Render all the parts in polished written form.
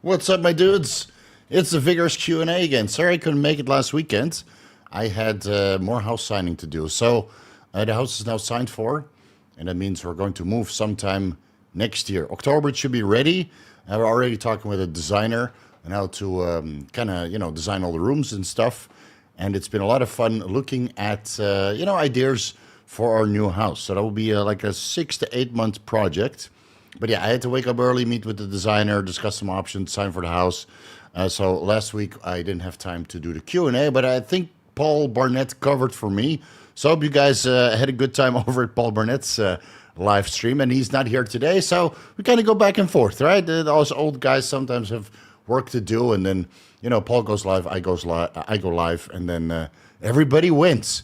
What's up, my dudes? It's the Vigorous Q&A again. Sorry I couldn't make it last weekend. I had more house signing to do. So the house is now signed for, and that means we're going to move sometime next year. October it should be ready. We're already talking with a designer on how to design all the rooms and stuff. And it's been a lot of fun looking at ideas for our new house. So that will be like a 6 to 8 month project. But yeah, I had to wake up early, meet with the designer, discuss some options, sign for the house. So last week I didn't have time to do the Q&A, but I think Paul Barnett covered for me. So I hope you guys had a good time over at Paul Barnett's live stream. And he's not here today, so we kind of go back and forth, right? Those old guys sometimes have work to do, and then, Paul goes live, I go live, and then everybody wins.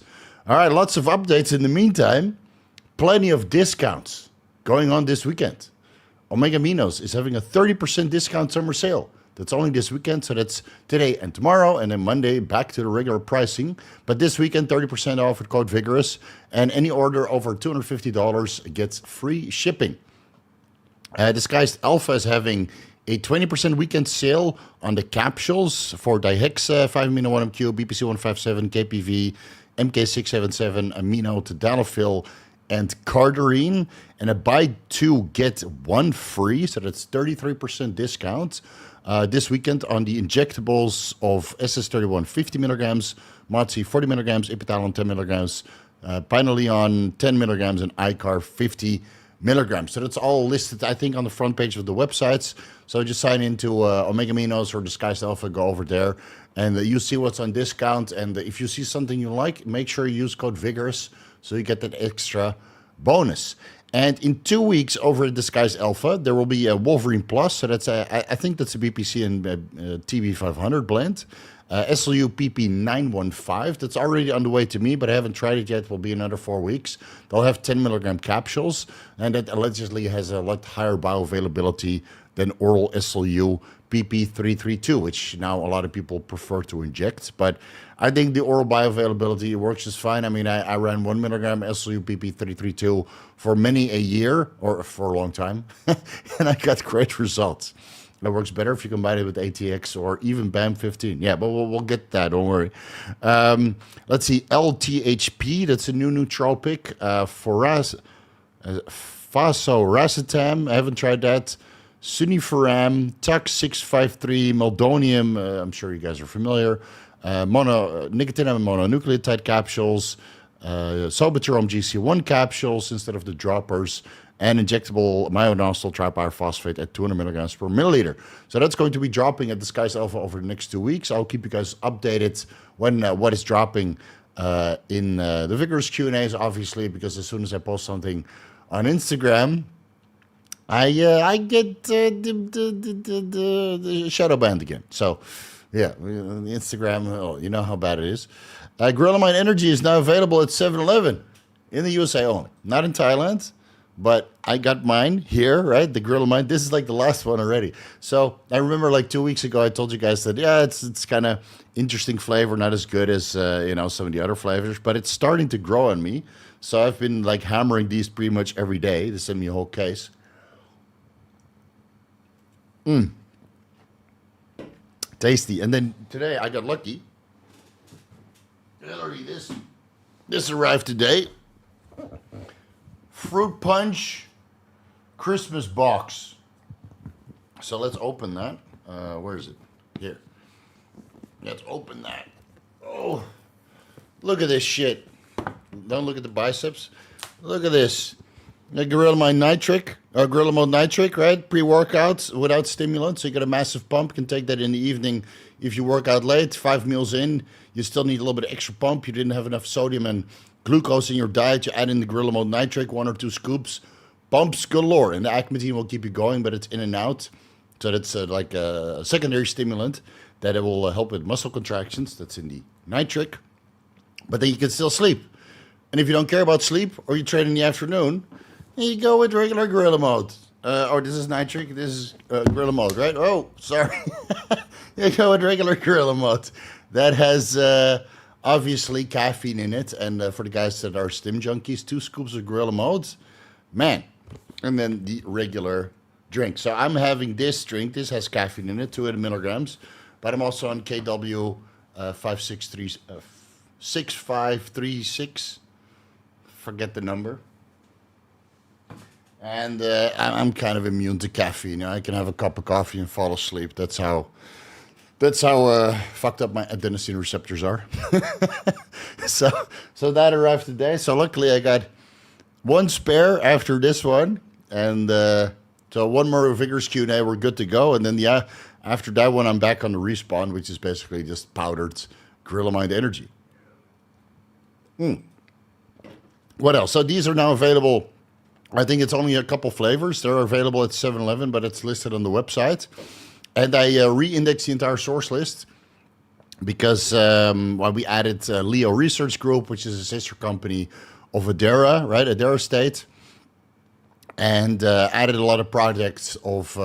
All right, lots of updates in the meantime. Plenty of discounts going on this weekend. Omega Aminos is having a 30% discount summer sale. That's only this weekend, so that's today and tomorrow, and then Monday back to the regular pricing. But this weekend, 30% off with code Vigorous, and any order over $250 gets free shipping. Disguised Alpha is having a 20% weekend sale on the capsules for Dihexa, 5-amino 1MQ, BPC-157, KPV, MK-677, Amino, Tadalafil, and Cardarine, and a buy two get one free, so that's 33% discount this weekend on the injectables of SS31 50 milligrams, MOT-S 40 milligrams, Epithalon 10 milligrams, Pinealon 10 milligrams, and AICAR 50 milligrams. So that's all listed, I think, on the front page of the websites. So just sign into Omega Aminos or Disguised Alpha, go over there, and you see what's on discount. And if you see something you like, make sure you use code Vigorous, so you get that extra bonus. And in 2 weeks over at Disguised Alpha, there will be a Wolverine Plus. So that's I think that's a BPC and TB500 blend. SLU PP915. That's already on the way to me, but I haven't tried it yet. It will be another 4 weeks. They'll have 10 milligram capsules, and that allegedly has a lot higher bioavailability than oral SLU PP332, which now a lot of people prefer to inject. But I think the oral bioavailability works just fine. I mean, I ran 1 milligram SLU PP332 for many a year, or for a long time, and I got great results. That works better if you combine it with ATX or even BAM15. Yeah, but we'll get that, don't worry. Let's see, L-THP, that's a new neutral pick. Fasoracetam, I haven't tried that. Sunifiram, TUX653, Meldonium, I'm sure you guys are familiar. Nicotinic and mononucleotide capsules, Sobuterol GC1 capsules instead of the droppers, and injectable myonosyl tripyrophosphate at 200 milligrams per milliliter. So that's going to be dropping at Disguised Alpha over the next 2 weeks. I'll keep you guys updated when what is dropping in the Vigorous Q&As, obviously, because as soon as I post something on Instagram, I get the shadow banned again. So, yeah, the Instagram, you know how bad it is. Gorilla Mind Energy is now available at 7-Eleven in the USA only, not in Thailand. But I got mine here, right? The Gorilla Mind. This is like the last one already. So I remember like 2 weeks ago, I told you guys that, yeah, it's kind of interesting flavor, not as good as, some of the other flavors, but it's starting to grow on me. So I've been like hammering these pretty much every day. They send me a whole case. Tasty. And then today I got lucky. This arrived today. Fruit Punch Christmas box. So let's open that. Where is it? Here. Let's open that. Oh, look at this shit. Don't look at the biceps. Look at this. The Gorilla Mind Nitric, or Gorilla Mode Nitric, right? Pre-workouts without stimulants. So you get a massive pump. You can take that in the evening if you work out late. 5 meals in, you still need a little bit of extra pump. You didn't have enough sodium and glucose in your diet. You add in the Gorilla Mode Nitric, 1 or 2 scoops. Pumps galore. And the Acmatine will keep you going, but it's in and out. So that's like a secondary stimulant that it will help with muscle contractions. That's in the nitric. But then you can still sleep. And if you don't care about sleep, or you train in the afternoon, you go with regular Gorilla Mode. Or this is nitric, this is Gorilla Mode, right? Oh, sorry. You go with regular Gorilla Mode. That has obviously caffeine in it. And for the guys that are stim junkies, 2 scoops of Gorilla Mode. Man. And then the regular drink. So I'm having this drink. This has caffeine in it, 200 milligrams. But I'm also on KW 6536. Forget the number. And I'm kind of immune to caffeine. I can have a cup of coffee and fall asleep. That's how fucked up my adenosine receptors are. so that arrived today. So luckily I got one spare after this one, and so one more Vigorous Q&A, we're good to go. And then after that one, I'm back on the Respawn, which is basically just powdered Gorilla Mind Energy. What else? So these are now available. I think it's only a couple flavors. They're available at 7-Eleven, but it's listed on the website. And I re-indexed the entire source list because we added Leo Research Group, which is a sister company of Adera, right? Adera State. And added a lot of projects of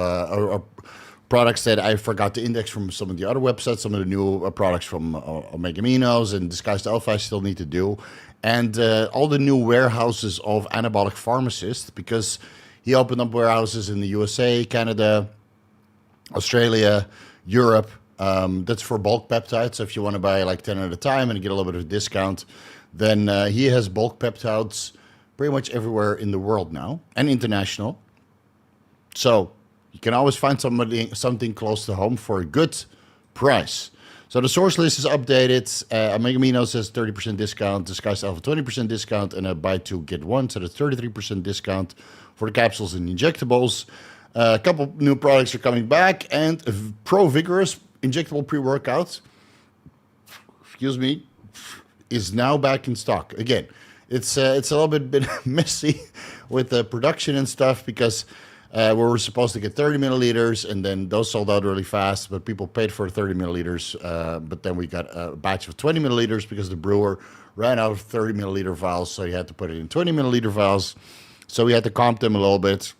products that I forgot to index from some of the other websites. Some of the new products from Omega Aminos and Disguised Alpha I still need to do. And all the new warehouses of anabolic pharmacists, because he opened up warehouses in the USA, Canada, Australia, Europe. That's for bulk peptides. So if you want to buy like 10 at a time and get a little bit of a discount, then he has bulk peptides pretty much everywhere in the world now, and international. So you can always find something close to home for a good price. So the source list is updated. Omega Aminos says 30% discount, Disguised Alpha 20% discount, and a buy two, get one. So that's 33% discount for the capsules and injectables. A couple new products are coming back, and ProVigorous injectable pre-workout, is now back in stock. Again, it's a little bit messy with the production and stuff because we were supposed to get 30 milliliters, and then those sold out really fast, but people paid for 30 milliliters. But then we got a batch of 20 milliliters because the brewer ran out of 30 milliliter vials, so you had to put it in 20 milliliter vials. So we had to comp them a little bit.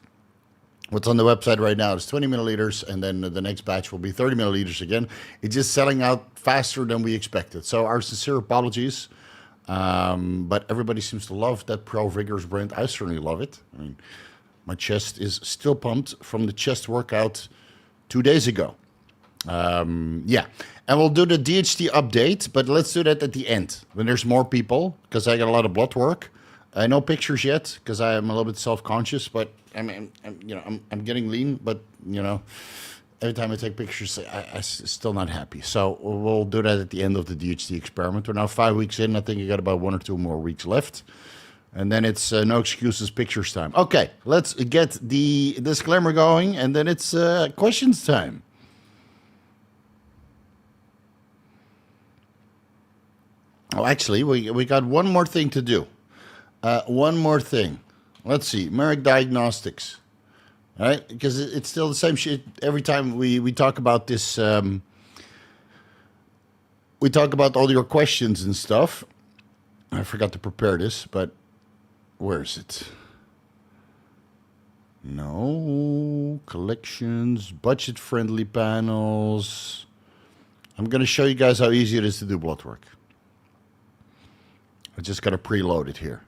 What's on the website right now is 20 milliliters, and then the next batch will be 30 milliliters again. It's just selling out faster than we expected. So our sincere apologies. But everybody seems to love that ProVigorous brand. I certainly love it. I mean, my chest is still pumped from the chest workout 2 days ago. Yeah, and we'll do the DHT update, but let's do that at the end when there's more people, because I got a lot of blood work. No pictures yet because I am a little bit self-conscious, but I'm getting lean, but every time I take pictures, I'm still not happy. So we'll do that at the end of the DHT experiment. We're now 5 weeks in. I think I got about 1 or 2 more weeks left. And then it's no excuses pictures time. Okay, let's get the disclaimer going, and then it's questions time. Oh, actually, we got one more thing to do. One more thing. Let's see. Marek Diagnostics. All right? Because it's still the same shit. Every time we talk about this, we talk about all your questions and stuff. I forgot to prepare this, but where is it? No. Collections, budget-friendly panels. I'm going to show you guys how easy it is to do blood work. I just got to preload it here.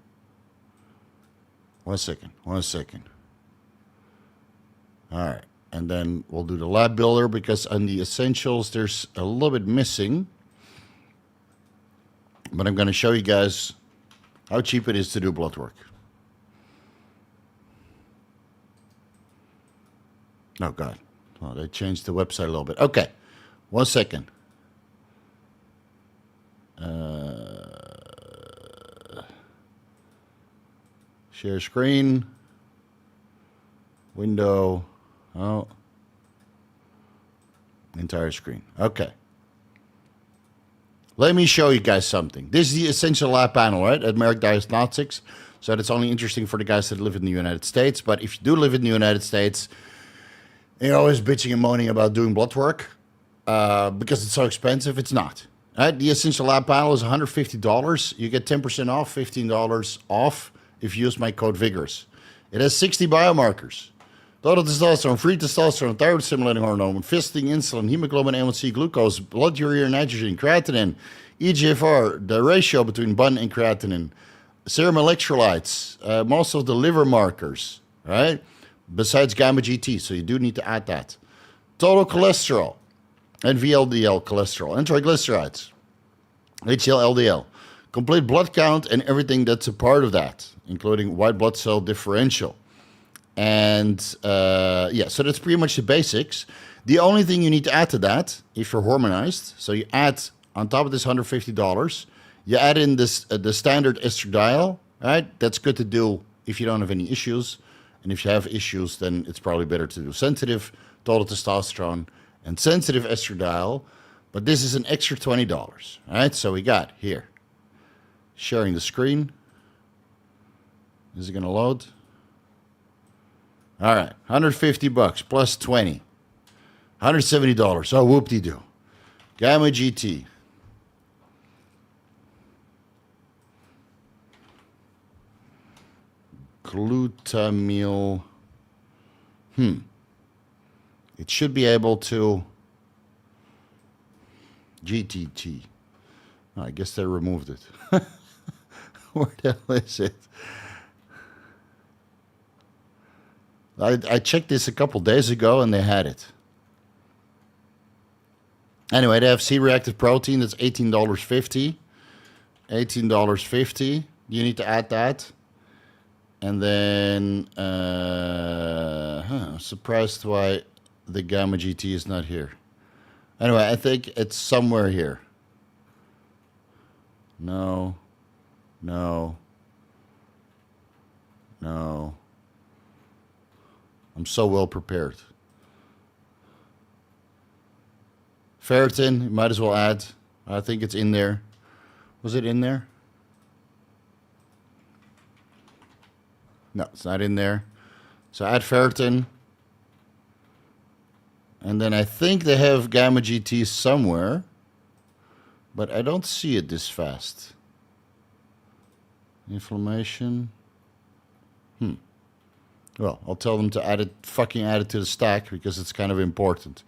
One second. All right. And then we'll do the lab builder because on the essentials, there's a little bit missing. But I'm going to show you guys how cheap it is to do blood work. Oh, God. Oh, they changed the website a little bit. Okay. 1 second. Share screen. Window. Oh. Entire screen. Okay. Let me show you guys something. This is the Essential Lab panel, right, at Marek Diagnostics. So that's only interesting for the guys that live in the United States. But if you do live in the United States, you're always bitching and moaning about doing blood work because it's so expensive. It's not. Right? The Essential Lab panel is $150. You get 10% off, $15 off if you use my code Vigorous. It has 60 biomarkers. Total testosterone, free testosterone, thyroid-stimulating hormone, fisting, insulin, hemoglobin, A1C, glucose, blood urea, nitrogen, creatinine, EGFR, the ratio between bun and creatinine, serum electrolytes, most of the liver markers, right? besides gamma GT, so you do need to add that. Total cholesterol and VLDL cholesterol and triglycerides, HDL, LDL, complete blood count and everything that's a part of that, including white blood cell differential. And yeah, so that's pretty much the basics. The only thing you need to add to that, if you're hormonized, so you add on top of this $150, you add in this the standard estradiol, right? That's good to do if you don't have any issues. And if you have issues, then it's probably better to do sensitive total testosterone and sensitive estradiol. But this is an extra $20, all right? So we got here, sharing the screen. Is it going to load? All right, $150 plus 20, $170. Oh, whoop-de-doo. Gamma GT. Glutamyl. It should be able to. GTT. Oh, I guess they removed it. Where the hell is it? I checked this a couple days ago and they had it. Anyway, they have C-reactive protein. That's $18.50. $18.50. You need to add that. And then, I'm surprised why the Gamma GT is not here. Anyway, I think it's somewhere here. No. I'm so well prepared. Ferritin, you might as well add. I think it's in there. Was it in there? No, it's not in there. So add ferritin. And then I think they have gamma GT somewhere. But I don't see it this fast. Inflammation. Well, I'll tell them to add it to the stack because it's kind of important.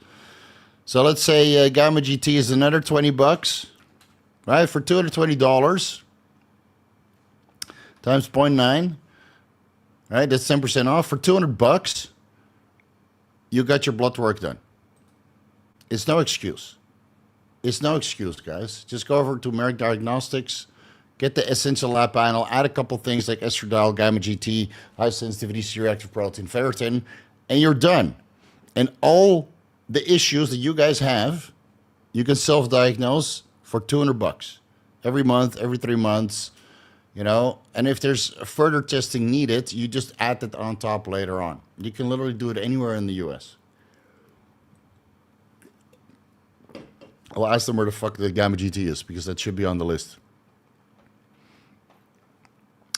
So let's say gamma GT is another $20, right? For $220 times 0.9, right? That's 10% off. For $200, you got your blood work done. It's no excuse. It's no excuse, guys. Just go over to Marek Diagnostics. Get the Essential Lab Panel, add a couple things like estradiol, gamma GT, high sensitivity C-reactive protein, ferritin, and you're done. And all the issues that you guys have, you can self-diagnose for $200 every month, every 3 months, you know. And if there's further testing needed, you just add that on top later on. You can literally do it anywhere in the US. I'll ask them where the fuck the gamma GT is because that should be on the list.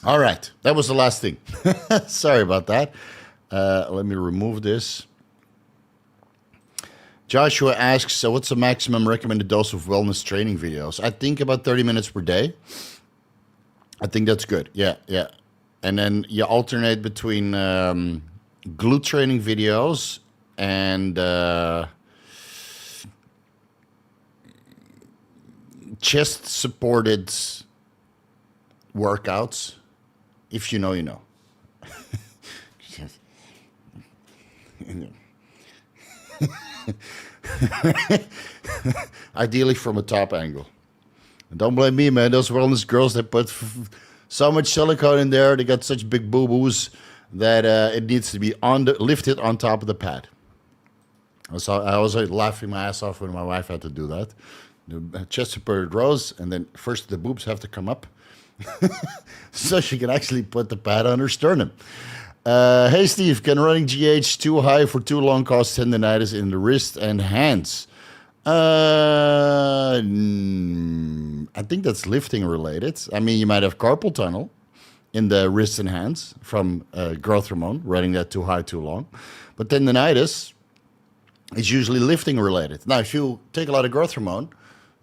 All right, that was the last thing. Sorry about that. Let me remove this. Joshua asks, so what's the maximum recommended dose of wellness training videos? I think about 30 minutes per day. I think that's good. Yeah. And then you alternate between glute training videos and chest-supported workouts. If you know, you know. Ideally from a top angle. And don't blame me, man. Those wellness girls, they put so much silicone in there. They got such big boo-boos that it needs to be lifted on top of the pad. So I was laughing my ass off when my wife had to do that. The chest-supported rows, and then first the boobs have to come up. So she can actually put the pad on her sternum. Hey Steve, can running GH too high for too long cause tendinitis in the wrist and hands? I think that's lifting related. I mean, you might have carpal tunnel in the wrists and hands from growth hormone, running that too high too long. But tendinitis is usually lifting related. Now, if you take a lot of growth hormone,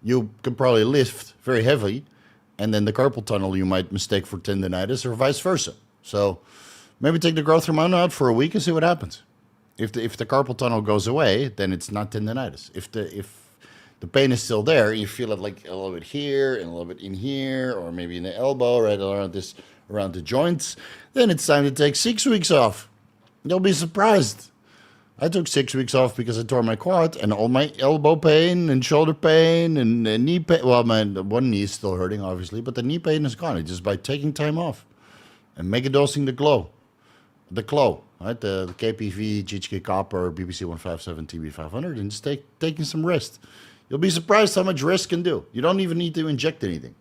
you can probably lift very heavy. And then the carpal tunnel you might mistake for tendinitis or vice versa. So maybe take the growth hormone out for a week and see what happens. If the carpal tunnel goes away, then it's not tendinitis. If the pain is still there, you feel it like a little bit here and a little bit in here, or maybe in the elbow, right around the joints, then it's time to take 6 weeks off. You'll be surprised. I took 6 weeks off because I tore my quad, and all my elbow pain and shoulder pain and knee pain. Well, my one knee is still hurting, obviously, but the knee pain is gone. Just by taking time off and megadosing the Clo, right? The KPV, GHK copper, BBC 157, TB 500, and just taking some rest. You'll be surprised how much rest can do. You don't even need to inject anything.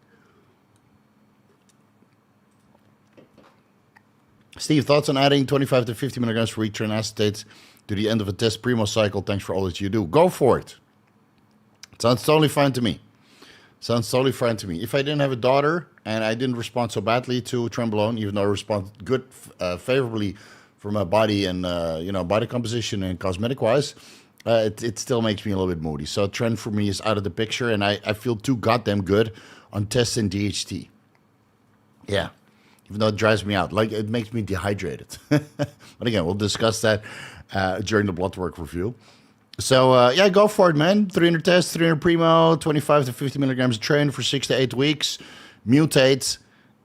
Steve, thoughts on adding 25 to 50 milligrams per week Tren acetate to the end of a test Primo cycle? Thanks for all that you do. Go for it. Sounds totally fine to me. If I didn't have a daughter and I didn't respond so badly to Trenbolone, even though I respond favorably for my body and body composition and cosmetic wise, it still makes me a little bit moody. So Tren for me is out of the picture, and I feel too goddamn good on tests in DHT. Yeah. Even though it drives me out. Like, it makes me dehydrated. But again, we'll discuss that during the blood work review. So, yeah, go for it, man. 300 tests, 300 Primo, 25 to 50 milligrams of Tren for 6 to 8 weeks. Mutate.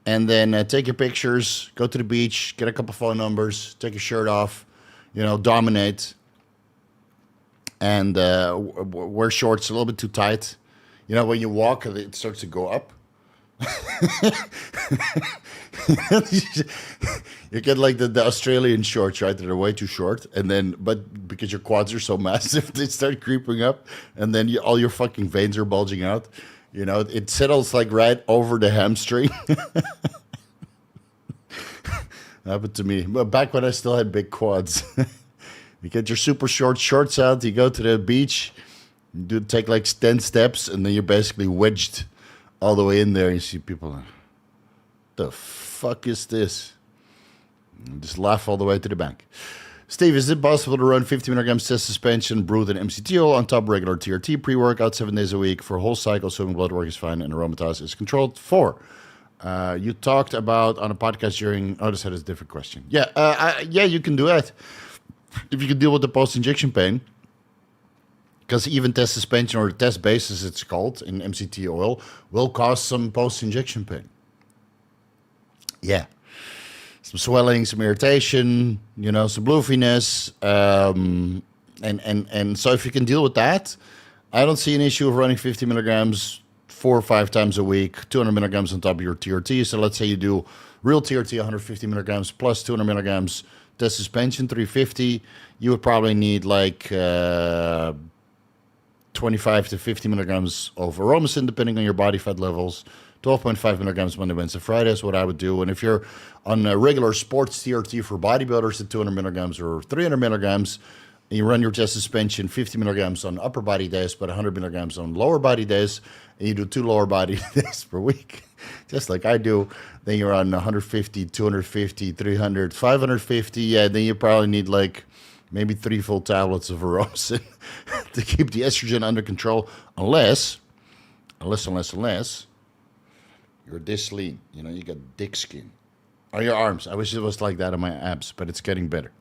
And then take your pictures. Go to the beach. Get a couple phone numbers. Take your shirt off. Dominate. And wear shorts a little bit too tight. When you walk, it starts to go up. You get like the Australian shorts, right? That are way too short, but because your quads are so massive, they start creeping up, and then all your fucking veins are bulging out. It settles like right over the hamstring. Happened to me, but back when I still had big quads. You get your super short shorts out. You go to the beach. You take like 10 steps, and then you're basically wedged all the way in there. You see people like, the fuck is this? And just laugh all the way to the bank. Steve, is it possible to run 50 milligrams test suspension brewed in MCT oil on top of regular TRT pre-workout 7 days a week for a whole cycle, assuming blood work is fine and aromatase is controlled? 4. You talked about on a podcast during... Oh, this is a different question. Yeah, you can do that. If you can deal with the post-injection pain. Because even test suspension, or test base as it's called in MCT oil, will cause some post-injection pain. Yeah. Some swelling, some irritation, some bloofiness. And so if you can deal with that, I don't see an issue of running 50 milligrams 4 or 5 times a week, 200 milligrams on top of your TRT. So let's say you do real TRT 150 milligrams plus 200 milligrams test suspension 350. You would probably need like 25 to 50 milligrams of aromasin, depending on your body fat levels. 12.5 milligrams Monday, Wednesday, Friday is what I would do. And if you're on a regular sports TRT for bodybuilders at 200 milligrams or 300 milligrams, and you run your test suspension 50 milligrams on upper body days, but 100 milligrams on lower body days, and you do 2 lower body days per week, just like I do, then you're on 150, 250, 300, 550. Yeah, then you probably need like maybe 3 full tablets of aromasin to keep the estrogen under control, unless you're this lean. You got dick skin. Or your arms. I wish it was like that on my abs, but it's getting better.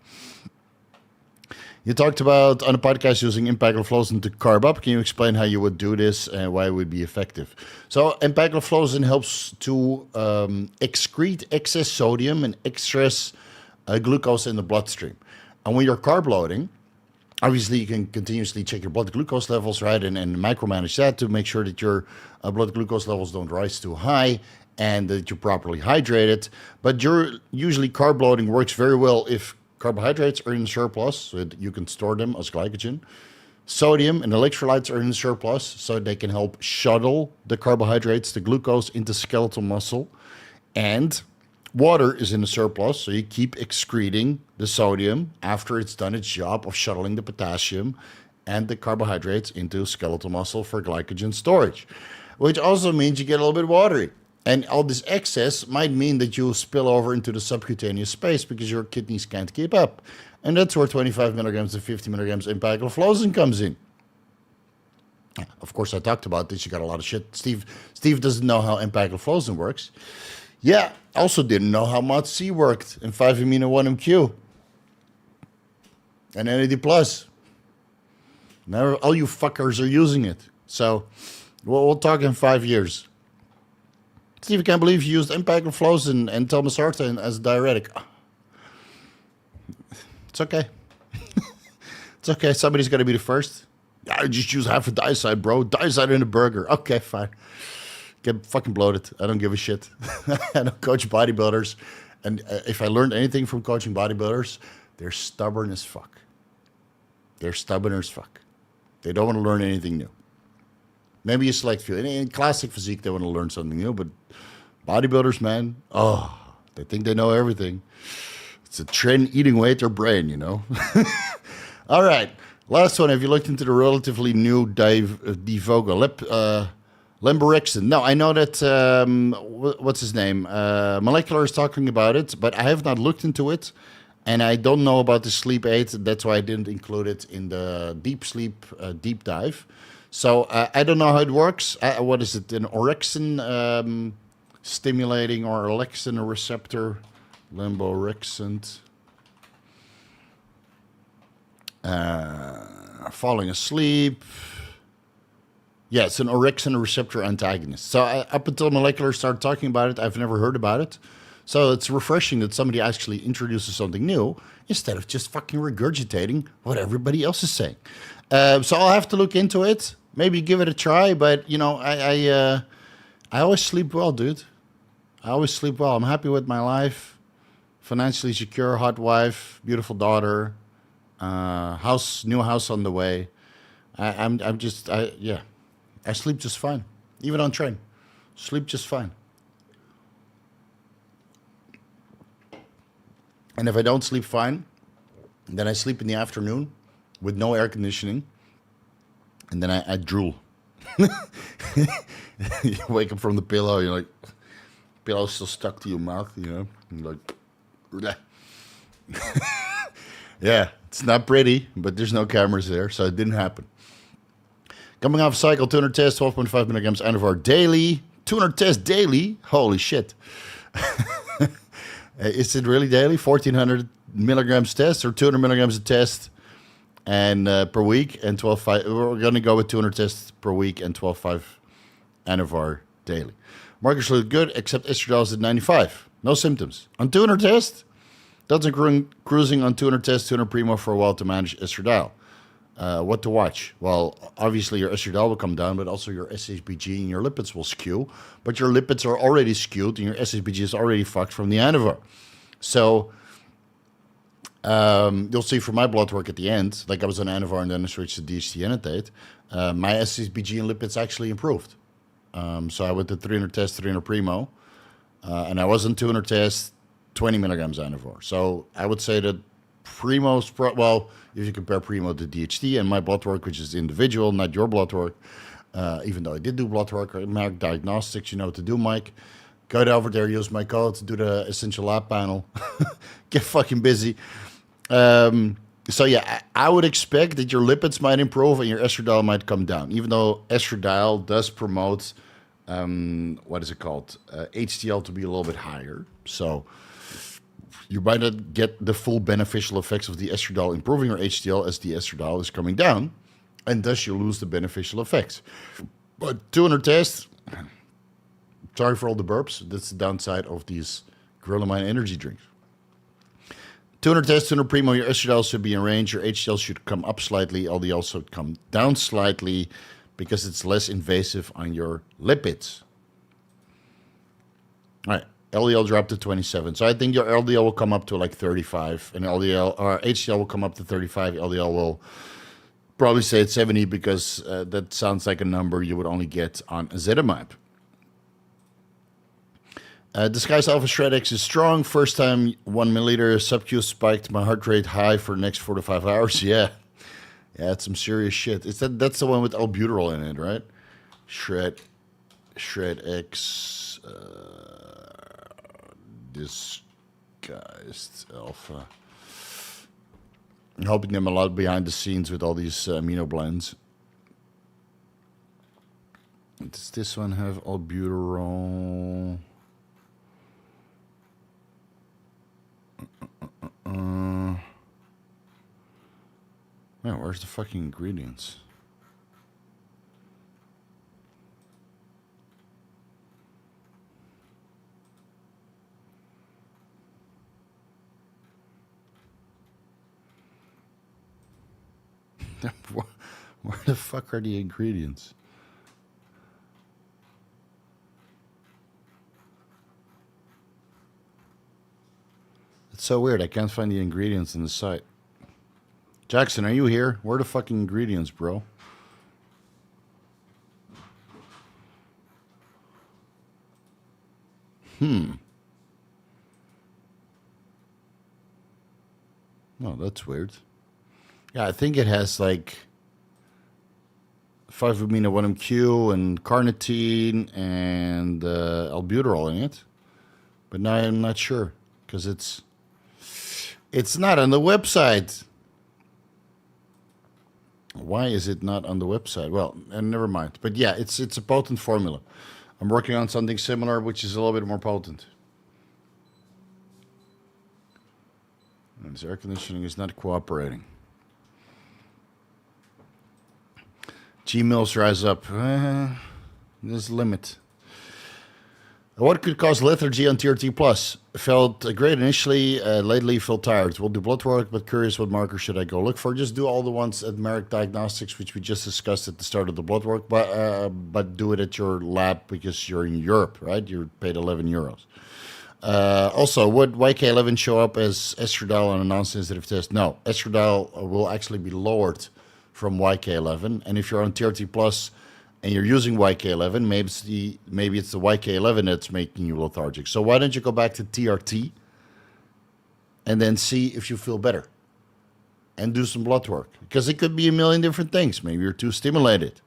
You talked about on the podcast using Empagliflozin to carb up. Can you explain how you would do this and why it would be effective? So Empagliflozin helps to excrete excess sodium and excess glucose in the bloodstream. And when you're carb loading, obviously you can continuously check your blood glucose levels, right? And micromanage that to make sure that your blood glucose levels don't rise too high and that you're properly hydrated. But usually carb loading works very well if carbohydrates are in surplus, so that you can store them as glycogen. Sodium and electrolytes are in surplus, so they can help shuttle the carbohydrates, the glucose, into skeletal muscle. And water is in the surplus, so you keep excreting the sodium after it's done its job of shuttling the potassium and the carbohydrates into skeletal muscle for glycogen storage, which also means you get a little bit watery. And all this excess might mean that you'll spill over into the subcutaneous space because your kidneys can't keep up. And that's where 25 milligrams to 50 milligrams Empagliflozin comes in. Of course, I talked about this. You got a lot of shit. Steve doesn't know how Empagliflozin works. Yeah, also didn't know how MOT-S worked in 5-amino-1-MQ. And NAD+. Now all you fuckers are using it. So we'll talk in 5 years. Steve, I can't believe you used Empagliflozin and Telmisartan as a diuretic. It's okay. It's okay. Somebody's got to be the first. I just use half a diazide, bro. Diazide in a burger. Okay, fine. Get fucking bloated. I don't give a shit. I don't coach bodybuilders. And if I learned anything from coaching bodybuilders, they're stubborn as fuck. They're stubborn as fuck. They don't want to learn anything new. Maybe a select few. In classic physique, they want to learn something new. But bodybuilders, man, they think they know everything. It's a trend eating away at their brain, you know. All right. Last one. Have you looked into the relatively new Lemborexant? No, I know that, what's his name? Molecular is talking about it, but I have not looked into it. And I don't know about the sleep aid. That's why I didn't include it in the deep sleep deep dive. So I don't know how it works. What is it? An orexin stimulating or orexin receptor? Lemborexant. Falling asleep. Yeah, it's an orexin receptor antagonist. So up until Molecular started talking about it, I've never heard about it. So it's refreshing that somebody actually introduces something new instead of just fucking regurgitating what everybody else is saying. So I'll have to look into it. Maybe give it a try. But, you know, I always sleep well, dude. I always sleep well. I'm happy with my life. Financially secure, hot wife, beautiful daughter. New house on the way. I sleep just fine. Even on train. Sleep just fine. And if I don't sleep fine, then I sleep in the afternoon with no air conditioning. And then I drool. You wake up from the pillow, you're like, pillow's still stuck to your mouth, you know? You're like, yeah, it's not pretty, but there's no cameras there, so it didn't happen. Coming off cycle, 200 test, 12.5 milligrams Anavar daily. 200 test daily? Holy shit. Is it really daily? 1,400 milligrams test or 200 milligrams a test and per week and 12.5. We're going to go with 200 tests per week and 12.5 Anavar daily. Markers look good, except estradiol is at 95. No symptoms. On 200 tests, doesn't cruising on 200 tests, 200 Primo for a while to manage estradiol. What to watch? Well, obviously your estradiol will come down, but also your SHBG and your lipids will skew. But your lipids are already skewed, and your SHBG is already fucked from the Anavar. So you'll see from my blood work at the end, like I was on Anavar and then I switched to DHT annotate, my SHBG and lipids actually improved. So I went to 300 tests, 300 Primo, and I was on 200 tests, 20 milligrams Anavar. So I would say that Primo's, if you compare Primo to DHT and my blood work, which is individual, not your blood work, even though I did do blood work, Marek Diagnostics, you know what to do, Mike. Go over there, use my code, do the Essential Lab panel. Get fucking busy. So yeah, I would expect that your lipids might improve and your estradiol might come down, even though estradiol does promote, HDL to be a little bit higher. So you might not get the full beneficial effects of the estradiol improving your HDL as the estradiol is coming down, and thus you lose the beneficial effects. But 200 tests, sorry for all the burps, that's the downside of these Gorilla Mind energy drinks. 200 tests, 200 Primo, your estradiol should be in range, your HDL should come up slightly, LDL should come down slightly, because it's less invasive on your lipids. All right. LDL dropped to 27. So I think your LDL will come up to like 35. And HDL will come up to 35. LDL will probably say it's 70 because that sounds like a number you would only get on ezetimibe. Disguised Alpha Shred X is strong. First time 1 milliliter sub-Q spiked my heart rate high for the next 4 to 5 hours. Yeah, it's some serious shit. That's the one with albuterol in it, right? Shred X. Disguised Alpha. I'm helping them a lot behind the scenes with all these amino blends. Does this one have albuterol? Man, where's the fucking ingredients? Where the fuck are the ingredients? It's so weird. I can't find the ingredients in the site. Jackson, are you here? Where are the fucking ingredients, bro? No, that's weird. Yeah, I think it has like 5-amino-1-MQ and carnitine and albuterol in it. But now I'm not sure because it's not on the website. Why is it not on the website? Well, never mind. But yeah, it's a potent formula. I'm working on something similar, which is a little bit more potent. And this air conditioning is not cooperating. G-mills rise up. There's a limit. What could cause lethargy on TRT plus? Felt great initially, lately feel tired. We'll do blood work, but curious what marker should I go look for? Just do all the ones at Marek Diagnostics, which we just discussed at the start of the blood work, but do it at your lab because you're in Europe, right? You're paid 11 euros. Also, would YK11 show up as estradiol on a non-sensitive test? No, estradiol will actually be lowered from YK11, and if you're on TRT plus and you're using YK11, maybe it's the YK11 that's making you lethargic. So why don't you go back to TRT and then see if you feel better and do some blood work? Because it could be a million different things. Maybe you're too stimulated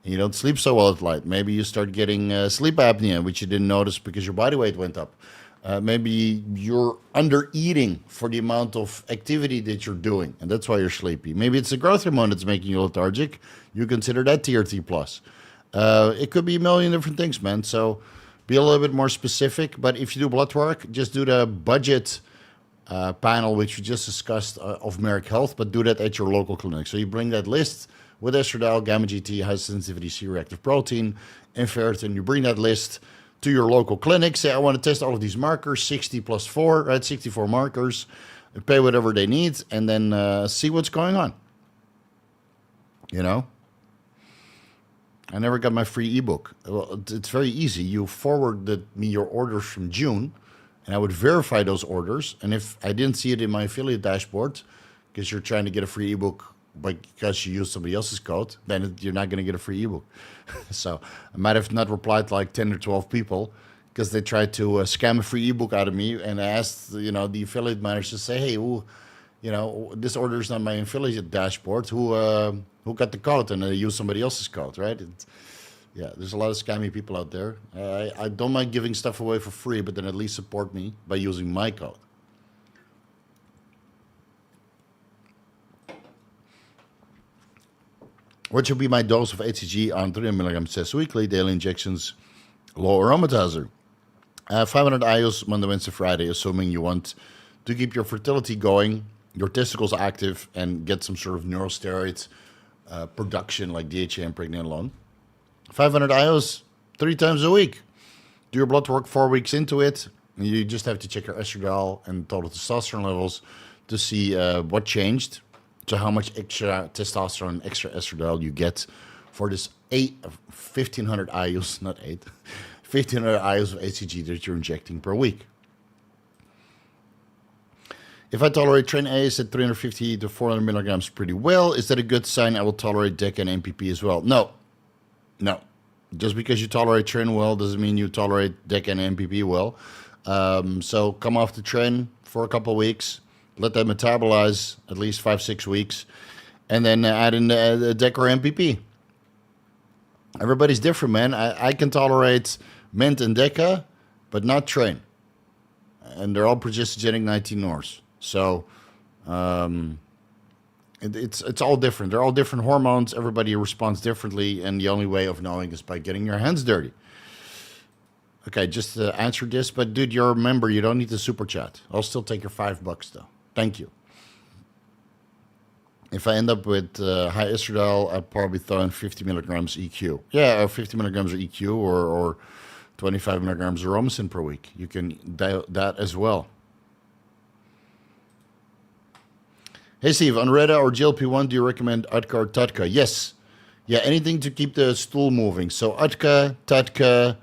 and you don't sleep so well at night. Maybe you start getting sleep apnea, which you didn't notice because your body weight went up. Maybe you're under eating for the amount of activity that you're doing, and that's why you're sleepy. Maybe it's the growth hormone that's making you lethargic. You consider that TRT plus. It could be a million different things, man. So be a little bit more specific. But if you do blood work, just do the budget panel, which we just discussed of Marek Health, but do that at your local clinic. So you bring that list with estradiol, gamma GT, high sensitivity C-reactive protein, and ferritin. You bring that list to your local clinic. Say, I want to test all of these markers, 60 plus 4, right? 64 markers. Pay whatever they need, and then see what's going on. You know? I never got my free ebook. Well, it's very easy. You forwarded me your orders from June, and I would verify those orders. And if I didn't see it in my affiliate dashboard, because you're trying to get a free ebook because you use somebody else's code, then you're not going to get a free ebook. So I might have not replied to like 10 or 12 people because they tried to scam a free ebook out of me. And I asked, the affiliate manager to say, hey, this order is not my affiliate dashboard. Who got the code? And they use somebody else's code, right? There's a lot of scammy people out there. I don't mind giving stuff away for free, but then at least support me by using my code. What should be my dose of HCG on 300 milligrams test weekly, daily injections, low aromatizer? 500 IUs Monday, Wednesday, Friday, assuming you want to keep your fertility going, your testicles active, and get some sort of neurosteroid production like DHT and Pinealon. 500 IUs 3 times a week. Do your blood work 4 weeks into it. You just have to check your estradiol and total testosterone levels to see what changed. So how much extra testosterone, extra estradiol you get for this 1,500 IUs, not 8, 1,500 IUs of HCG that you're injecting per week. If I tolerate Tren A at 350 to 400 milligrams pretty well, is that a good sign I will tolerate DHK and MPP as well? No. Just because you tolerate Tren well doesn't mean you tolerate DHK and MPP well. So come off the Tren for a couple of weeks. Let that metabolize at least 5-6 weeks, and then add in the DHK or MPP. Everybody's different, man. I can tolerate Ment and DHK, but not Tren. And they're all progestogenic 19 Nors. So it's all different. They're all different hormones. Everybody responds differently, and the only way of knowing is by getting your hands dirty. Okay, just to answer this, but dude, you're a member. You don't need the super chat. I'll still take your $5 though. Thank you. If I end up with high estradiol, I'd probably throw in 50 milligrams EQ. Yeah, 50 milligrams of EQ or 25 milligrams of Romacin per week. You can dial that as well. Hey Steve, on Reda or GLP-1, do you recommend AICAR or TADCA? Yes. Yeah, anything to keep the stool moving. So AICAR, TADCA,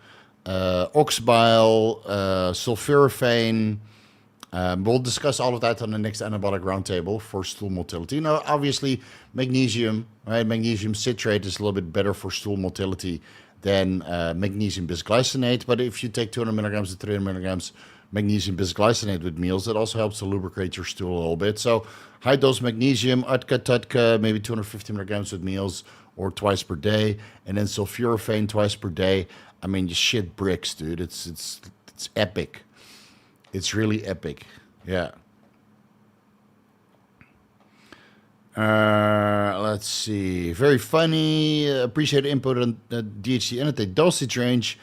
oxbile, sulforaphane. We'll discuss all of that on the next anabolic roundtable for stool motility. Now, obviously, magnesium, right? Magnesium citrate is a little bit better for stool motility than magnesium bisglycinate. But if you take 200 milligrams to 300 milligrams magnesium bisglycinate with meals, it also helps to lubricate your stool a little bit. So high dose magnesium, AICAR, TADCA, maybe 250 milligrams with meals or twice per day, and then sulforaphane twice per day. I mean, you shit bricks, dude. It's epic. It's really epic. Yeah. Let's see. Very funny. Appreciate input on the DHT annotate dosage range.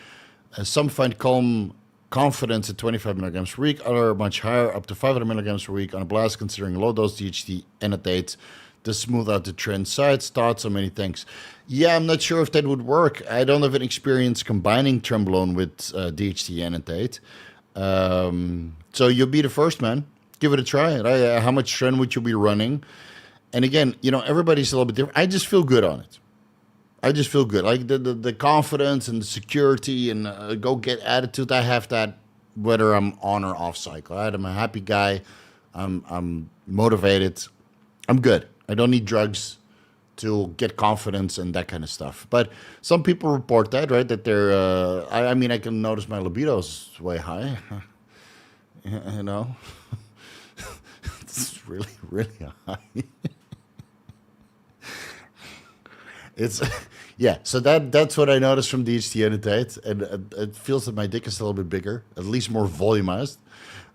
Some find calm confidence at 25 milligrams per week. Other are much higher, up to 500 milligrams per week on a blast, considering low dose DHT annotates to smooth out the trend sides. Thoughts on many things. Yeah, I'm not sure if that would work. I don't have an experience combining Trenbolone with DHT annotate. So you'll be the first, man. Give it a try. Right? How much Tren would you be running? And again, everybody's a little bit different. I just feel good on it. I just feel good. Like the confidence and the security and go get attitude. I have that whether I'm on or off cycle. Right? I'm a happy guy. I'm motivated. I'm good. I don't need drugs to get confidence and that kind of stuff. But some people report that, right? That they're, I mean, I can notice my libido is way high. It's really, really high. It's, yeah, so that's what I noticed from DHT annotate. And it feels that my dick is a little bit bigger, at least more volumized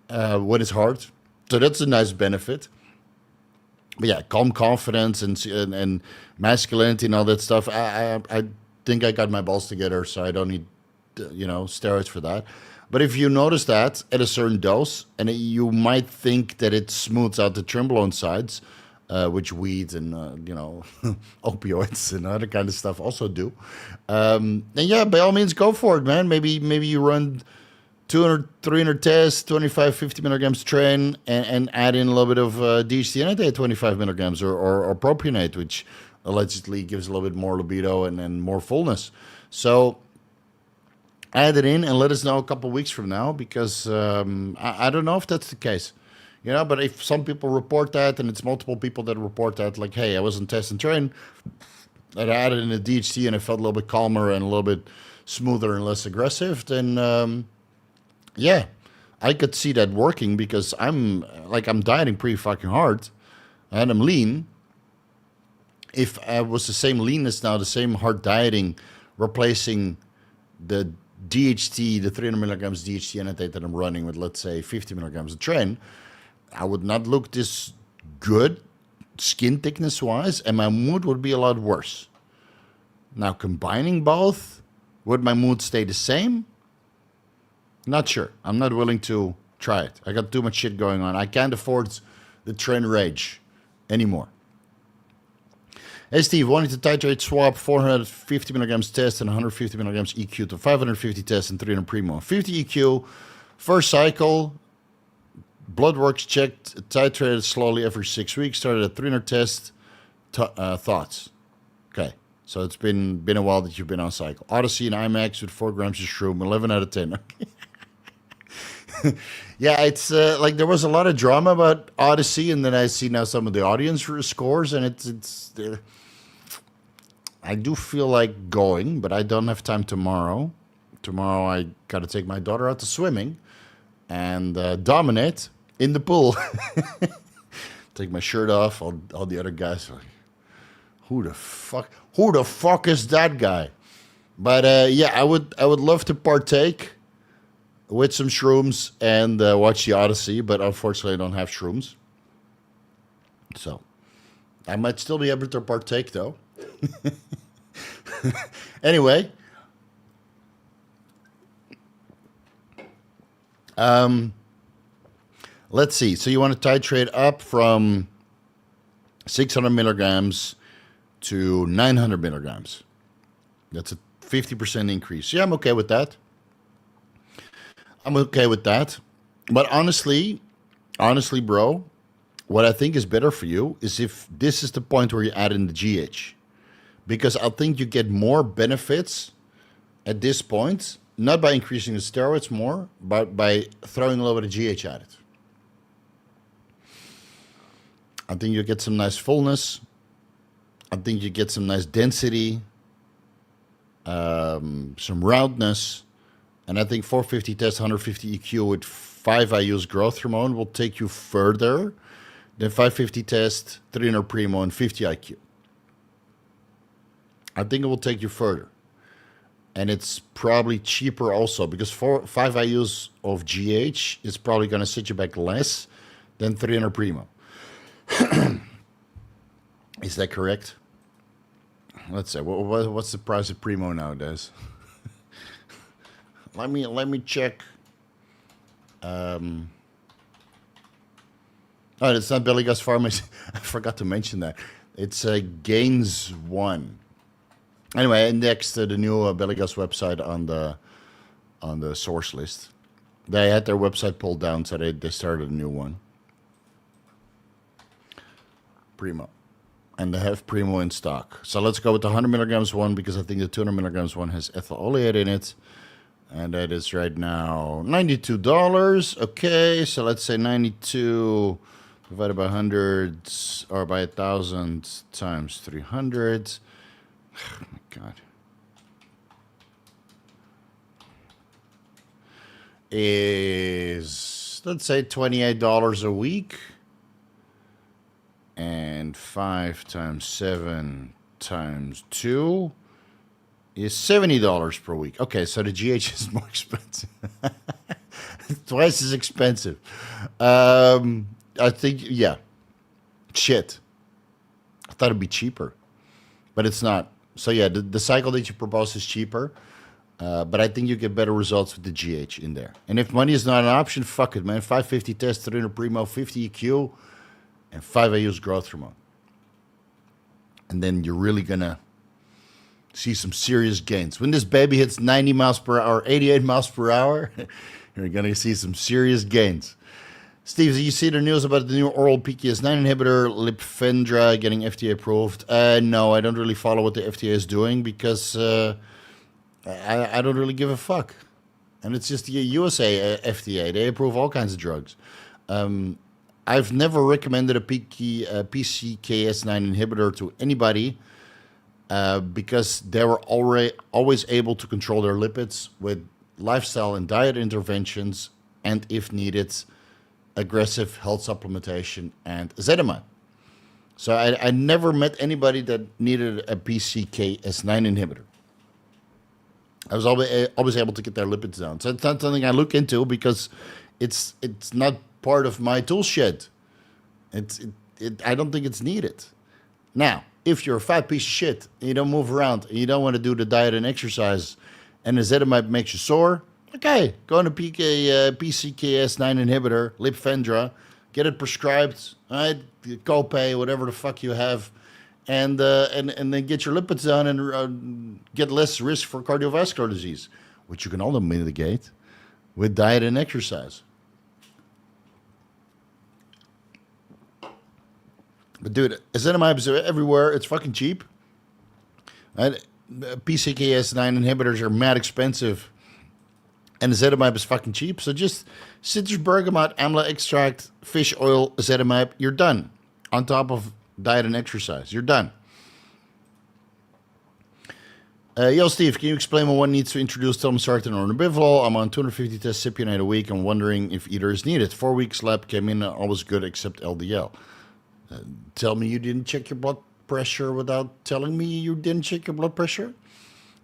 when it's hard. So that's a nice benefit. But yeah, calm confidence and masculinity and all that stuff. I think I got my balls together, so I don't need steroids for that. But if you notice that at a certain dose, and you might think that it smooths out the Trenbolone sides, which weed and opioids and other kind of stuff also do. Then yeah, by all means, go for it, man. Maybe you run 200, 300 tests, 25, 50 milligrams Tren, and add in a little bit of DHT annotate, 25 milligrams, or propionate, which allegedly gives a little bit more libido and more fullness. So add it in and let us know a couple of weeks from now, because I don't know if that's the case. But if some people report that, and it's multiple people that report that, like, hey, I wasn't testing Tren, I added in a DHT and I felt a little bit calmer and a little bit smoother and less aggressive, then yeah, I could see that working, because I'm dieting pretty fucking hard and I'm lean. If I was the same leanness now, the same hard dieting, replacing the DHT, the 300 milligrams DHT annotate that I'm running with, let's say, 50 milligrams of Tren, I would not look this good skin thickness wise, and my mood would be a lot worse. Now, combining both, would my mood stay the same? Not sure. I'm not willing to try it. I got too much shit going on. I can't afford the Tren rage anymore. Hey Steve, wanting to titrate swap 450 milligrams test and 150 milligrams EQ to 550 test and 300 Primo. 50 EQ, first cycle, blood works checked, titrated slowly every 6 weeks, started at 300 test, thoughts. Okay, so it's been a while that you've been on cycle. Odyssey and IMAX with 4 grams of shroom, 11 out of 10. Yeah, it's like there was a lot of drama about Odyssey, and then I see now some of the audience scores, and it's I do feel like going, but I don't have time tomorrow. Tomorrow I got to take my daughter out to swimming and dominate in the pool. Take my shirt off. All the other guys are like, who the fuck is that guy? But yeah, I would love to partake with some shrooms and watch the Odyssey, but unfortunately I don't have shrooms. So I might still be able to partake though. Anyway, let's see. So you want to titrate up from 600 milligrams to 900 milligrams. That's a 50% increase. Yeah, I'm okay with that. But honestly, bro, What I think is better for you is if this is the point where you add in the GH. Because I think you get more benefits at this point, not by increasing the steroids more, but by throwing a little bit of GH at it. I think you get some nice fullness. I think you get some nice density, some roundness. And I think 450 test, 150 EQ with 5 IU's growth hormone will take you further than 550 test, 300 Primo, and 50 IQ. I think it will take you further. And it's probably cheaper also, because 5 IU's of GH is probably going to set you back less than 300 Primo. Is that correct? Let's say, what's the price of Primo nowadays? let me check. Oh, it's not Belly Gus Pharmacy. I forgot to mention that. It's Gains 1. Anyway, I indexed the new Belly Gus website on the source list. They had their website pulled down, so they started a new one. Primo. And they have Primo in stock. So let's go with the 100 milligrams one, because I think the 200 milligrams one has ethyl oleate in it. And that is right now $92. Okay, so let's say 92 divided by 100 or by 1,000 times 300. Oh my God. Is, let's say, $28 a week. And 5 times 7 times 2 is $70 per week. Okay, so the GH is more expensive. Twice as expensive. I think, yeah. Shit. I thought it'd be cheaper. But it's not. So yeah, the cycle that you propose is cheaper. But I think you get better results with the GH in there. And if money is not an option, fuck it, man. 550 test, 300 Primo, 50 EQ, and 5 IU's growth hormone. And then you're really going to see some serious gains. When this baby hits 90 miles per hour, 88 miles per hour, you're going to see some serious gains. Steve, you see the news about the new oral PKS9 inhibitor, Lipfendra, getting FDA approved? No, I don't really follow what the FDA is doing, because I don't really give a fuck. And it's just the USA FDA. They approve all kinds of drugs. I've never recommended a PCKS9 inhibitor to anybody because they were always able to control their lipids with lifestyle and diet interventions, and if needed, aggressive health supplementation and ezetimibe. So I never met anybody that needed a PCKS9 inhibitor. I was always able to get their lipids down. So it's not something I look into, because it's not part of my tool shed. I don't think it's needed. Now, if you're a fat piece of shit and you don't move around and you don't want to do the diet and exercise, and ezetimibe makes you sore, okay, go on a PCKS9 inhibitor, Lipfendra, get it prescribed, all right, copay, whatever the fuck you have, and then get your lipids down and get less risk for cardiovascular disease, which you can also mitigate with diet and exercise. But dude, ezetimibe is everywhere. It's fucking cheap. Right? PCKS9 inhibitors are mad expensive. And ezetimibe is fucking cheap. So just citrus bergamot, amla extract, fish oil, ezetimibe, you're done. On top of diet and exercise. You're done. Yo, Steve, can you explain when one needs to introduce Telmisartan or Nebivolol? I'm on 250 tests cypionate a week. I'm wondering if either is needed. 4 weeks lab came in, always good except LDL. Tell me you didn't check your blood pressure without telling me you didn't check your blood pressure?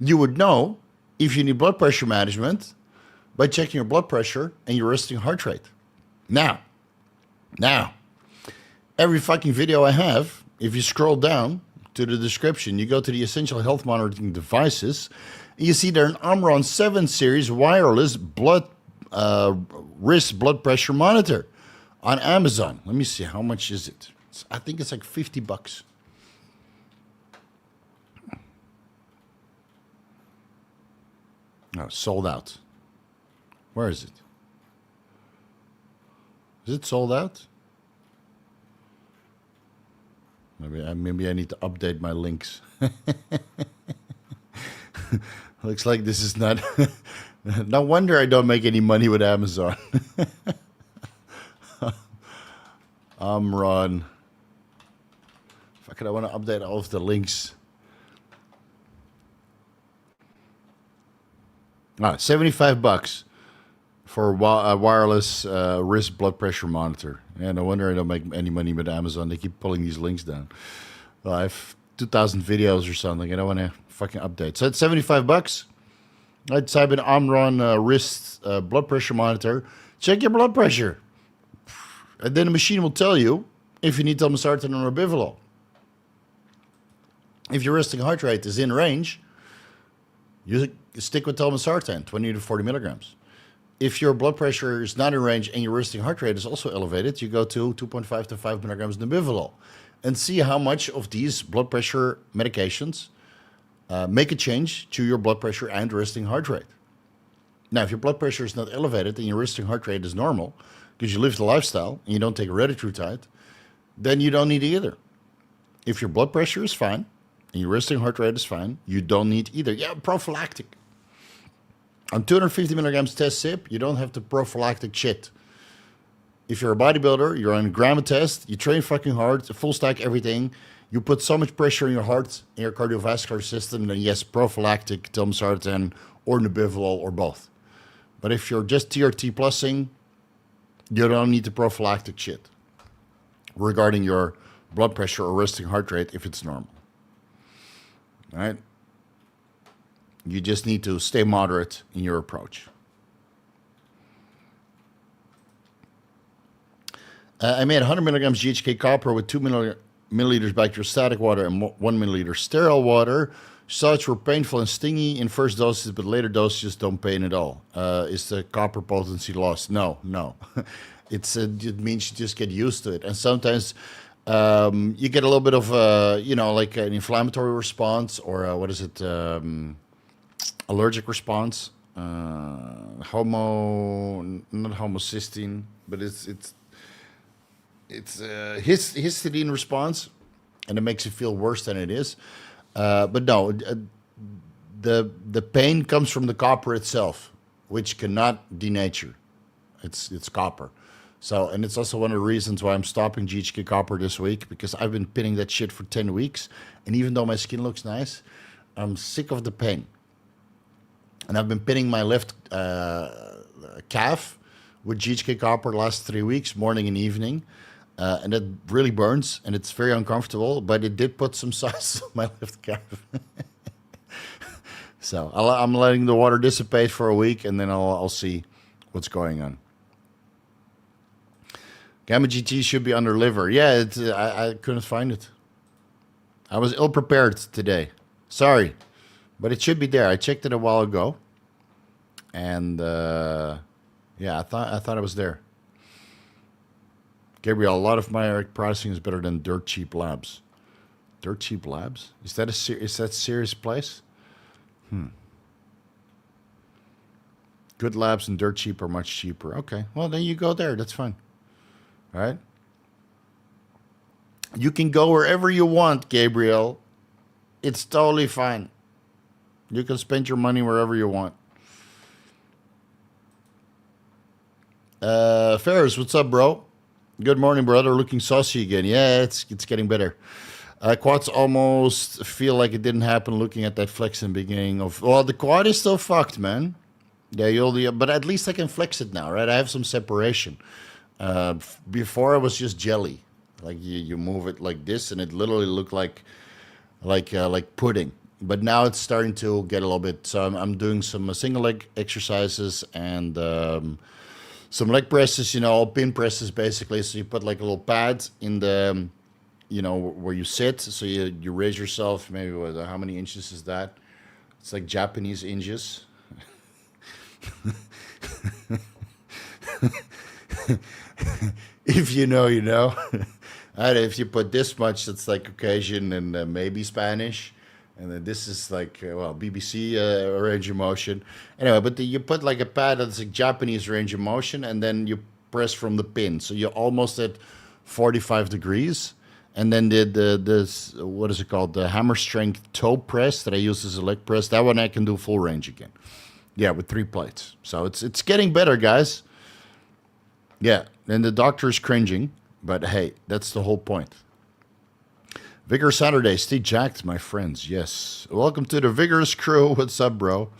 You would know if you need blood pressure management by checking your blood pressure and your resting heart rate. Now, every fucking video I have, if you scroll down to the description, you go to the essential health monitoring devices, you see there an Omron 7 series wireless wrist blood pressure monitor on Amazon. Let me see, how much is it? I think it's like $50. Oh, sold out. Where is it? Is it sold out? Maybe I need to update my links. Looks like this is not... No wonder I don't make any money with Amazon. Ron. Fuck it, I want to update all of the links. 75 bucks for a wireless wrist blood pressure monitor. Yeah, no wonder I don't make any money with Amazon. They keep pulling these links down. Well, I have 2,000 videos or something. I don't want to fucking update. So it's 75 bucks. I'd type in Omron wrist blood pressure monitor. Check your blood pressure. And then the machine will tell you if you need Telmisartan or Nebivolol. If your resting heart rate is in range, you stick with Telmisartan, 20 to 40 milligrams. If your blood pressure is not in range and your resting heart rate is also elevated, you go to 2.5 to 5 milligrams Nebivolol and see how much of these blood pressure medications make a change to your blood pressure and resting heart rate. Now, if your blood pressure is not elevated and your resting heart rate is normal, because you live the lifestyle and you don't take erythritide, then you don't need either. If your blood pressure is fine and your resting heart rate is fine, you don't need either. Yeah, prophylactic. On 250 milligrams test sip, you don't have to prophylactic shit. If you're a bodybuilder, you're on a gram test, you train fucking hard, full stack everything, you put so much pressure in your heart and your cardiovascular system, then yes, prophylactic Telmisartan or Nebivolol or both. But if you're just TRT plusing, you don't need the prophylactic shit regarding your blood pressure or resting heart rate if it's normal. All right? You just need to stay moderate in your approach. I made 100 milligrams GHK copper with 2 milliliters bacteriostatic water and 1 milliliter sterile water. Shots were painful and stingy in first doses, but later dosages don't pain at all. Is the copper potency lost? No. It means you just get used to it. And sometimes you get a little bit of, like an inflammatory response or allergic response. Not homocysteine, but it's histidine response, and it makes it feel worse than it is. But no, the pain comes from the copper itself, which cannot denature. It's copper. So, and it's also one of the reasons why I'm stopping GHK copper this week, because I've been pinning that shit for 10 weeks. And even though my skin looks nice, I'm sick of the pain. And I've been pinning my left calf with GHK copper the last 3 weeks, morning and evening. And it really burns, and it's very uncomfortable, but it did put some size on my left calf. So I'm letting the water dissipate for a week, and then I'll see what's going on. Gamma GT should be under liver. Yeah, I couldn't find it. I was ill-prepared today. Sorry, but it should be there. I checked it a while ago, and yeah, I thought it was there. Gabriel, a lot of my pricing is better than Dirt Cheap Labs. Dirt Cheap Labs? Is that a serious place? Good Labs and Dirt Cheap are much cheaper. Okay, well then you go there. That's fine. All right. You can go wherever you want, Gabriel. It's totally fine. You can spend your money wherever you want. Ferris, what's up, bro? Good morning, brother. Looking saucy again. Yeah, it's getting better. Quads almost feel like it didn't happen looking at that flex in the beginning of... Well, the quad is still fucked, man. Yeah, but at least I can flex it now, right? I have some separation. Before it was just jelly. Like you move it like this and it literally looked like pudding. But now it's starting to get a little bit... So I'm doing some single leg exercises and... some leg presses, all pin presses basically. So you put like a little pad in the, where you sit. So you raise yourself, maybe how many inches is that? It's like Japanese inches. If you know, you know. And if you put this much, it's like Caucasian and maybe Spanish. And then this is like, BBC range of motion. Anyway, but you put like a pad that's like Japanese range of motion, and then you press from the pin. So you're almost at 45 degrees. And then this, what is it called? The hammer strength toe press that I use as a leg press. That one I can do full range again. Yeah, with 3 plates. So it's getting better, guys. Yeah, and the doctor is cringing. But hey, that's the whole point. Vigorous Saturday. Stay jacked, my friends. Yes. Welcome to the Vigorous crew. What's up, bro?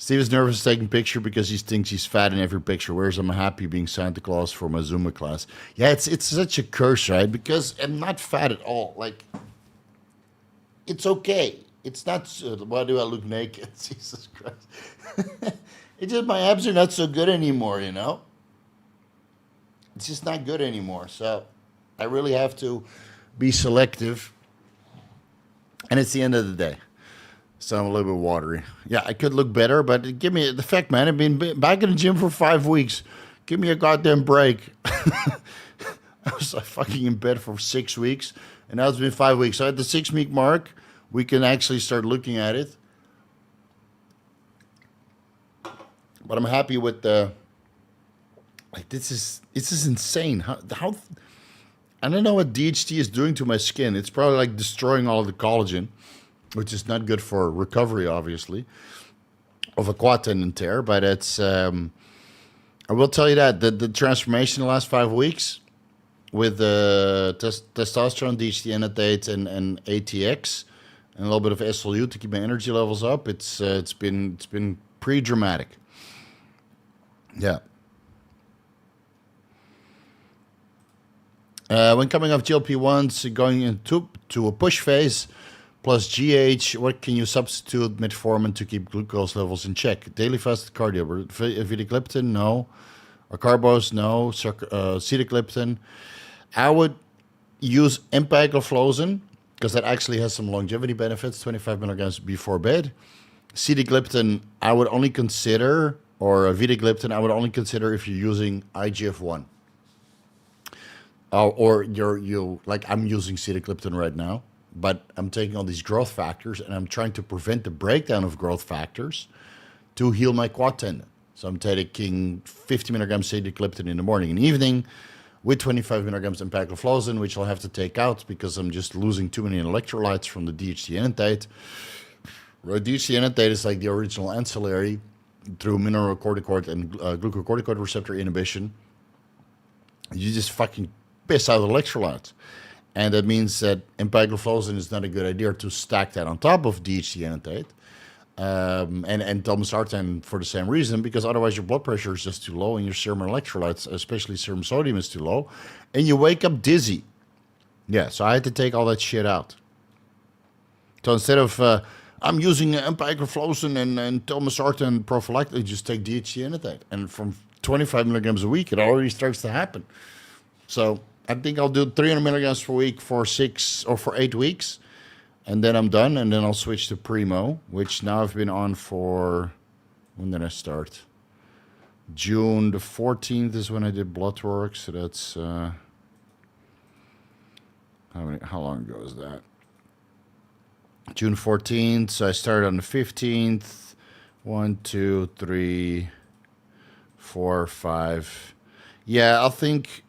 Steve is nervous taking a picture because he thinks he's fat in every picture, whereas I'm happy being Santa Claus for my Zumba class. Yeah, it's such a curse, right? Because I'm not fat at all. Like, it's okay. It's not... why do I look naked? Jesus Christ. It's just my abs are not so good anymore, you know? It's just not good anymore. So I really have to be selective. And it's the end of the day. So I'm a little bit watery. Yeah, I could look better, but give me the fact, man. I've been back in the gym for 5 weeks. Give me a goddamn break. I was like fucking in bed for 6 weeks, and now it's been 5 weeks. So at the 6-week mark, we can actually start looking at it. But I'm happy with the. Like this is insane. How I don't know what DHT is doing to my skin. It's probably like destroying all of the collagen, which is not good for recovery, obviously, of a quad tendon tear. But it's, I will tell you that the transformation in the last 5 weeks with the testosterone, DHT annotate, and ATX, and a little bit of SLU to keep my energy levels up, it's been pretty dramatic. Yeah. When coming off GLP-1s, going into a push phase, plus GH, what can you substitute Metformin to keep glucose levels in check? Daily fasted cardio. Vitagliptin, no. Acarbose, no. Sitagliptin. I would use Empagliflozin, because that actually has some longevity benefits, 25 milligrams before bed. Sitagliptin, I would only consider, or Vitagliptin, I would only consider if you're using IGF-1. Or you like I'm using Sitagliptin right now. But I'm taking all these growth factors, and I'm trying to prevent the breakdown of growth factors to heal my quad tendon. So I'm taking 50 milligrams sitagliptin in the morning and evening with 25 milligrams empagliflozin, which I'll have to take out because I'm just losing too many electrolytes from the DHT annotate. DHT annotate is like the original ancillary through mineralocorticoid and glucocorticoid receptor inhibition. You just fucking piss out electrolytes. And that means that empagliflozin is not a good idea to stack that on top of DHT annotate. And Telmisartan for the same reason, because otherwise your blood pressure is just too low and your serum electrolytes, especially serum sodium, is too low. And you wake up dizzy. Yeah, so I had to take all that shit out. So instead of, I'm using empagliflozin and Telmisartan prophylactically, just take DHT annotate. And from 25 milligrams a week, it already starts to happen. So I think I'll do 300 milligrams per week for 6 or for 8 weeks. And then I'm done. And then I'll switch to Primo, which now I've been on for, when did I start? June the 14th is when I did blood work. So that's, how long ago is that? June 14th. So I started on the 15th. 1, 2, 3, 4, 5. Yeah, I think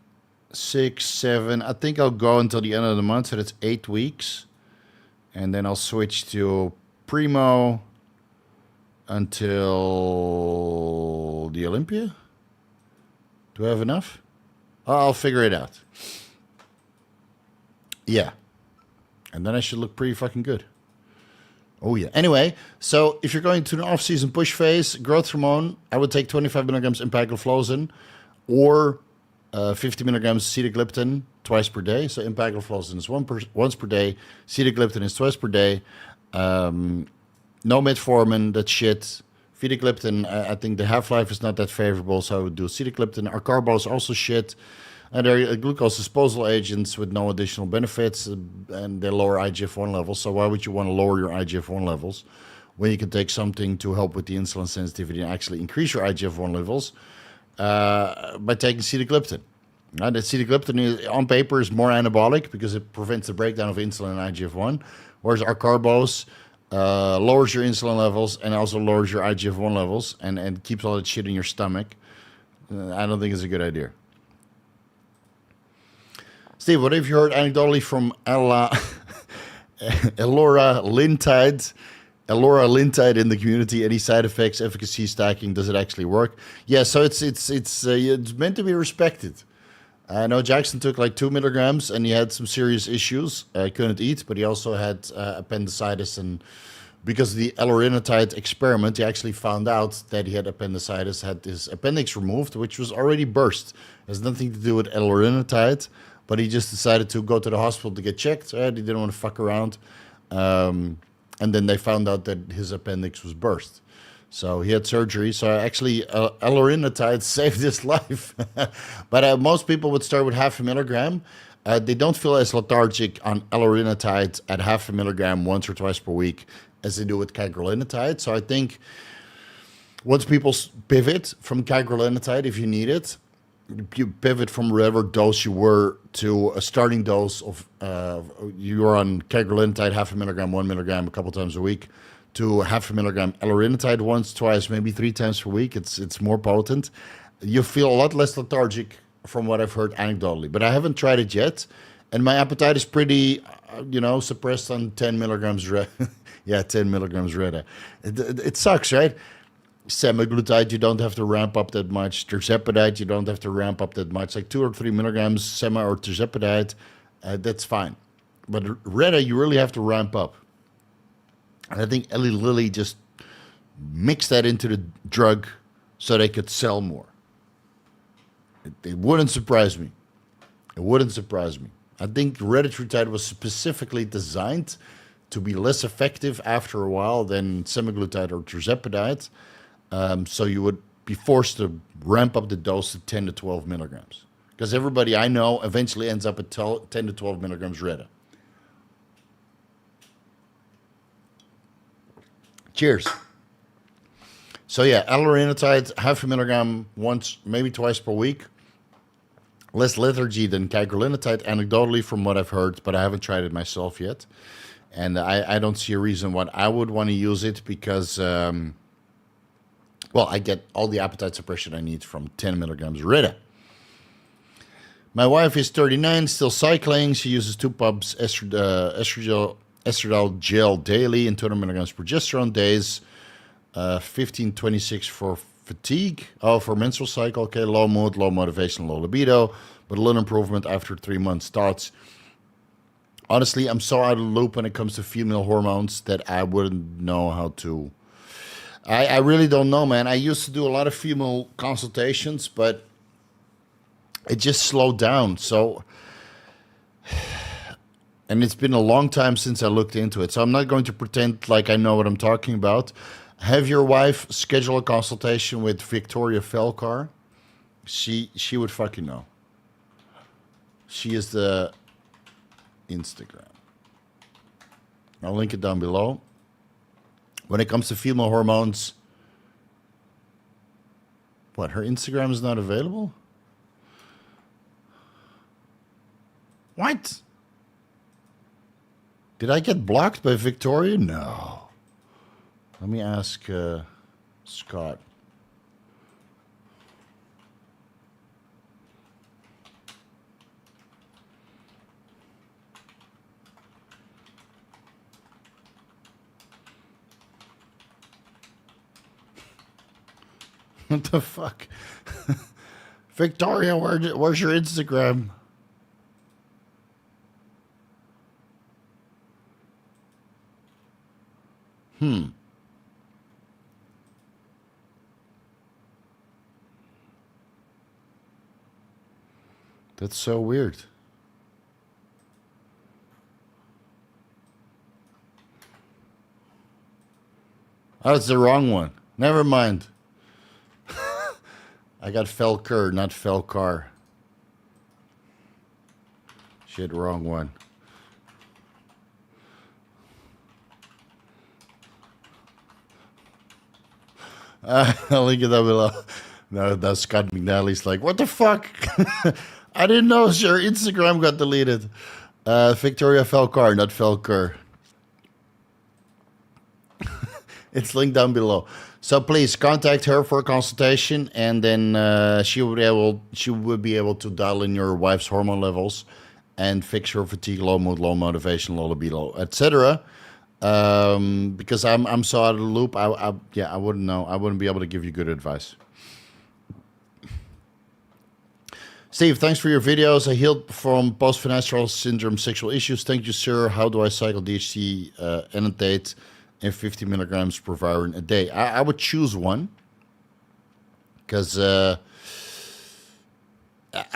6, 7. I think I'll go until the end of the month, so that's 8 weeks. And then I'll switch to Primo until the Olympia. Do I have enough? I'll figure it out. Yeah. And then I should look pretty fucking good. Oh, yeah. Anyway, so if you're going to an off-season push phase, growth hormone, I would take 25 milligrams empagliflozin or 50 milligrams sitagliptin twice per day. So empagliflozin is once per day. Sitagliptin is twice per day. No metformin, that's shit. Vitagliptin, I think the half-life is not that favorable, so I would do sitagliptin. Acarbose, also shit. And they're glucose disposal agents with no additional benefits, and they lower IGF-1 levels. So why would you want to lower your IGF-1 levels when you can take something to help with the insulin sensitivity and actually increase your IGF-1 levels by taking sitagliptin? Now, the sitagliptin on paper is more anabolic because it prevents the breakdown of insulin and IGF-1, whereas acarbose lowers your insulin levels and also lowers your IGF-1 levels and keeps all that shit in your stomach. I don't think it's a good idea. Steve, what have you heard anecdotally from Elora Lintide? Elora Lintide in the community. Any side effects, efficacy stacking? Does it actually work? Yeah, so it's meant to be respected. I know Jackson took like 2 milligrams and he had some serious issues. Couldn't eat, but he also had appendicitis. And because of the L-Orinatide experiment, he actually found out that he had appendicitis, had his appendix removed, which was already burst. It has nothing to do with L-Orinatide, but he just decided to go to the hospital to get checked. Right? He didn't want to fuck around. And then they found out that his appendix was burst. So he had surgery. So actually, L-Orinatide saved his life. But most people would start with 0.5 milligram. They don't feel as lethargic on L-Orinatide at 0.5 milligram once or twice per week as they do with cagrilinotide. So I think once people pivot from cagrilinotide, if you need it, you pivot from whatever dose you were to a starting dose of, you were on cagrilinotide, 0.5 milligram, 1 milligram a couple times a week, to 0.5 milligram L-Orinatide once, twice, maybe 3 times per week. It's more potent. You feel a lot less lethargic from what I've heard anecdotally, but I haven't tried it yet. And my appetite is pretty, suppressed on 10 milligrams. Yeah, 10 milligrams Reda. It sucks, right? Semaglutide, you don't have to ramp up that much. Tirzepatide, you don't have to ramp up that much. Like 2 or 3 milligrams sema or tirzepatide, that's fine. But Reda, you really have to ramp up. And I think Eli Lilly just mixed that into the drug so they could sell more. It wouldn't surprise me. It wouldn't surprise me. I think retatrutide was specifically designed to be less effective after a while than semaglutide or tirzepatide. So you would be forced to ramp up the dose to 10 to 12 milligrams. Because everybody I know eventually ends up at 10 to 12 milligrams Reda. Cheers. So yeah, L-Orinatide, 0.5 milligram once, maybe twice per week. Less lethargy than cagrilinotide, anecdotally from what I've heard, but I haven't tried it myself yet. And I don't see a reason why I would want to use it because, I get all the appetite suppression I need from 10 milligrams Reda. My wife is 39, still cycling. She uses 2 pumps estradiol gel daily and 200 milligrams progesterone days. 15-26 for fatigue. Oh, for menstrual cycle. Okay, low mood, low motivation, low libido, but a little improvement after 3 months. Thoughts? Honestly, I'm so out of the loop when it comes to female hormones that I wouldn't know how to. I really don't know, man. I used to do a lot of female consultations, but it just slowed down. So, and it's been a long time since I looked into it. So I'm not going to pretend like I know what I'm talking about. Have your wife schedule a consultation with Victoria Felkar. She would fucking know. She is the Instagram. I'll link it down below. When it comes to female hormones, what, her Instagram is not available? What? Did I get blocked by Victoria? No. Let me ask Scott. What the fuck? Victoria, where's your Instagram? That's so weird. Oh, it's the wrong one. Never mind. I got Felker, not Felkar. Shit, wrong one. I'll link it down below. No, that's Scott McNally's like, what the fuck? I didn't know your Instagram got deleted. Victoria Felkar, not Felker. It's linked down below. So please contact her for a consultation, and then she would be able to dial in your wife's hormone levels and fix your fatigue, low mood, low motivation, low libido, etc. Because I'm so out of the loop. I wouldn't know. I wouldn't be able to give you good advice. Steve, thanks for your videos. I healed from post-finasteride syndrome sexual issues. Thank you, sir. How do I cycle DHT annotate and 50 milligrams per Viron a day? I would choose one, because I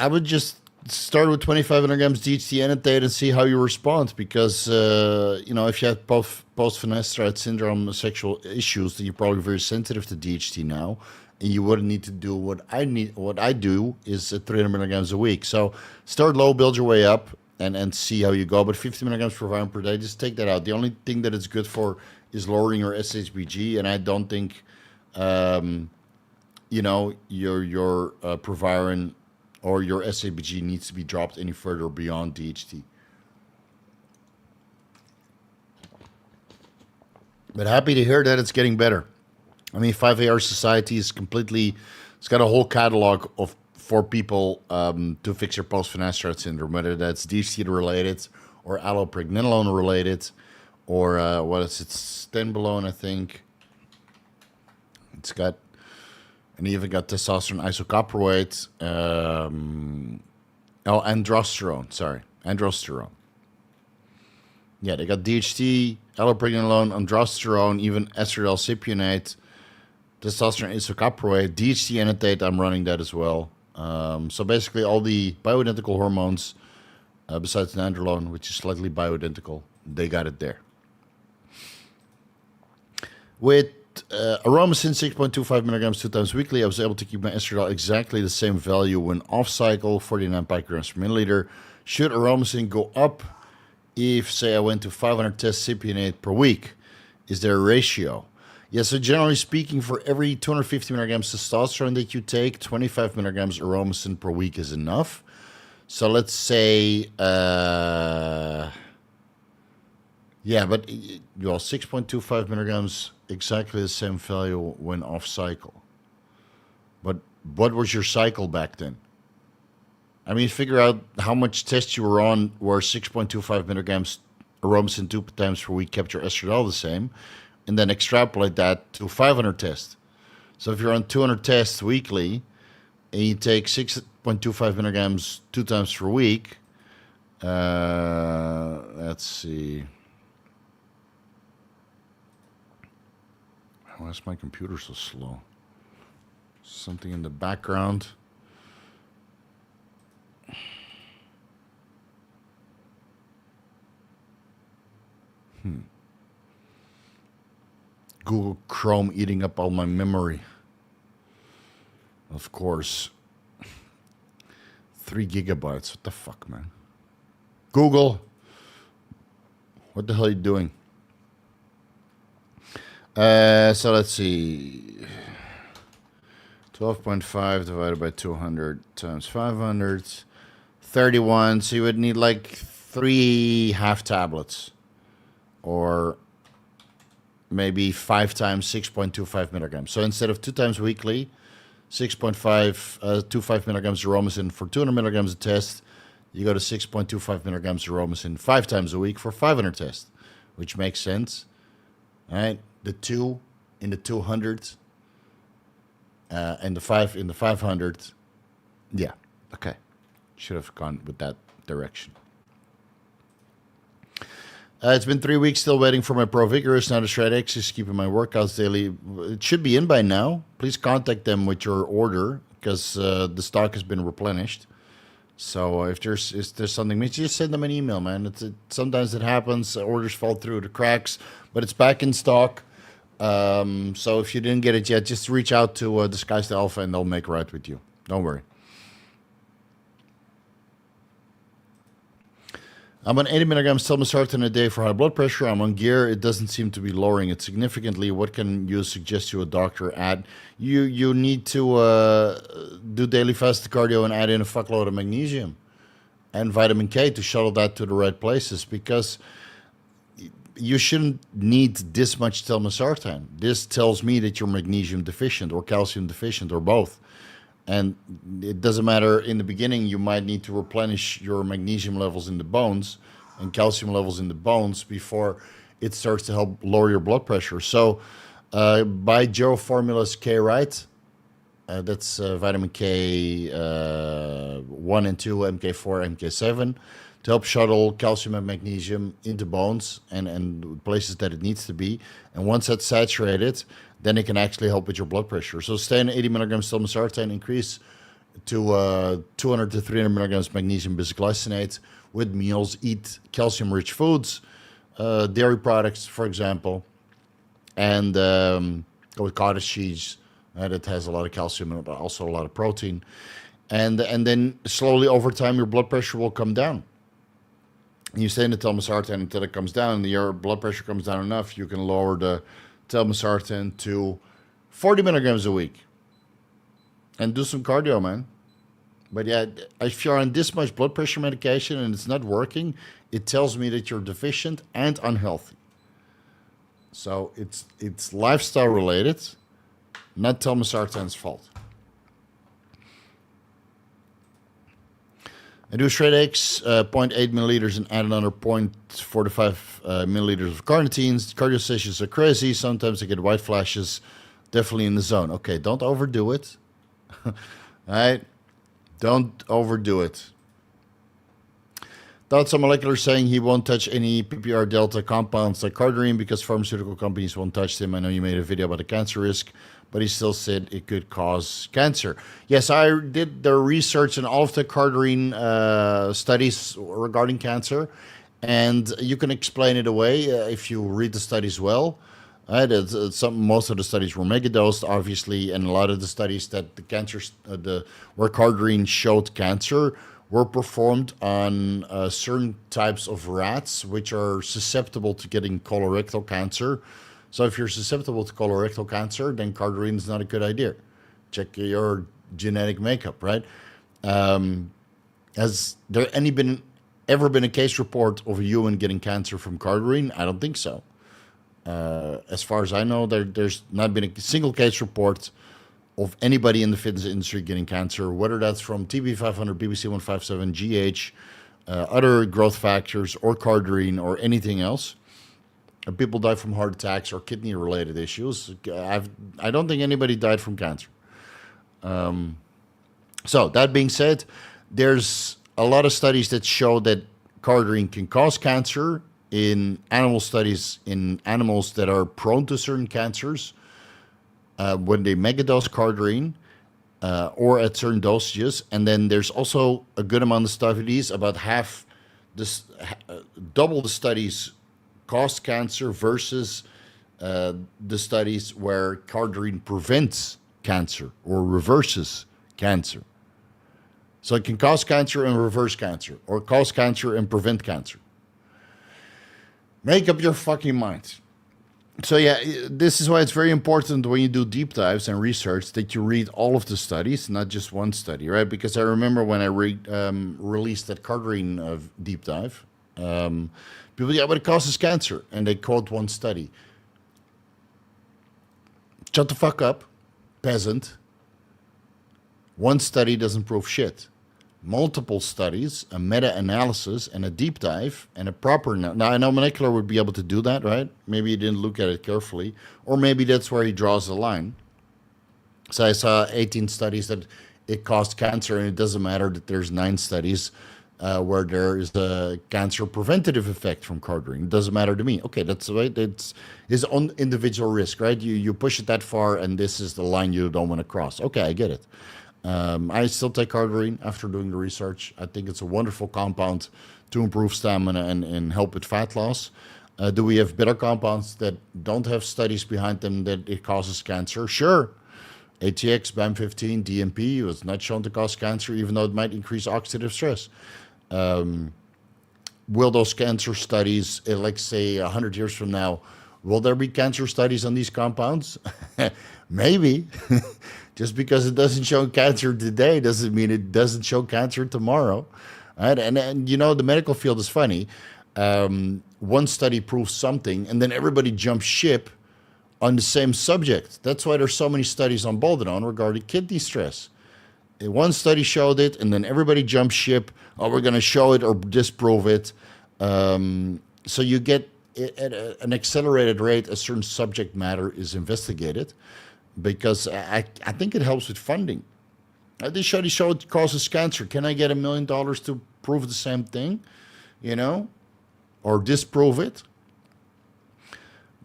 would just start with 25 milligrams DHT annotate and see how you respond. Because if you have post-finasteride syndrome sexual issues, then you're probably very sensitive to DHT now. And you wouldn't need to do what I do is 300 milligrams a week. So start low, build your way up, and see how you go. But 50 milligrams per Viron per day, just take that out. The only thing that it's good for is lowering your SHBG, and I don't think, your Proviron or your SHBG needs to be dropped any further beyond DHT. But happy to hear that it's getting better. I mean, 5AR Society is it's got a whole catalog for people to fix your post-finasteride syndrome, whether that's DHT related or allopregnanolone related, or stenbolone, I think. And even got testosterone isocaproate. Androsterone. Yeah, they got DHT, allopregnanolone, androsterone, even estradiol cypionate, testosterone isocaproate, DHT annotate. I'm running that as well. So basically all the bioidentical hormones, besides nandrolone, which is slightly bioidentical, they got it there. With Aromacin 6.25 milligrams 2 times weekly, I was able to keep my estradiol exactly the same value when off cycle, 49 picograms per milliliter. Should Aromacin go up if, say, I went to 500 tests cypionate per week? Is there a ratio? Yeah, so generally speaking, for every 250 milligrams testosterone that you take, 25 milligrams Aromacin per week is enough. So let's say, 6.25 milligrams, exactly the same value when off cycle. But what was your cycle back then? I mean, figure out how much test you were on where 6.25 milligrams Aromacin 2 times per week kept your estradiol the same, and then extrapolate that to 500 tests. So if you're on 200 tests weekly and you take 6.25 milligrams 2 times per week, let's see. Why is my computer so slow? Something in the background. Google Chrome eating up all my memory. Of course. 3 gigabytes. What the fuck, man? Google. What the hell are you doing? So let's see. 12.5 divided by 200 times 500. 31. So you would need like 3 half tablets. Or maybe 5 times 6.25 milligrams. So instead of 2 times weekly, 6.25 milligrams Aromacin for 200 milligrams a test, you go to 6.25 milligrams Aromacin 5 times a week for 500 tests, which makes sense. All right, the 2 in the 200 and the 5 in the 500. Yeah, okay. Should have gone with that direction. It's been 3 weeks still waiting for my ProVigorous. Now the Shred X is keeping my workouts daily. It should be in by now. Please contact them with your order because the stock has been replenished. So if there's something, just send them an email, man. Sometimes it happens. Orders fall through the cracks, but it's back in stock. So if you didn't get it yet, just reach out to Disguise the Alpha and they'll make right with you. Don't worry. I'm on 80 milligrams Telmisartan a day for high blood pressure. I'm on gear. It doesn't seem to be lowering it significantly. What can you suggest to a doctor add? You need to do daily fasted cardio and add in a fuckload of magnesium and vitamin K to shuttle that to the right places, because you shouldn't need this much Telmisartan. This tells me that you're magnesium deficient or calcium deficient or both. And it doesn't matter, in the beginning, you might need to replenish your magnesium levels in the bones and calcium levels in the bones before it starts to help lower your blood pressure. So buy Joe Formula's K Right. That's vitamin K 1 and 2, MK4, MK7, to help shuttle calcium and magnesium into bones and places that it needs to be. And once that's saturated, then it can actually help with your blood pressure. So stay on 80 milligrams telmisartan, increase to 200 to 300 milligrams magnesium bisglycinate with meals. Eat calcium-rich foods, dairy products, for example, and go with cottage cheese. It has a lot of calcium and also a lot of protein. And then slowly over time, your blood pressure will come down. You stay in the telmisartan until it comes down, and your blood pressure comes down enough, you can lower the telmisartan to 40 milligrams a week. And do some cardio, man. But yeah, if you're on this much blood pressure medication and it's not working, it tells me that you're deficient and unhealthy. So it's lifestyle related, not telmisartan's fault. I do straight X, 0.8 milliliters, and add another 0.45 milliliters of carnitines. Cardio sessions are crazy. Sometimes I get white flashes. Definitely in the zone. Okay, don't overdo it. All right? Don't overdo it. Thoughts on Molecular saying he won't touch any PPR delta compounds like Cardarine because pharmaceutical companies won't touch them. I know you made a video about the cancer risk, but he still said it could cause cancer. Yes, I did the research on all of the Cardarine studies regarding cancer, and you can explain it away if you read the studies well. Most of the studies were megadosed, obviously, and a lot of the studies that the cancer, where Cardarine showed cancer, were performed on certain types of rats, which are susceptible to getting colorectal cancer. So if you're susceptible to colorectal cancer, then Cardarine is not a good idea. Check your genetic makeup, right? Has there ever been a case report of a human getting cancer from Cardarine? I don't think so. As far as I know, there's not been a single case report of anybody in the fitness industry getting cancer, whether that's from TB500, BBC157, GH, other growth factors, or Cardarine, or anything else. People die from heart attacks or kidney-related issues. I don't think anybody died from cancer. So that being said, there's a lot of studies that show that Cardarine can cause cancer in animal studies in animals that are prone to certain cancers. When they megadose Cardarine or at certain dosages. And then there's also a good amount of studies, about double the studies cause cancer versus the studies where Cardarine prevents cancer or reverses cancer. So it can cause cancer and reverse cancer, or cause cancer and prevent cancer. Make up your fucking mind. So yeah, this is why it's very important when you do deep dives and research that you read all of the studies, not just one study, right? Because I remember when I released that Cardarine deep dive, people, yeah, but it causes cancer, and they quote one study. Shut the fuck up, peasant. One study doesn't prove shit. Multiple studies, a meta-analysis, and a deep dive, and a proper... Now, I know Molecular would be able to do that, right? Maybe he didn't look at it carefully, or maybe that's where he draws the line. So I saw 18 studies that it caused cancer, and it doesn't matter that there's 9 studies where there is a cancer preventative effect from Cardarine. It doesn't matter to me. Okay, that's right. It's his own individual risk, right? You push it that far, and this is the line you don't want to cross. Okay, I get it. I still take Cardarine after doing the research. I think it's a wonderful compound to improve stamina and help with fat loss. Do we have better compounds that don't have studies behind them that it causes cancer? Sure. ATX, BAM15, DMP was not shown to cause cancer, even though it might increase oxidative stress. Will those cancer studies, like say 100 years from now, will there be cancer studies on these compounds? Maybe. Just because it doesn't show cancer today doesn't mean it doesn't show cancer tomorrow. Right? And you know, the medical field is funny. One study proves something, and then everybody jumps ship on the same subject. That's why there's so many studies on Boldenone regarding kidney stress. One study showed it, and then everybody jumped ship. Oh, we're going to show it or disprove it. So you get at an accelerated rate a certain subject matter is investigated, because I think it helps with funding. This study showed it causes cancer. Can I get $1 million to prove the same thing, or disprove it?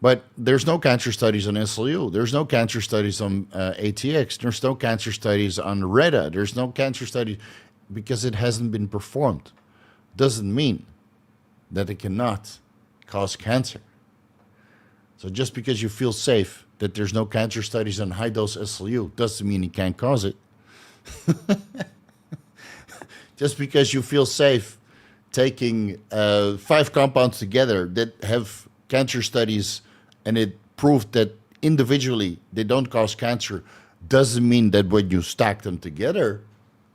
But there's no cancer studies on SLU. There's no cancer studies on ATX. There's no cancer studies on RETA. There's no cancer study because it hasn't been performed. Doesn't mean that it cannot cause cancer. So just because you feel safe that there's no cancer studies on high-dose SLU doesn't mean it can't cause it. Just because you feel safe taking 5 compounds together that have cancer studies and it proved that individually they don't cause cancer doesn't mean that when you stack them together,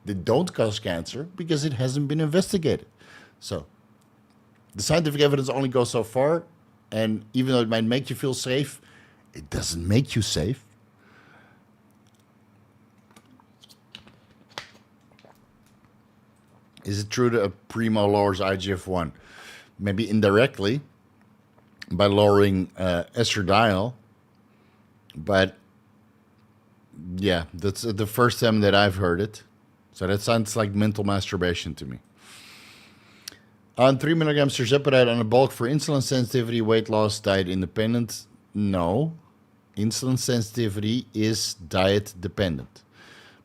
they don't cause cancer, because it hasn't been investigated. So the scientific evidence only goes so far, and even though it might make you feel safe, it doesn't make you safe. Is it true that a Primo lowers IGF-1? Maybe indirectly by lowering estradiol, but yeah, that's the first time that I've heard it. So that sounds like mental masturbation to me. On 3 milligrams tirzepatide on a bulk for insulin sensitivity, weight loss, diet independent? No. Insulin sensitivity is diet dependent.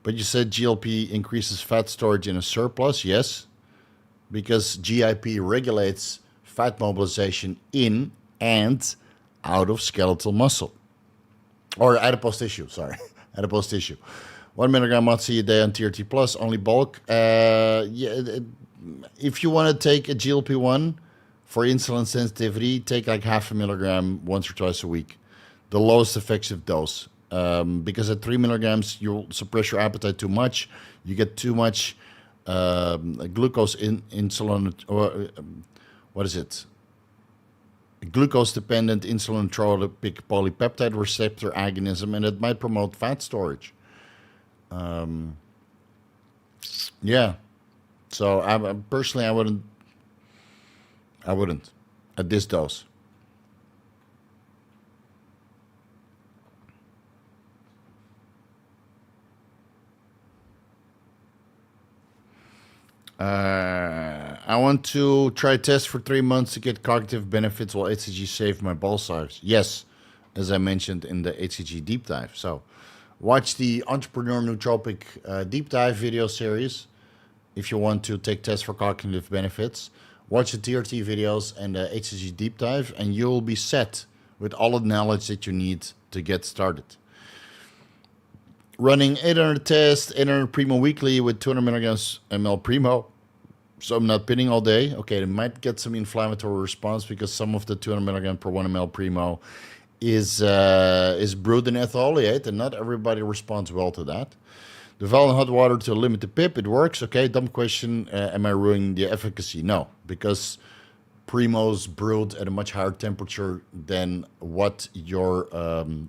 But you said GLP increases fat storage in a surplus? Yes. Because GIP regulates fat mobilization in and out of skeletal muscle. Or adipose tissue, sorry. Adipose tissue. 1 milligram MOT-S a day on TRT plus, only bulk. If you want to take a GLP-1 for insulin sensitivity, take like 0.5 milligram once or twice a week. The lowest effective dose. Because at 3 milligrams, you'll suppress your appetite too much. You get too much glucose insulin, or what is it? Glucose-dependent insulin-tropic polypeptide receptor agonism, and it might promote fat storage. Yeah. So personally, I wouldn't at this dose. I want to try test for 3 months to get cognitive benefits while HCG save my ball size. Yes, as I mentioned in the HCG deep dive. So watch the Entrepreneur Nootropic deep dive video series if you want to take tests for cognitive benefits. Watch the TRT videos and the HCG deep dive, and you'll be set with all the knowledge that you need to get started. Running 800 tests, 800 Primo weekly with 200 milligrams ml Primo. So I'm not pinning all day. Okay, they might get some inflammatory response because some of the 200 milligram per 1 ml Primo is brewed in etholeate, and not everybody responds well to that. Develop hot water to limit the PIP. It works. Okay, dumb question. Am I ruining the efficacy? No, because Primo's brewed at a much higher temperature than what you're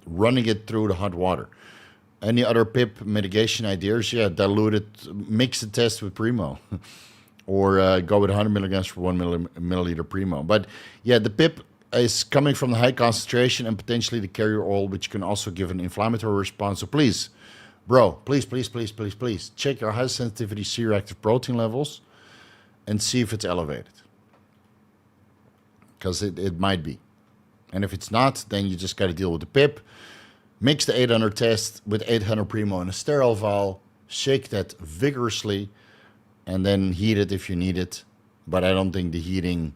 running it through the hot water. Any other PIP mitigation ideas? Yeah, dilute it, mix the test with Primo. Or go with 100 milligrams for 1 milliliter Primo. But yeah, the PIP is coming from the high concentration and potentially the carrier oil, which can also give an inflammatory response. So please, bro, please, check your high sensitivity C-reactive protein levels and see if it's elevated. Because it might be. And if it's not, then you just got to deal with the PIP. Mix the 800 test with 800 Primo in a sterile vial. Shake that vigorously. And then heat it if you need it. But I don't think the heating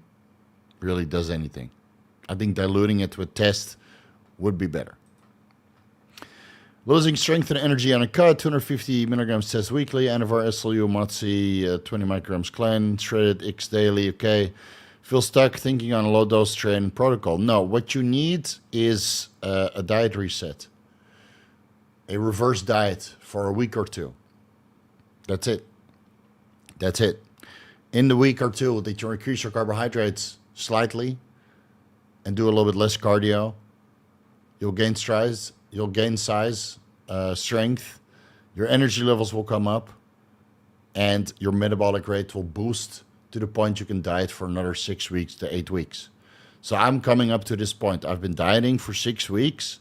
really does anything. I think diluting it with test would be better. Losing strength and energy on a cut, 250 milligrams test weekly. Anavar SLU, MOT-S, 20 micrograms clean, shredded X daily, okay. Feel stuck thinking on a low-dose Tren protocol. No, what you need is a diet reset. A reverse diet for a week or two. That's it. That's it. In the week or two that you increase your carbohydrates slightly and do a little bit less cardio, you'll gain size, strength, your energy levels will come up, and your metabolic rate will boost to the point you can diet for another 6 weeks to 8 weeks. So I'm coming up to this point. I've been dieting for 6 weeks.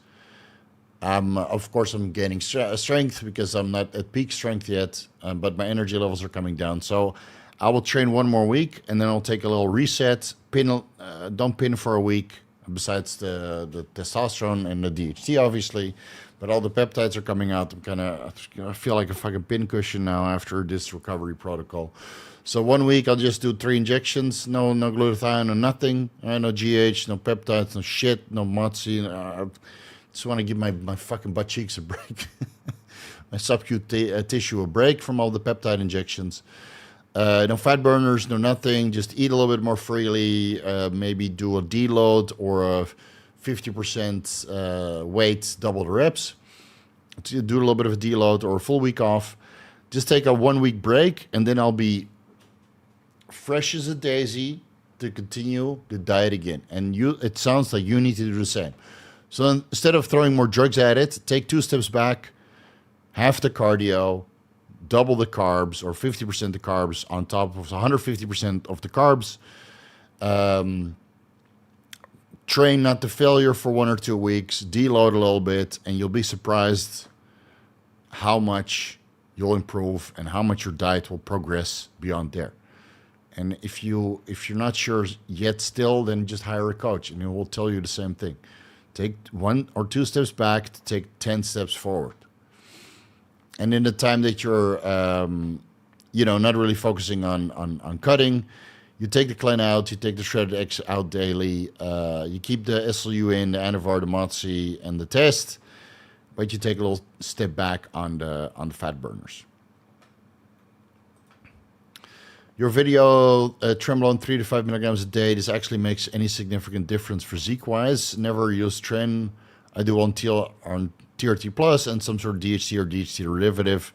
Of course, I'm gaining strength because I'm not at peak strength yet, but my energy levels are coming down. So I will train 1 more week, and then I'll take a little reset. Don't pin for a week, besides the testosterone and the DHT, obviously. But all the peptides are coming out. I feel like a fucking pin cushion now after this recovery protocol. So 1 week, I'll just do 3 injections. No glutathione, no nothing. No GH, no peptides, no shit, no MOT-S. I just want to give my fucking butt cheeks a break. My subcutaneous tissue a break from all the peptide injections. No fat burners, no nothing. Just eat a little bit more freely. Maybe do a deload or a 50% weight, double the reps. Do a little bit of a deload or a full week off. Just take a 1 week break, and then I'll be fresh as a daisy to continue the diet again. And it sounds like you need to do the same. So instead of throwing more drugs at it, take 2 steps back, half the cardio, double the carbs, or 50% the carbs on top of 150% of the carbs. Train not to failure for 1 or 2 weeks, deload a little bit, and you'll be surprised how much you'll improve and how much your diet will progress beyond there. And if you're not sure yet still, then just hire a coach, and he will tell you the same thing. Take 1 or 2 steps back to take 10 steps forward. And in the time that you're, not really focusing on cutting, you take the clean out, you take the shredded X out daily, you keep the SLU in, the Anavar, the MOT-S, and the test, but you take a little step back on the fat burners. Your video, Trembolone 3 to 5 milligrams a day, this actually makes any significant difference physique-wise. Never use Tren. I do on TRT plus and some sort of DHT or DHT derivative,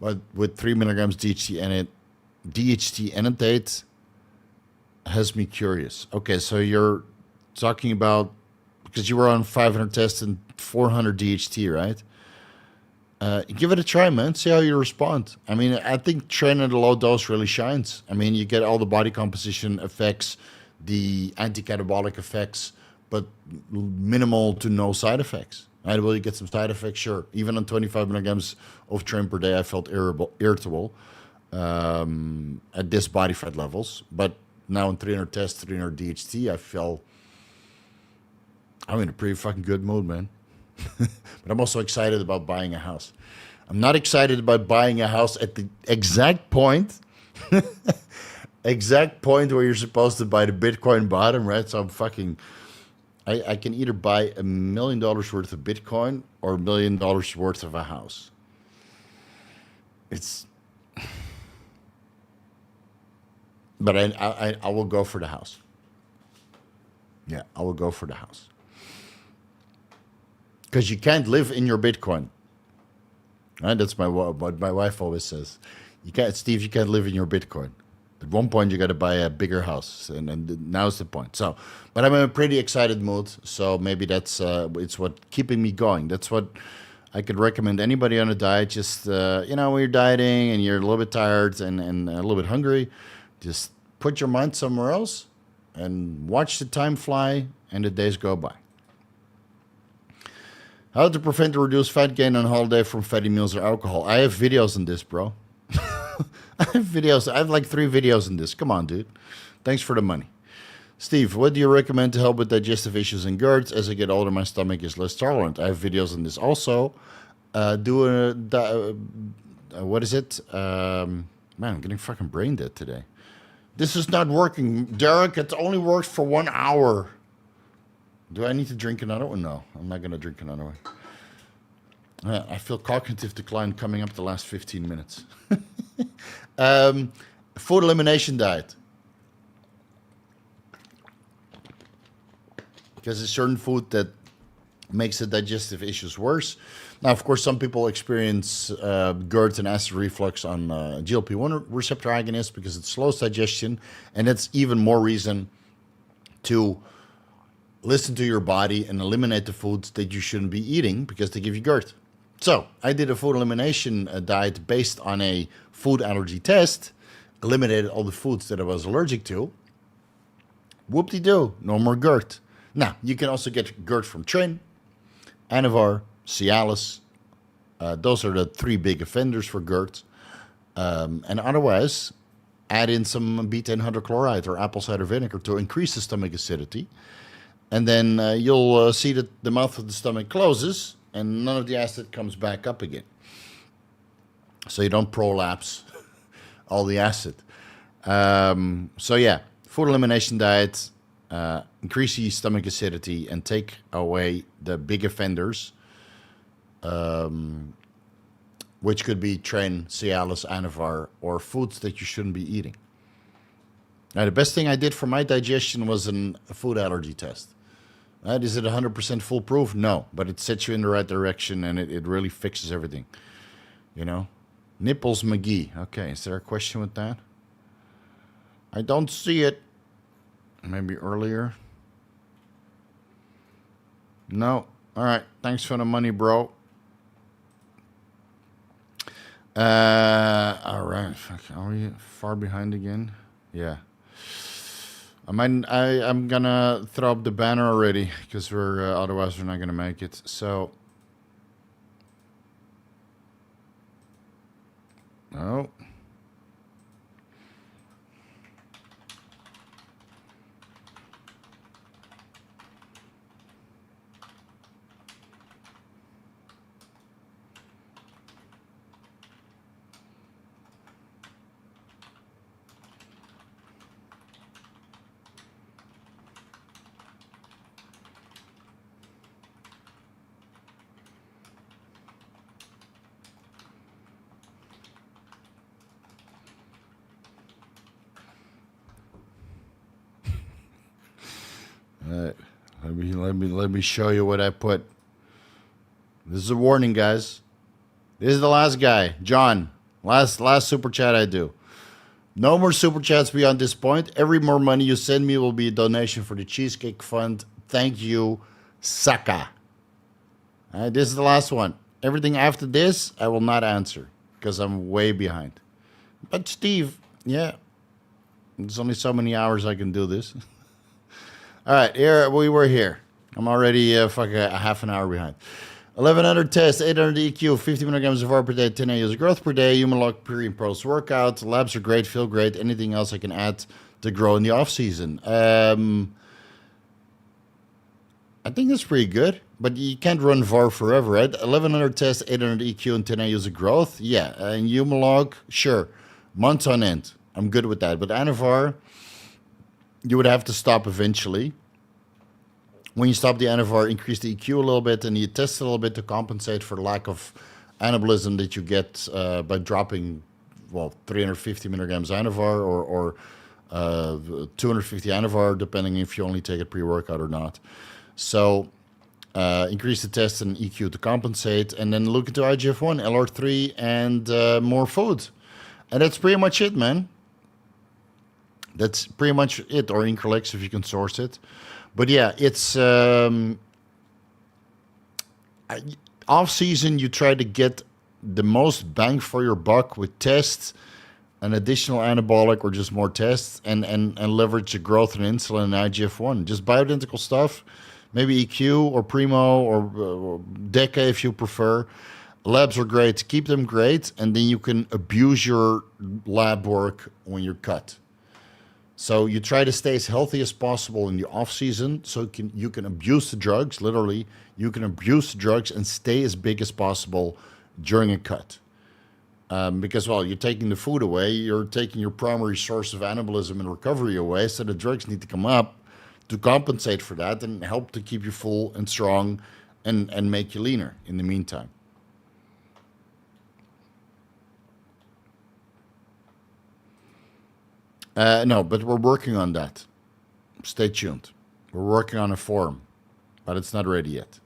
but with 3 milligrams DHT annotate has me curious. Okay, so you're talking about, because you were on 500 tests and 400 DHT, right? Give it a try, man. See how you respond. I mean, I think Tren at a low dose really shines. I mean, you get all the body composition effects, the anti-catabolic effects, but minimal to no side effects. Right? Will you get some side effects? Sure. Even on 25 milligrams of Tren per day, I felt irritable at this body fat levels. But now in 300 tests, 300 DHT, I'm in a pretty fucking good mood, man. But I'm also excited about buying a house. I'm not excited about buying a house at the exact point where you're supposed to buy the Bitcoin bottom, right? So I can either buy $1 million worth of Bitcoin or $1 million worth of a house. But I will go for the house. Yeah, I will go for the house. Because you can't live in your Bitcoin. Right? That's what my wife always says. You can't live in your Bitcoin. At one point, you got to buy a bigger house, and now's the point. So, but I'm in a pretty excited mood, so maybe that's it's what keeping me going. That's what I could recommend anybody on a diet. Just when you're dieting and you're a little bit tired and a little bit hungry, just put your mind somewhere else and watch the time fly and the days go by. How to prevent or reduce fat gain on holiday from fatty meals or alcohol. I have videos on this, bro. I have like 3 videos on this. Come on, dude. Thanks for the money. Steve, what do you recommend to help with digestive issues and GERDs? As I get older, my stomach is less tolerant. I have videos on this also. What is it? Man, I'm getting fucking brain dead today. This is not working. Derek, it only works for 1 hour. Do I need to drink another one? No, I'm not going to drink another one. I feel cognitive decline coming up the last 15 minutes. Food elimination diet. Because it's certain food that makes the digestive issues worse. Now, of course, some people experience GERD and acid reflux on GLP-1 receptor agonists because it slows digestion. And that's even more reason to listen to your body and eliminate the foods that you shouldn't be eating because they give you GERD. So I did a food elimination diet based on a food allergy test, eliminated all the foods that I was allergic to. Whoop-de-doo, no more GERD. Now, you can also get GERD from Tren, Anavar, Cialis. Those are the 3 big offenders for GERD. And otherwise, add in some betaine hydrochloride or apple cider vinegar to increase the stomach acidity. And then you'll see that the mouth of the stomach closes and none of the acid comes back up again. So you don't prolapse all the acid. So yeah, food elimination diet, increase the stomach acidity and take away the big offenders, which could be Tren, Cialis, Anavar, or foods that you shouldn't be eating. Now, the best thing I did for my digestion was a food allergy test. Is it 100% foolproof? No, but it sets you in the right direction and it really fixes everything. You know? Nipples McGee. Okay, is there a question with that? I don't see it. Maybe earlier. No. All right. Thanks for the money, bro. All right. Are we far behind again? Yeah. I'm gonna throw up the banner already because we're otherwise we're not gonna make it. So. Oh. Let me show you what I put. This is a warning, guys. This is the last guy, John. Last super chat I do. No more super chats beyond this point. Every more money you send me will be a donation for the Cheesecake Fund. Thank you, Saka. This is the last one. Everything after this, I will not answer because I'm way behind. But Steve, yeah, there's only so many hours I can do this. All right, here we were here. I'm already a half an hour behind. 1100 tests, 800 EQ, 50 milligrams of R per day, 10 AUs of growth per day, human log pre and post workout. Labs are great, feel great. Anything else I can add to grow in the off season? I think that's pretty good, but you can't run VAR forever, right? 1100 tests, 800 EQ, and 10 AUs of growth. Yeah, and human log, sure, months on end. I'm good with that. But Anavar, you would have to stop eventually. When you stop the Anavar, increase the EQ a little bit, and you test a little bit to compensate for the lack of anabolism that you get by dropping, 350 milligrams Anavar or 250 Anavar, depending if you only take it pre-workout or not. So increase the test and EQ to compensate, and then look into IGF-1, LR3, and more food. And that's pretty much it, man. That's pretty much it, or Increlex if you can source it. But yeah, it's off season. You try to get the most bang for your buck with tests, an additional anabolic, or just more tests, and leverage the growth and insulin and IGF-1. Just bioidentical stuff, maybe EQ or Primo or DHK if you prefer. Labs are great. Keep them great, and then you can abuse your lab work when you're cut. So you try to stay as healthy as possible in the off season, so you can abuse the drugs. Literally, you can abuse the drugs and stay as big as possible during a cut. Because you're taking the food away, you're taking your primary source of anabolism and recovery away. So the drugs need to come up to compensate for that and help to keep you full and strong and make you leaner in the meantime. No, but we're working on that. Stay tuned. We're working on a form, but it's not ready yet.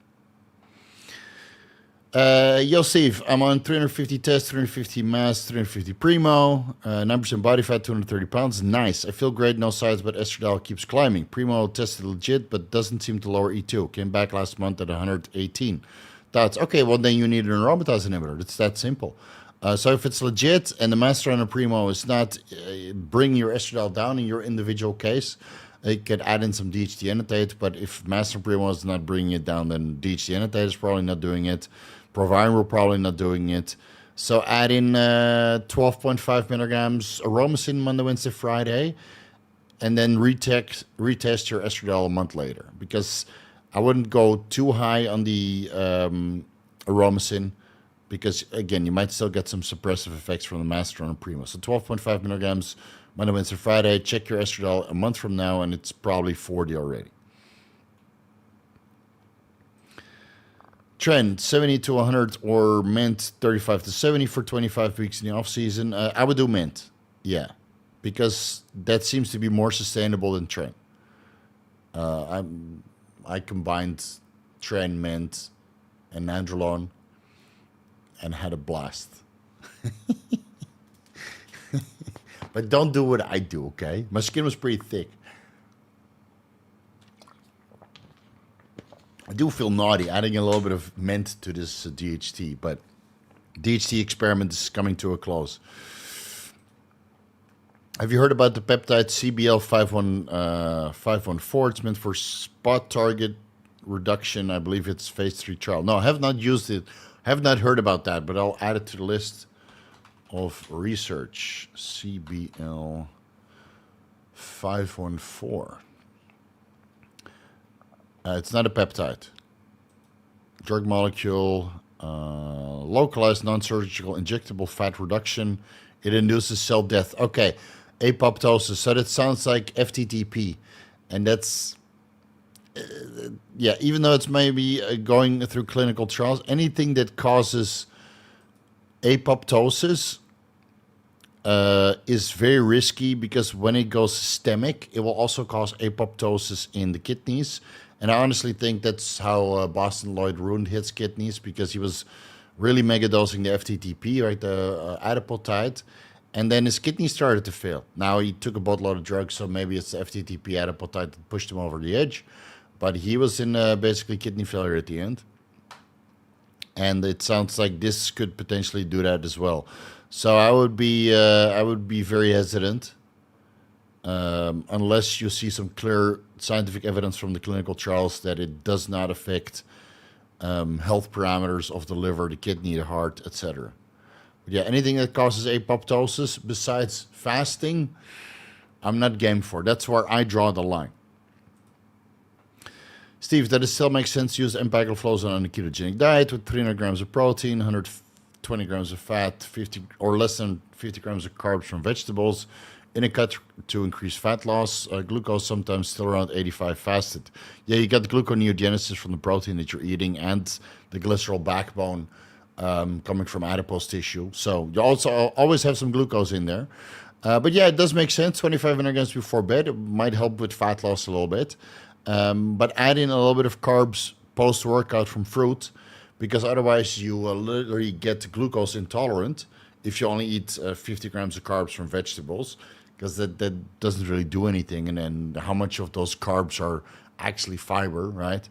Yosef, I'm on 350 tests, 350 mass, 350 Primo, 9% body fat, 230 pounds. Nice. I feel great, no sides, but estradiol keeps climbing. Primo tested legit, but doesn't seem to lower E2. Came back last month at 118. That's okay. Well, then you need an aromatase inhibitor. It's that simple. So if it's legit and the Masteron and Primo is not bringing your estradiol down in your individual case, you can add in some DHT annotate. But if Masteron Primo is not bringing it down, then DHT annotate is probably not doing it. ProVigorous will probably not doing it. So add in 12.5 milligrams aromasin Monday, Wednesday, Friday, and then retest your estradiol a month later, because I wouldn't go too high on the aromasin, because again, you might still get some suppressive effects from the Masteron and Primo. So 12.5 milligrams Monday, Wednesday, Friday. Check your estradiol a month from now, and it's probably 40 already. Tren 70 to 100 or mint 35 to 70 for 25 weeks in the off season. I would do mint, yeah, because that seems to be more sustainable than Tren. I combined Tren, mint, and Nandrolone and had a blast. But don't do what I do, okay? My skin was pretty thick. I do feel naughty adding a little bit of mint to this DHT, but DHT experiment is coming to a close. Have you heard about the peptide CBL514? It's meant for spot target reduction. I believe it's phase 3 trial. No, I have not used it. Have not heard about that, but I'll add it to the list of research. CBL514. It's not a peptide. Drug molecule, localized non-surgical injectable fat reduction. It induces cell death. Okay, apoptosis. So that sounds like FTTP. And that's, yeah, even though it's maybe going through clinical trials, anything that causes apoptosis is very risky, because when it goes systemic, it will also cause apoptosis in the kidneys. And I honestly think that's how Boston Lloyd ruined his kidneys, because he was really megadosing the FTTP, right, the adipotide, and then his kidneys started to fail. Now he took a boatload of drugs, so maybe it's the FTTP adipotide that pushed him over the edge, but he was in basically kidney failure at the end. And it sounds like this could potentially do that as well. So I would be very hesitant. Unless you see some clear scientific evidence from the clinical trials that it does not affect health parameters of the liver, the kidney, the heart, etc. But yeah, anything that causes apoptosis besides fasting, I'm not game for. That's where I draw the line. Steve, does it still make sense to use Empagliflozin on a ketogenic diet with 300 grams of protein, 120 grams of fat, 50 or less than 50 grams of carbs from vegetables, in a cut to increase fat loss? Glucose sometimes still around 85 fasted. Yeah, you got the gluconeogenesis from the protein that you're eating and the glycerol backbone coming from adipose tissue. So you also always have some glucose in there. But yeah, it does make sense. 25 milligrams before bed. It might help with fat loss a little bit. But add in a little bit of carbs post-workout from fruit, because otherwise you will literally get glucose intolerant if you only eat 50 grams of carbs from vegetables, because that doesn't really do anything. And then how much of those carbs are actually fiber, right?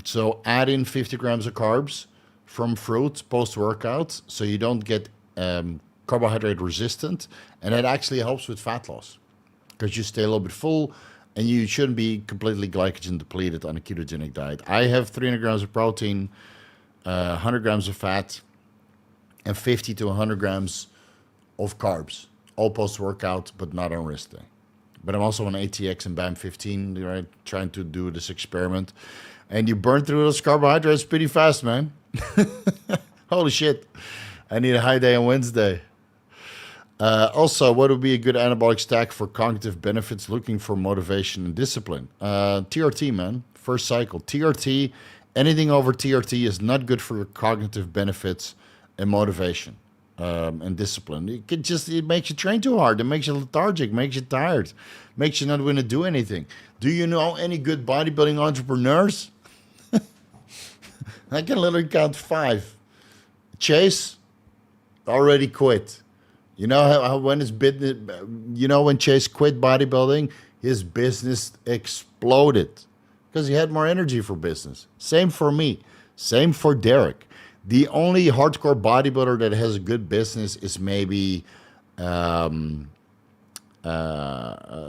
So add in 50 grams of carbs from fruit post-workout, so you don't get carbohydrate resistant, and that actually helps with fat loss, because you stay a little bit full, and you shouldn't be completely glycogen depleted on a ketogenic diet. I have 300 grams of protein, 100 grams of fat, and 50 to 100 grams of carbs, all post-workout, but not on rest day. But I'm also on ATX and BAM15, right, trying to do this experiment. And you burn through those carbohydrates pretty fast, man. Holy shit. I need a high day on Wednesday. Also, what would be a good anabolic stack for cognitive benefits looking for motivation and discipline? TRT, man. First cycle. TRT, anything over TRT is not good for your cognitive benefits and motivation and discipline. It makes you train too hard. It makes you lethargic, makes you tired, makes you not want to do anything. Do you know any good bodybuilding entrepreneurs? I can literally count 5. Chase already quit. You know how when his business, when Chase quit bodybuilding, his business exploded because he had more energy for business. Same for me. Same for Derek. The only hardcore bodybuilder that has a good business is maybe Seth. I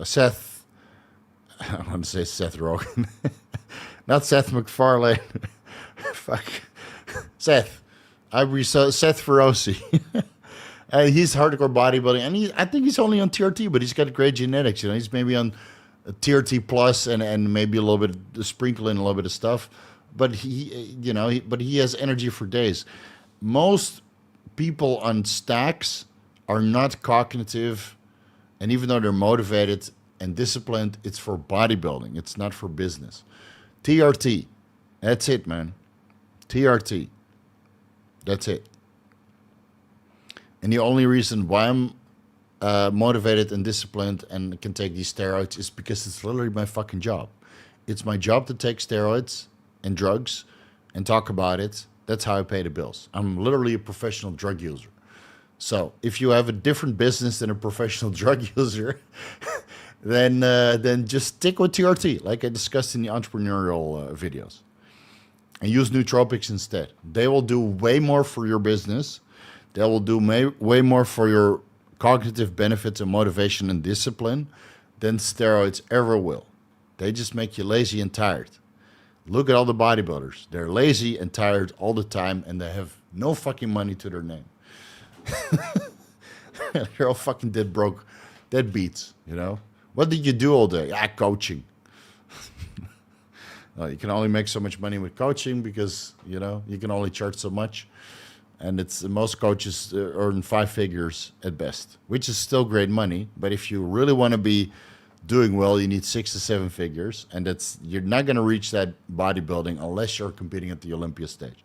want to say Seth Rogen, not Seth MacFarlane. Fuck, Seth. Seth Feroci. He's hardcore bodybuilding, and I think he's only on TRT, but he's got great genetics. You know, he's maybe on TRT plus and maybe a little bit sprinkle in a little bit of stuff. But he has energy for days. Most people on stacks are not cognitive, and even though they're motivated and disciplined, it's for bodybuilding. It's not for business. TRT, that's it, man. TRT, that's it. And the only reason why I'm motivated and disciplined and can take these steroids is because it's literally my fucking job. It's my job to take steroids and drugs and talk about it. That's how I pay the bills. I'm literally a professional drug user. So if you have a different business than a professional drug user, then just stick with TRT, like I discussed in the entrepreneurial videos, and use nootropics instead. They will do way more for your business. They will do way more for your cognitive benefits and motivation and discipline than steroids ever will. They just make you lazy and tired. Look at all the bodybuilders. They're lazy and tired all the time, and they have no fucking money to their name. They're all fucking dead beats, you know? What did you do all day? Coaching. Well, you can only make so much money with coaching because, you know, you can only charge so much. And most coaches earn 5 figures at best, which is still great money. But if you really want to be doing well, you need 6 to 7 figures, and you're not going to reach that bodybuilding unless you're competing at the Olympia stage.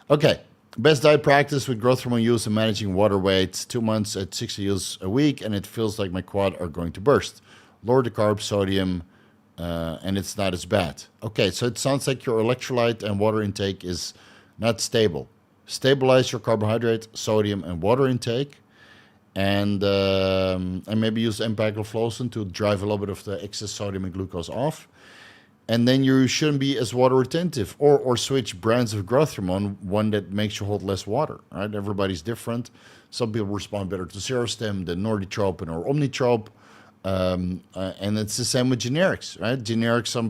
Okay, best diet practice with growth hormone use and managing water weight. 2 months at 60 use a week, and it feels like my quad are going to burst. Lower the carb, sodium, and it's not as bad. Okay, so it sounds like your electrolyte and water intake is not stable. Stabilize your carbohydrate, sodium, and water intake, and maybe use Empagliflozin to drive a little bit of the excess sodium and glucose off. And then you shouldn't be as water retentive, or switch brands of growth hormone, one that makes you hold less water. Right? Everybody's different. Some people respond better to Serostem than Norditropin or Omnitrope, and it's the same with generics. Right? Generics, some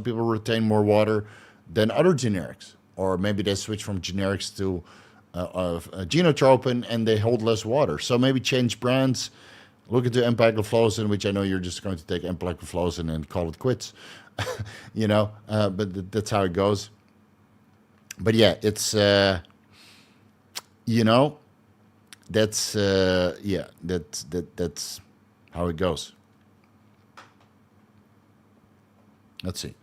people retain more water than other generics. Or maybe they switch from generics to genotropin and they hold less water. So maybe change brands. Look into Empagliflozin, which I know you're just going to take Empagliflozin and call it quits. You know, but that's how it goes. But yeah, it's you know, that's that's how it goes. Let's see.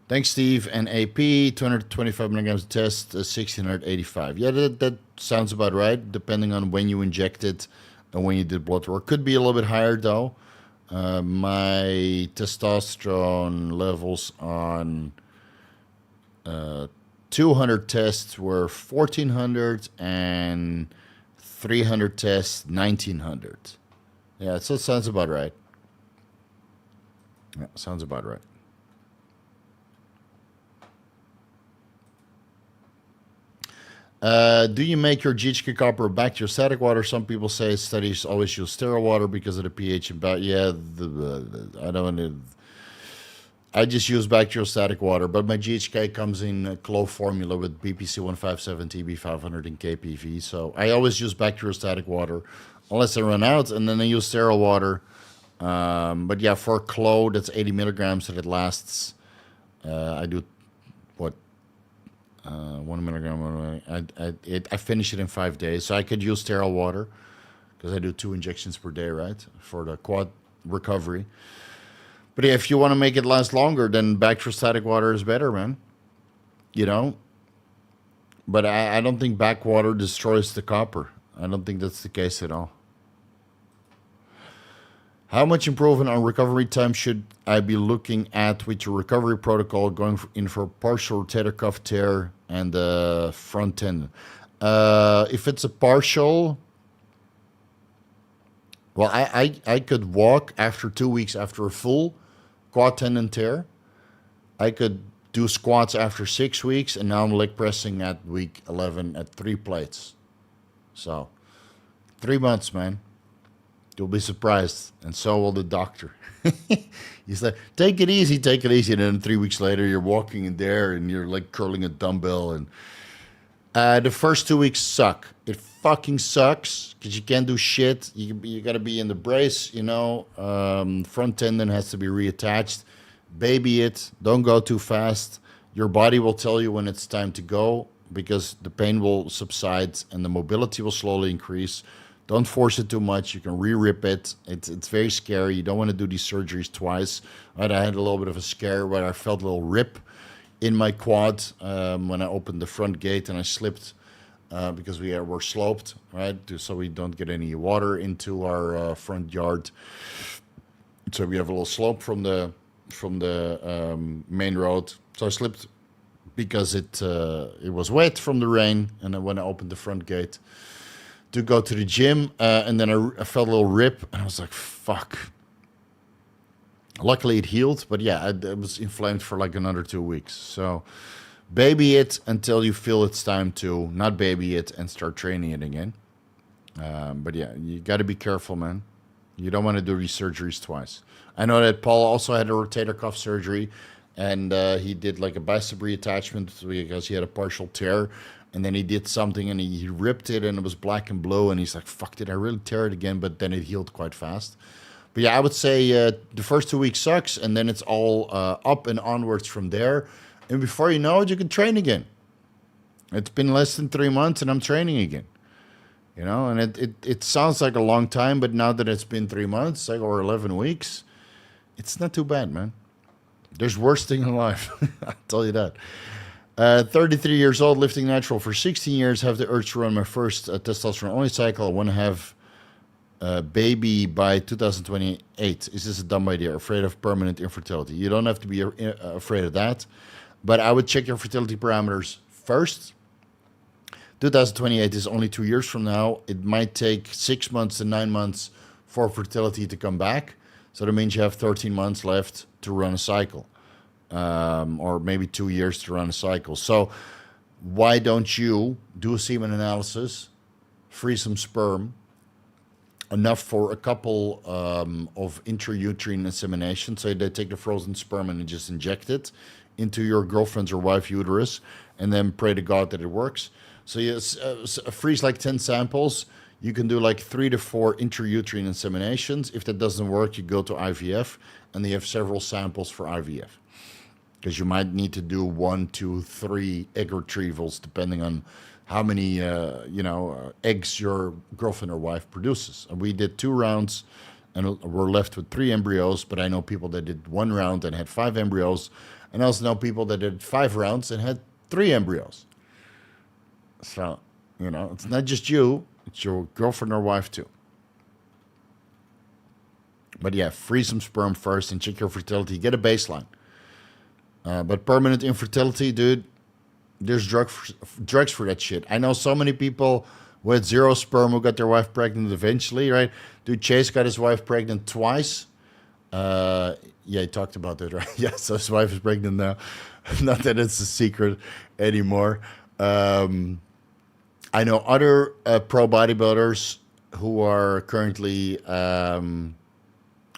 Thanks, Steve. And AP, 225 milligrams of test, 1685. Yeah, that sounds about right, depending on when you injected and when you did blood work. Could be a little bit higher, though. My testosterone levels on 200 tests were 1,400 and 300 tests, 1,900. Yeah, so it sounds about right. Yeah, sounds about right. Do you make your GHK copper back to your static water? Some people say studies always use sterile water because of the pH. Yeah, I don't. I just use bacteriostatic water, but my GHK comes in a clove formula with BPC 157, TB 500, and KPV. So I always use bacteriostatic water unless I run out, and then I use sterile water. But yeah, for clove, that's 80 milligrams, and it lasts. I do what? 1 milligram. I finish it in 5 days, so I could use sterile water because I do 2 injections per day, right, for the quad recovery. But yeah, if you want to make it last longer, then bacteriostatic water is better, man. You know. But I don't think backwater destroys the copper. I don't think that's the case at all. How much improvement on recovery time should I be looking at with your recovery protocol going in for partial rotator cuff tear and the front tendon? If it's a partial, well, I could walk after 2 weeks after a full quad tendon tear. I could do squats after 6 weeks, and now I'm leg pressing at week 11 at 3 plates. So 3 months, man. You'll be surprised, and so will the doctor. He's like, take it easy, take it easy. And then 3 weeks later, you're walking in there and you're like curling a dumbbell. And the first 2 weeks suck. It fucking sucks because you can't do shit. You got to be in the brace, you know. Front tendon has to be reattached. Baby it. Don't go too fast. Your body will tell you when it's time to go because the pain will subside and the mobility will slowly increase. Don't force it too much. You can re-rip it. It's very scary. You don't want to do these surgeries twice. Right? I had a little bit of a scare where I felt a little rip in my quad when I opened the front gate and I slipped because we were sloped, right? So we don't get any water into our front yard. So we have a little slope from the main road. So I slipped because it was wet from the rain, and then when I opened the front gate to go to the gym, and then I felt a little rip, and I was like, fuck. Luckily it healed, but yeah, it was inflamed for like another 2 weeks. So baby it until you feel it's time to not baby it and start training it again. But yeah, you got to be careful, man. You don't want to do these surgeries twice. I know that Paul also had a rotator cuff surgery, and he did like a bicep reattachment because he had a partial tear. And then he did something and he ripped it and it was black and blue. And he's like, fuck, did I really tear it again? But then it healed quite fast. But yeah, I would say the first 2 weeks sucks. And then it's all up and onwards from there. And before you know it, you can train again. It's been less than 3 months and I'm training again. You know, and it sounds like a long time. But now that it's been 3 months or 11 weeks, it's not too bad, man. There's worse thing in life. I'll tell you that. 33 years old, lifting natural for 16 years, have the urge to run my first testosterone-only cycle. I want to have a baby by 2028. Is this a dumb idea? Afraid of permanent infertility? You don't have to be afraid of that, but I would check your fertility parameters first. 2028 is only 2 years from now. It might take 6 months to 9 months for fertility to come back. So that means you have 13 months left to run a cycle. Or maybe 2 years to run a cycle. So why don't you do a semen analysis, freeze some sperm, enough for a couple of intrauterine insemination. So they take the frozen sperm and just inject it into your girlfriend's or wife uterus, and then pray to God that it works. So you freeze like 10 samples. You can do like 3 to 4 intrauterine inseminations. If that doesn't work, you go to IVF, and they have several samples for IVF. Because you might need to do 1, 2, 3 egg retrievals, depending on how many eggs your girlfriend or wife produces. And we did 2 rounds, and we're left with 3 embryos. But I know people that did 1 round and had 5 embryos, and I also know people that did 5 rounds and had 3 embryos. So it's not just you; it's your girlfriend or wife too. But yeah, freeze some sperm first and check your fertility. Get a baseline. But permanent infertility, dude, there's drugs for that shit. I know so many people with 0 sperm who got their wife pregnant eventually, right? Dude, Chase got his wife pregnant twice. Yeah, he talked about that, right? Yeah, so his wife is pregnant now. Not that it's a secret anymore. I know other pro bodybuilders who are currently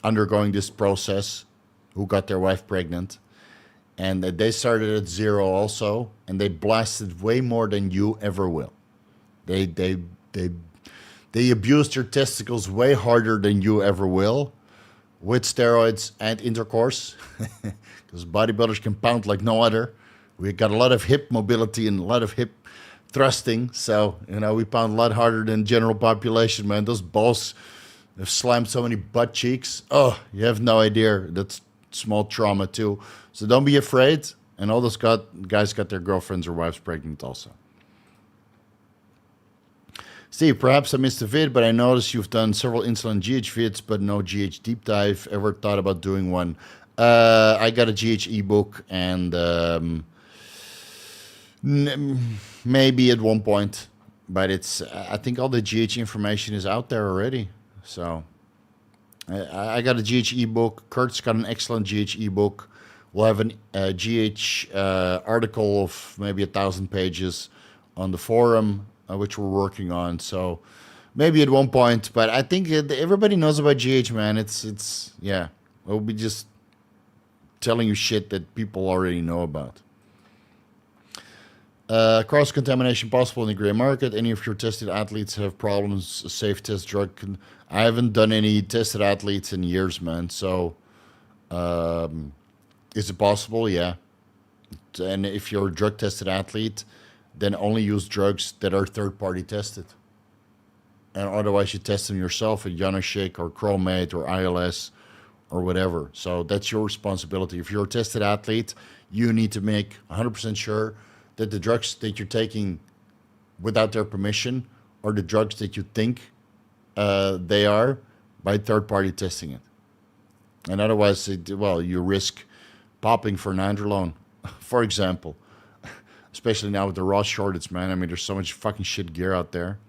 undergoing this process who got their wife pregnant. And they started at 0 also, and they blasted way more than you ever will. They abused your testicles way harder than you ever will, with steroids and intercourse, because bodybuilders can pound like no other. We got a lot of hip mobility and a lot of hip thrusting, so we pound a lot harder than general population, man. Those balls have slammed so many butt cheeks. Oh, you have no idea. That's small trauma too. So don't be afraid. And all those guys got their girlfriends or wives pregnant also. Steve, perhaps I missed a vid, but I noticed you've done several insulin GH vids, but no GH deep dive. Ever thought about doing one? I got a GH ebook, and maybe at one point, but I think all the GH information is out there already. So I got a GH ebook. Kurt's got an excellent GH ebook We'll have a GH article of maybe 1,000 pages on the forum, which we're working on. So maybe at one point, but I think everybody knows about GH, man. It's yeah. We'll be just telling you shit that people already know about. Cross-contamination possible in the gray market. Any of your tested athletes have problems? A safe test drug I haven't done any tested athletes in years, man. So, is it possible? Yeah. And if you're a drug-tested athlete, then only use drugs that are third-party tested. And otherwise, you test them yourself at Janashik or Chromate or ILS or whatever. So that's your responsibility. If you're a tested athlete, you need to make 100% sure that the drugs that you're taking without their permission are the drugs that you think they are by third-party testing it. And otherwise, you risk popping for nandrolone, for example. Especially now with the raw shortage, man. I mean, there's so much fucking shit gear out there.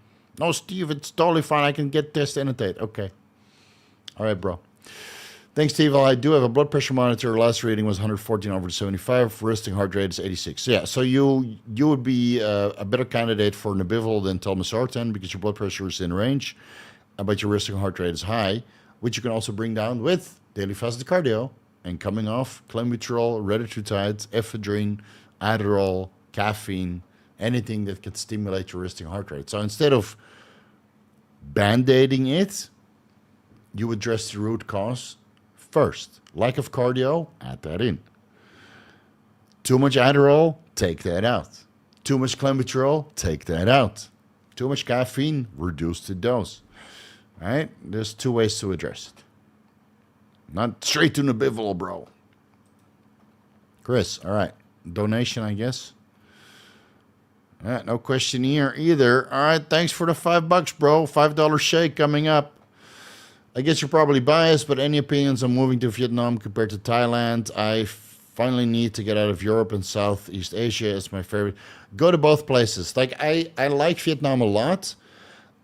No, Steve, it's totally fine. I can get test annotate. Okay. All right, bro. Thanks, Steve. I do have a blood pressure monitor. Last reading was 114/75. Resting heart rate is 86. Yeah, so you would be a better candidate for Nebivolol than Telmisartan because your blood pressure is in range, but your resting heart rate is high, which you can also bring down with daily fasted cardio and coming off clenbuterol, retatrutide, ephedrine, Adderall, caffeine, anything that can stimulate your resting heart rate. So instead of band-aiding it, you address the root cause first. Lack of cardio, add that in. Too much Adderall, take that out. Too much clenbuterol, take that out. Too much caffeine, reduce the dose. All right? There's two ways to address it. Not straight to Nebivolol, bro. Chris, all right. Donation, I guess. All right, no question here either. All right, thanks for the $5, bro. $5 shake coming up. I guess you're probably biased, but any opinions on moving to Vietnam compared to Thailand? I finally need to get out of Europe and Southeast Asia. It's my favorite. Go to both places. Like I like Vietnam a lot,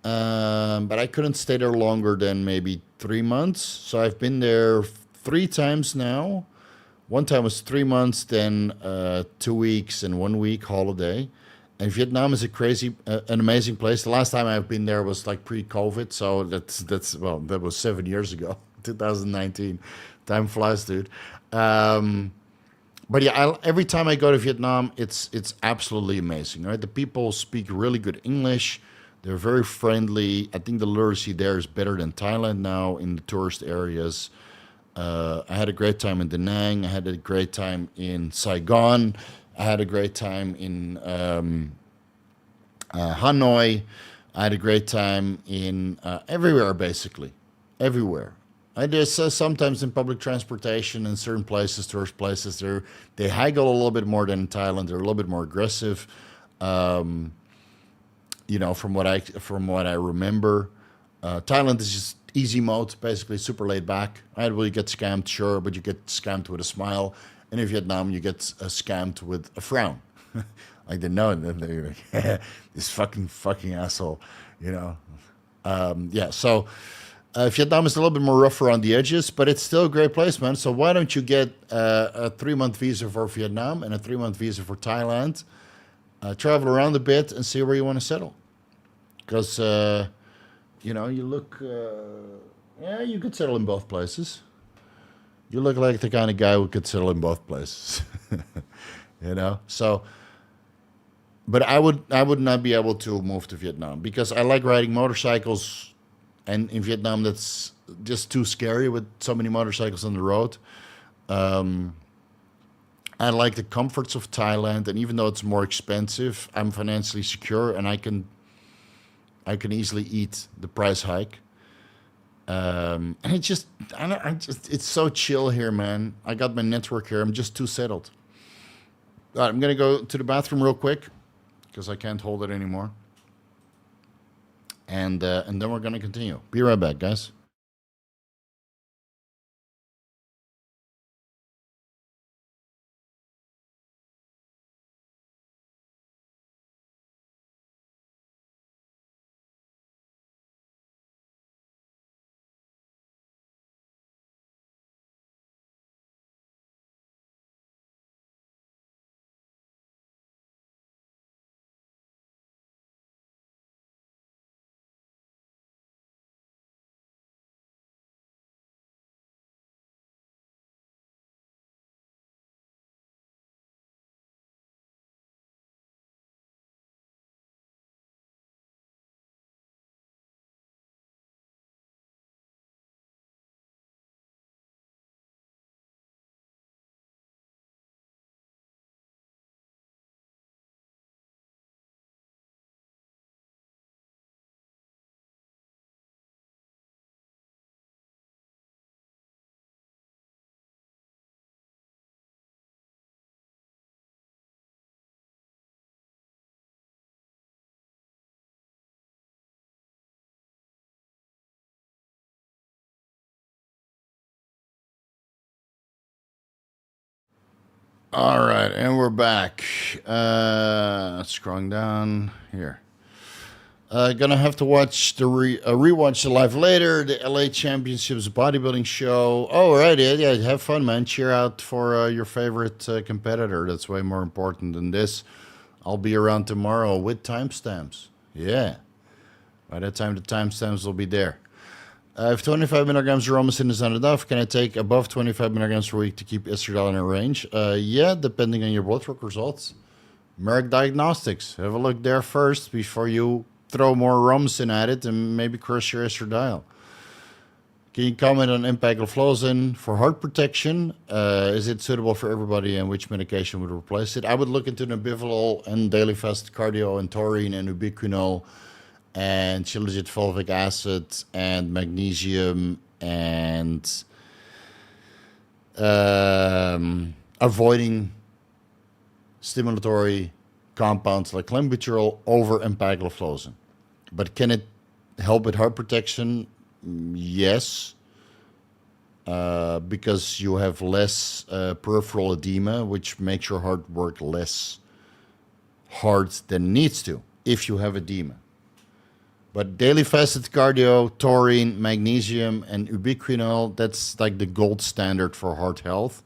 but I couldn't stay there longer than maybe 3 months. So I've been there 3 times now. One time was 3 months, then 2 weeks and 1 week holiday. And Vietnam is an amazing place. The last time I've been there was like pre-COVID, so that was 7 years ago, 2019. Time flies, dude. But yeah, every time I go to Vietnam, it's absolutely amazing. Right, the people speak really good English. They're very friendly. I think the literacy there is better than Thailand now in the tourist areas. I had a great time in Da Nang. I had a great time in Saigon. I had a great time in Hanoi. I had a great time in everywhere, basically. Everywhere. I just sometimes in public transportation in certain places, tourist places, they haggle a little bit more than in Thailand. They're a little bit more aggressive. From what I remember, Thailand is just easy mode, basically super laid back. Right? Well, you get scammed, sure, but you get scammed with a smile. And in Vietnam, you get scammed with a frown. Like they know, and then they're like, this fucking asshole, So Vietnam is a little bit more rough around the edges, but it's still a great place, man. So why don't you get a 3-month visa for Vietnam and a 3-month visa for Thailand? Travel around a bit and see where you want to settle. Because, you look, you could settle in both places. You look like the kind of guy who could settle in both places, So, but I would not be able to move to Vietnam because I like riding motorcycles, and in Vietnam that's just too scary with so many motorcycles on the road. I like the comforts of Thailand, and even though it's more expensive, I'm financially secure, and I can easily eat the price hike. And it's so chill here, man. I got my network here. I'm just too settled. All right, I'm going to go to the bathroom real quick because I can't hold it anymore. And then we're going to continue. Be right back, guys. All right, and we're back. Scrolling down here. Gonna have to watch rewatch the live later. The LA Championships bodybuilding show. Oh, right, yeah. Have fun, man. Cheer out for your favorite competitor. That's way more important than this. I'll be around tomorrow with timestamps. Yeah. By that time, the timestamps will be there. If 25 milligrams of Romasin is not enough, can I take above 25 milligrams per week to keep estradiol in a range? Yeah, depending on your blood work results. Marek Diagnostics. Have a look there first before you throw more Romasin at it and maybe crush your estradiol. Can you comment on Empagliflozin for heart protection? Is it suitable for everybody, and which medication would replace it? I would look into Nebivolol and daily fasted cardio and taurine and ubiquinol and shilajit fulvic acid and magnesium and avoiding stimulatory compounds like clenbuterol over empagliflozin. But can it help with heart protection? Yes, because you have less peripheral edema, which makes your heart work less hard than it needs to if you have edema. But daily fasted cardio, taurine, magnesium, and ubiquinol, that's like the gold standard for heart health.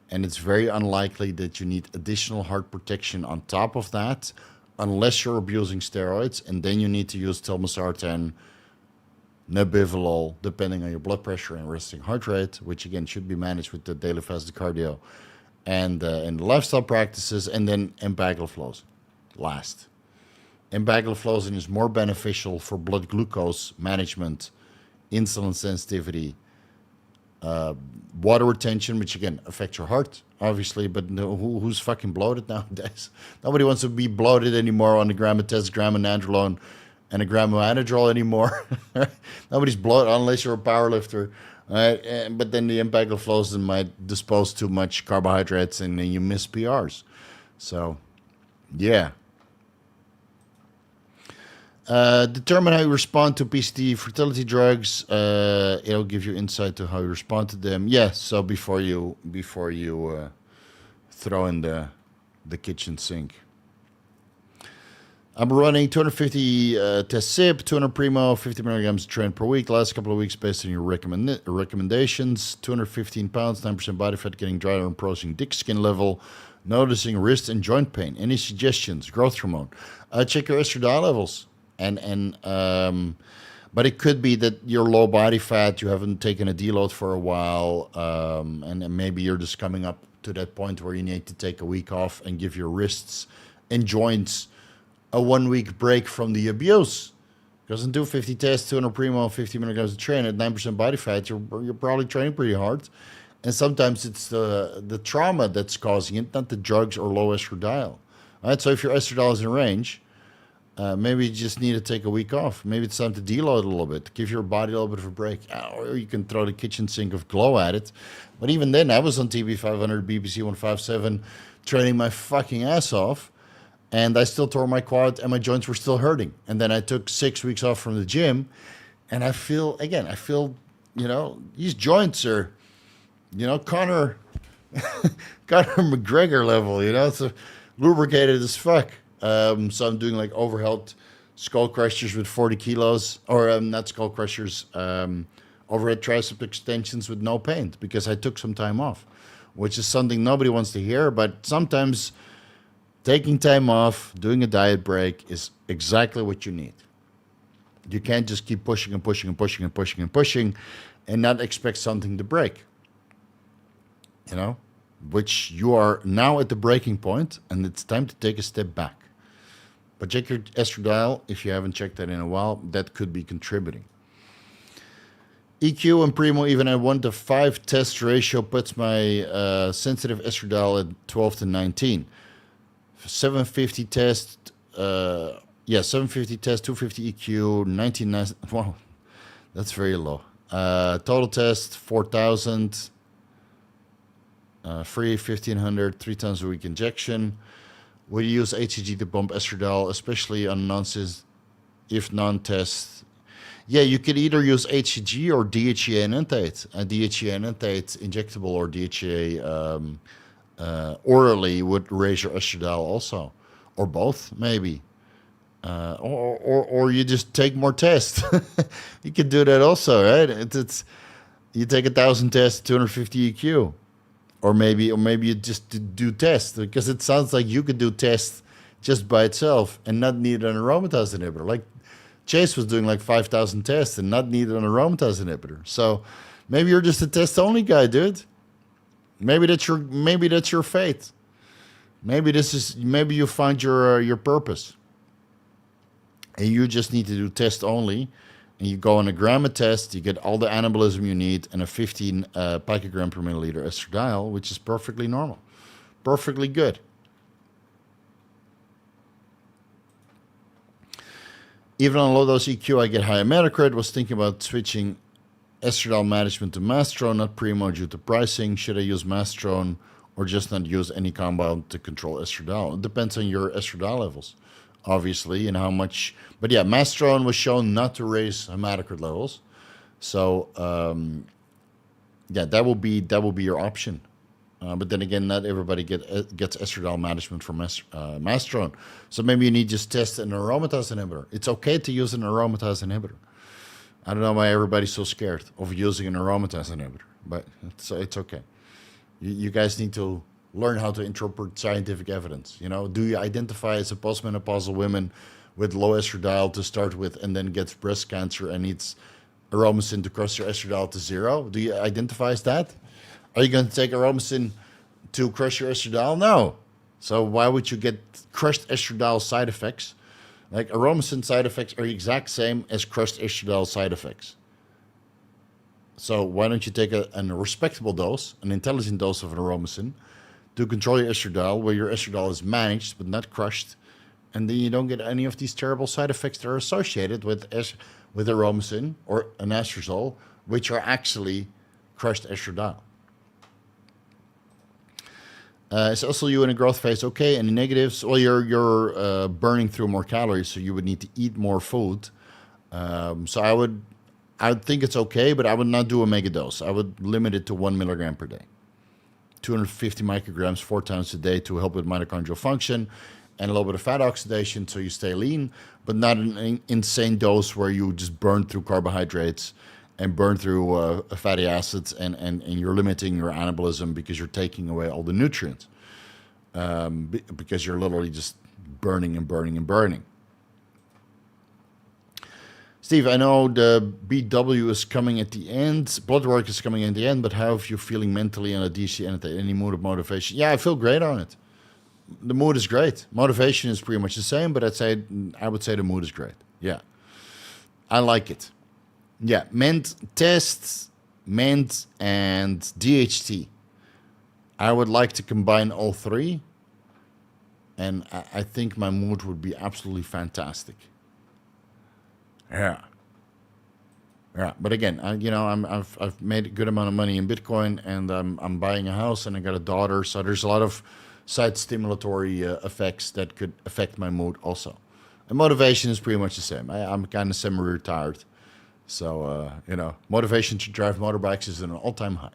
And it's very unlikely that you need additional heart protection on top of that, unless you're abusing steroids. And then you need to use Telmisartan, Nebivolol, depending on your blood pressure and resting heart rate, which again should be managed with the daily fasted cardio and the lifestyle practices, and then empagliflozin last. Empagliflozin is more beneficial for blood glucose management, insulin sensitivity, water retention, which again affects your heart, obviously, but who's fucking bloated nowadays? Nobody wants to be bloated anymore on a gram of test, gram of nandrolone, and a gram of anadrol anymore. Nobody's bloated unless you're a power lifter. Right? But then the empagliflozin might dispose too much carbohydrates and then you miss PRs. So, yeah. Determine how you respond to PCT fertility drugs. It'll give you insight to how you respond to them. Yeah, so before you throw in the kitchen sink. I'm running 250 test SIP, 200 Primo, 50 milligrams of Tren per week. Last couple of weeks based on your recommendations. 215 pounds, 9% body fat, getting drier and approaching dick skin level. Noticing wrist and joint pain. Any suggestions? Growth hormone. Check your estradiol levels. But it could be that you're low body fat, you haven't taken a deload for a while, and maybe you're just coming up to that point where you need to take a week off and give your wrists and joints a 1 week break from the abuse. Because in 250 tests, 200 Primo, 50 milligrams of Tren at 9% body fat, you're probably training pretty hard. And sometimes it's the trauma that's causing it, not the drugs or low estradiol. All right, so if your estradiol is in range, maybe you just need to take a week off. Maybe it's time to deload a little bit, give your body a little bit of a break. Or you can throw the kitchen sink of Glow at it. But even then, I was on TB 500, BBC 157, training my fucking ass off. And I still tore my quad and my joints were still hurting. And then I took 6 weeks off from the gym. And I feel, these joints are, Conor McGregor level, it's lubricated as fuck. So I'm doing like overhead skull crushers with 40 kilos, or not skull crushers, overhead tricep extensions with no pain because I took some time off, which is something nobody wants to hear. But sometimes taking time off, doing a diet break is exactly what you need. You can't just keep pushing and pushing and pushing and pushing and pushing and not expect something to break. Which you are now at the breaking point, and it's time to take a step back. But check your estradiol if you haven't checked that in a while. That could be contributing. EQ and Primo, even at 1-to-5 test ratio, puts my sensitive estradiol at 12 to 19. 750 test, 750 test, 250 EQ, 19. Wow, that's very low. Total test 4,000. Free 1,500, 3 times a week injection. Will you use HCG to pump estradiol, especially on non-test? Yeah, you could either use HCG or DHA enanthate. DHA enanthate injectable or DHA orally would raise your estradiol also, or both maybe. Or you just take more tests. You can do that also, right? It's you take 1,000 tests, 250 EQ, or maybe you just do tests, because it sounds like you could do tests just by itself and not need an aromatase inhibitor. Like Chase was doing like 5,000 tests and not need an aromatase inhibitor. So maybe you're just a test only guy, dude. Maybe that's your fate. Maybe you find your purpose. And you just need to do test only, and you go on a gamma test, you get all the anabolism you need, and a 15 picogram per milliliter estradiol, which is perfectly normal, perfectly good. Even on low dose EQ, I get high hematocrit. Was thinking about switching estradiol management to Mastrone, not Primo, due to pricing. Should I use Mastrone or just not use any compound to control estradiol? It depends on your estradiol levels, obviously, and how much. But yeah, Mastrone was shown not to raise hematocrit levels, so yeah, that will be your option. But then again, not everybody gets estradiol management from Mastrone, so maybe you need just test an aromatase inhibitor. It's okay to use an aromatase inhibitor. I don't know why everybody's so scared of using an aromatase inhibitor, but it's okay. You guys need to learn how to interpret scientific evidence. You know, do you identify as a postmenopausal woman with low estradiol to start with, and then gets breast cancer and needs aromasin to crush your estradiol to 0? Do you identify as that? Are you going to take aromasin to crush your estradiol? No. So why would you get crushed estradiol side effects? Like aromasin side effects are the exact same as crushed estradiol side effects. So why don't you take a respectable dose, an intelligent dose of an aromasin, to control your estradiol, where your estradiol is managed but not crushed, and then you don't get any of these terrible side effects that are associated with aromasin or anastrozole, which are actually crushed estradiol. Is also you in a growth phase? Okay. Any negatives? Well, you're burning through more calories, so you would need to eat more food. So I would think it's okay, but I would not do a mega dose. I would limit it to 1 milligram per day. 250 micrograms 4 times a day to help with mitochondrial function and a little bit of fat oxidation so you stay lean, but not an insane dose where you just burn through carbohydrates and burn through fatty acids and you're limiting your anabolism because you're taking away all the nutrients, because you're literally just burning and burning and burning. Steve, I know the BW is coming at the end. Blood work is coming at the end, but how are you feeling mentally on a DC and any mood of motivation? Yeah, I feel great on it. The mood is great. Motivation is pretty much the same, but I would say the mood is great. Yeah. I like it. Yeah, MENT tests, MENT, and DHT. I would like to combine all three, and I think my mood would be absolutely fantastic. Yeah. Yeah, but again, I've made a good amount of money in Bitcoin, and I'm buying a house, and I got a daughter, so there's a lot of side stimulatory effects that could affect my mood also. And motivation is pretty much the same. I'm kind of semi-retired, so motivation to drive motorbikes is at an all-time high.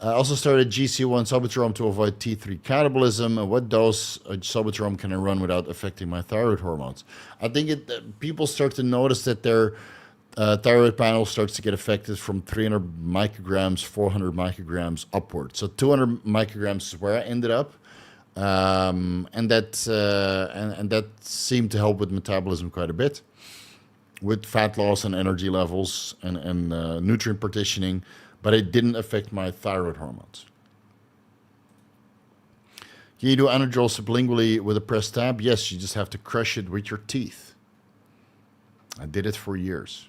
I also started GC1 sobuterol to avoid T3 catabolism. What dose of sobuterol can I run without affecting my thyroid hormones? I think people start to notice that their thyroid panel starts to get affected from 300 micrograms, 400 micrograms upward. So 200 micrograms is where I ended up, and that seemed to help with metabolism quite a bit, with fat loss and energy levels and nutrient partitioning. But it didn't affect my thyroid hormones. Can you do anadrol sublingually with a press tab? Yes, you just have to crush it with your teeth. I did it for years.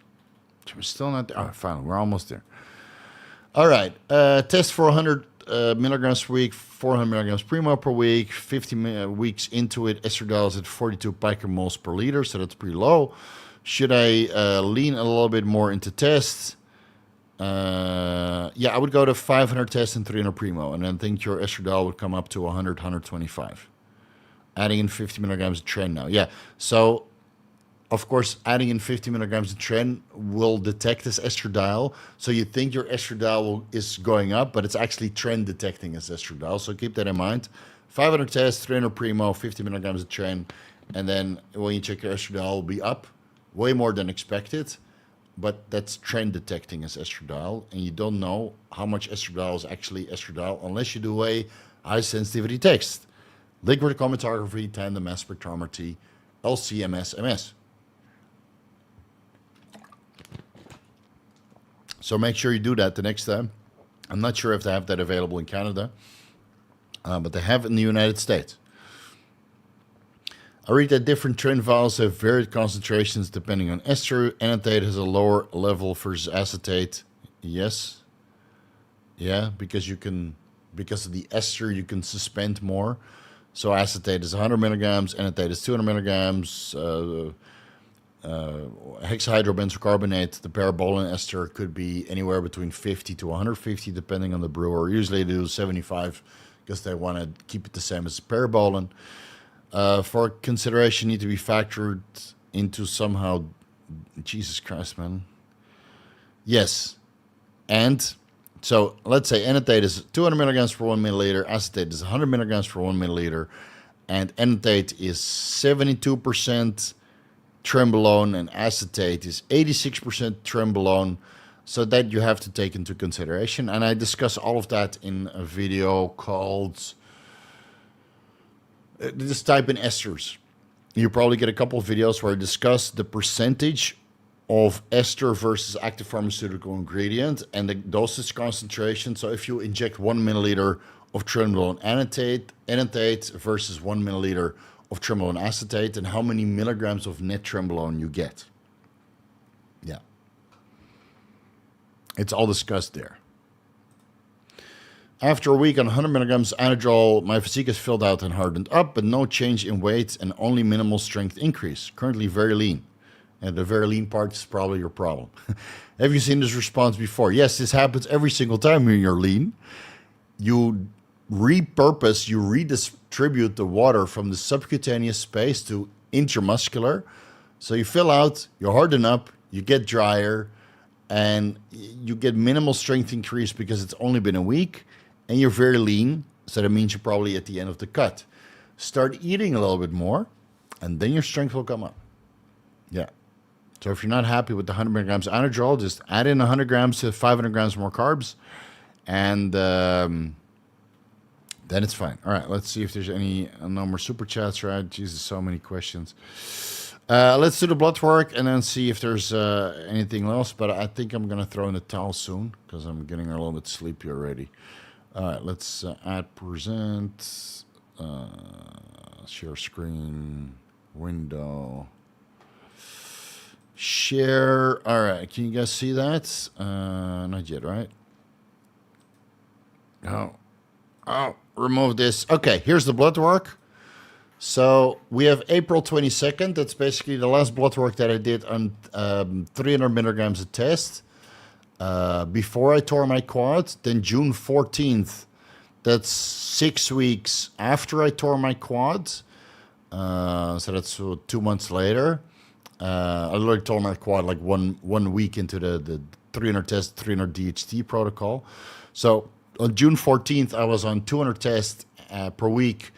We're still not there. Oh, finally, we're almost there. All right. Test 400 milligrams per week, 400 milligrams Primo per week, 50 weeks into it. Estradiol is at 42 picomoles per liter, so that's pretty low. Should I lean a little bit more into tests? Yeah, I would go to 500 tests and 300 Primo, and then think your estradiol would come up to 100, 125. Adding in 50 milligrams of Tren now. Yeah, so Of course, adding in 50 milligrams of Tren will detect as estradiol. So you think your estradiol is going up, but it's actually Tren detecting as estradiol. So keep that in mind. 500 test, 300 Primo, 50 milligrams of Tren. And then when you check your estradiol, it will be up way more than expected. But that's Tren detecting as estradiol. And you don't know how much estradiol is actually estradiol unless you do a high sensitivity test. Liquid chromatography, tandem mass spectrometry, LC-MS. So make sure you do that the next time. I'm not sure if they have that available in Canada, but they have it in the United States. I read that different Tren vials have varied concentrations depending on ester. Annotate has a lower level versus acetate. Yes. Yeah, because of the ester, you can suspend more. So acetate is 100 milligrams, annotate is 200 milligrams. Hexahydrobenzocarbonate, the parabolan ester, could be anywhere between 50 to 150 depending on the brewer. Usually they do 75 because they want to keep it the same as parabolan. For consideration, need to be factored into somehow. Jesus Christ, man. Yes. And so let's say annotate is 200 milligrams per 1 milliliter, acetate is 100 milligrams per 1 milliliter, and annotate is 72% Trenbolone and acetate is 86% Trenbolone. So that you have to take into consideration. And I discuss all of that in a video called, just type in esters. You probably get a couple of videos where I discuss the percentage of ester versus active pharmaceutical ingredient and the dosage concentration. So if you inject 1 milliliter of Trenbolone annotate versus 1 milliliter of Trenbolone acetate, and how many milligrams of net Trenbolone you get. Yeah. It's all discussed there. After a week on 100 milligrams anadrol, my physique is filled out and hardened up, but no change in weight and only minimal strength increase. Currently very lean. And the very lean part is probably your problem. Have you seen this response before? Yes, this happens every single time when you're lean. You redistribute the water from the subcutaneous space to intramuscular. So you fill out, you harden up, you get drier, and you get minimal strength increase because it's only been a week, and you're very lean, so that means you're probably at the end of the cut. Start eating a little bit more, and then your strength will come up. Yeah. So if you're not happy with the 100 milligrams anadrol, just add in 100 grams to 500 grams more carbs, and then it's fine. All right, let's see if there's any no more super chats, right? Jesus, so many questions. Let's do the blood work and then see if there's anything else. But I think I'm going to throw in the towel soon because I'm getting a little bit sleepy already. All right, let's add present, share screen, window, share. All right, can you guys see that? Not yet, right? Oh, remove this. Okay, here's the blood work. So we have April 22nd. That's basically the last blood work that I did on 300 milligrams of test before I tore my quad. Then June 14th, that's 6 weeks after I tore my quad. So that's 2 months later. I literally tore my quad like one week into the 300 test, 300 DHT protocol. So on June 14th, I was on 200 tests per week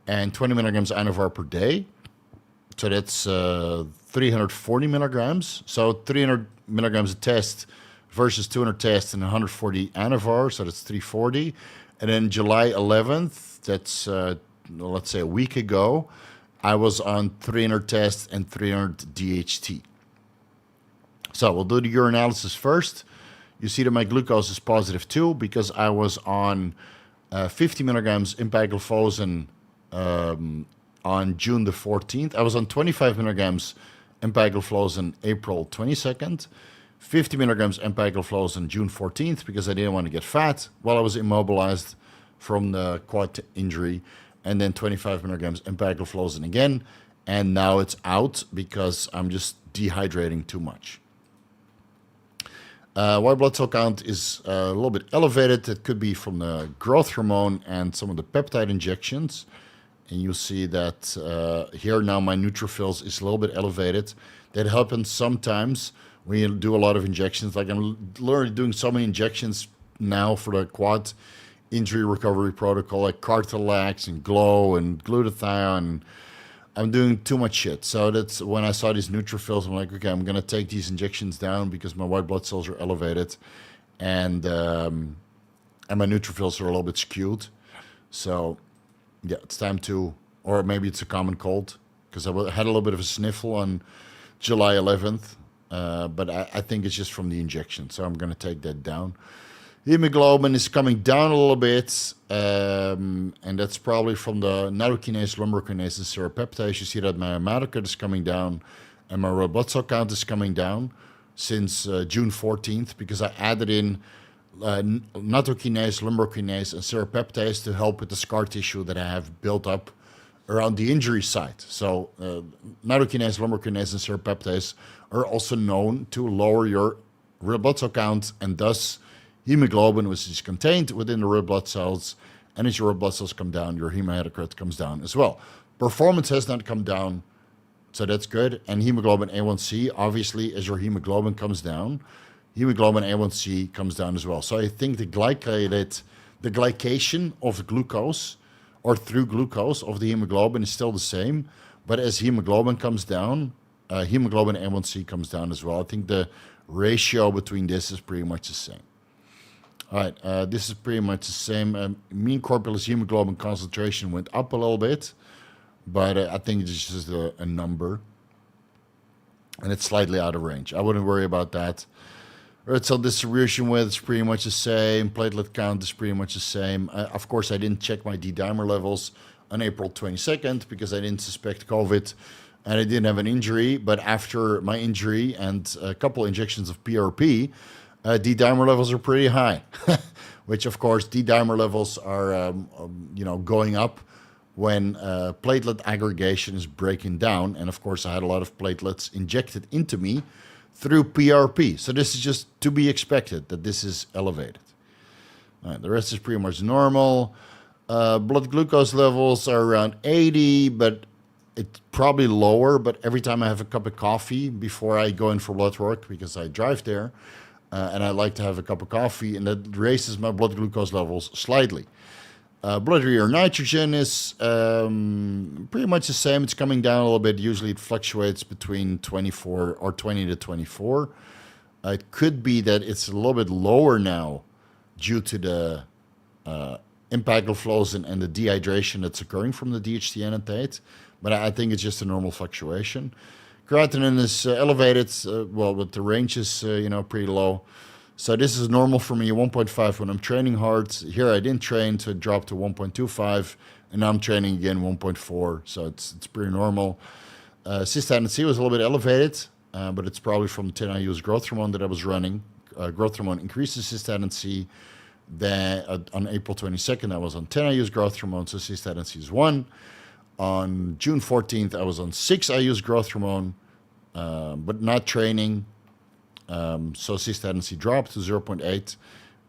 and 20 milligrams Anavar per day. So that's 340 milligrams. So 300 milligrams a test versus 200 tests and 140 Anavar. So that's 340. And then July 11th, that's let's say a week ago, I was on 300 tests and 300 DHT. So we'll do the urinalysis first. You see that my glucose is positive too because I was on 50 milligrams Empagliflozin on June the 14th. I was on 25 milligrams Empagliflozin April 22nd, 50 milligrams Empagliflozin June 14th because I didn't want to get fat while I was immobilized from the quad injury, and then 25 milligrams Empagliflozin again, and now it's out because I'm just dehydrating too much. White blood cell count is a little bit elevated. It could be from the growth hormone and some of the peptide injections. and you see that here now my neutrophils is a little bit elevated. That happens sometimes when you do a lot of injections. Like I'm literally doing so many injections now for the quad injury recovery protocol, like Cartilax and Glow and glutathione. I'm doing too much shit. So that's when I saw these neutrophils, I'm like, okay, I'm going to take these injections down because my white blood cells are elevated and my neutrophils are a little bit skewed. So yeah, it's time to, or maybe it's a common cold because I had a little bit of a sniffle on July 11th, but I think it's just from the injection. So I'm going to take that down. Hemoglobin is coming down a little bit, and that's probably from the nattokinase, lumbrokinase, and serrapeptase. You see that my hematocrit is coming down, and my red blood cell count is coming down since June 14th because I added in nattokinase, lumbrokinase, and serrapeptase to help with the scar tissue that I have built up around the injury site. So nattokinase, lumbrokinase, and serrapeptase are also known to lower your red blood cell count and thus hemoglobin, which is contained within the red blood cells, and as your red blood cells come down, your hematocrit comes down as well. Performance has not come down, so that's good. And hemoglobin A1C, obviously, as your hemoglobin comes down, hemoglobin A1C comes down as well. So I think the glycation of the glucose, or through glucose of the hemoglobin, is still the same, but as hemoglobin comes down, hemoglobin A1C comes down as well. I think the ratio between this is pretty much the same. All right, this is pretty much the same. Mean corpulus hemoglobin concentration went up a little bit, but I think it's just a number, and it's slightly out of range. I wouldn't worry about that. Red cell distribution width is pretty much the same. Platelet count is pretty much the same. Of course, I didn't check my D-dimer levels on April 22nd because I didn't suspect COVID, and I didn't have an injury. But after my injury and a couple injections of PRP, D-dimer levels are pretty high, which of course D-dimer levels are going up when platelet aggregation is breaking down. And of course I had a lot of platelets injected into me through PRP. So this is just to be expected that this is elevated. All right, the rest is pretty much normal. Blood glucose levels are around 80, but it's probably lower. But every time I have a cup of coffee before I go in for blood work, because I drive there, and I like to have a cup of coffee, and that raises my blood glucose levels slightly. Blood urea nitrogen is pretty much the same. It's coming down a little bit. Usually it fluctuates between 24 or 20 to 24. It could be that it's a little bit lower now due to the Empagliflozin and the dehydration that's occurring from the DHT annotate, but I think it's just a normal fluctuation. Creatinine is elevated, but the range is pretty low. So this is normal for me, 1.5 when I'm training hard. Here I didn't train, so it dropped to 1.25, and now I'm training again 1.4, so it's pretty normal. Cystatin C was a little bit elevated, but it's probably from 10 IU's growth hormone that I was running. Growth hormone increases cystatin C. Then on April 22nd, I was on 10 IU's growth hormone, so cystatin C is 1. On June 14th, I was on 6 IU's growth hormone, but not training. So cystatin C dropped to 0.8,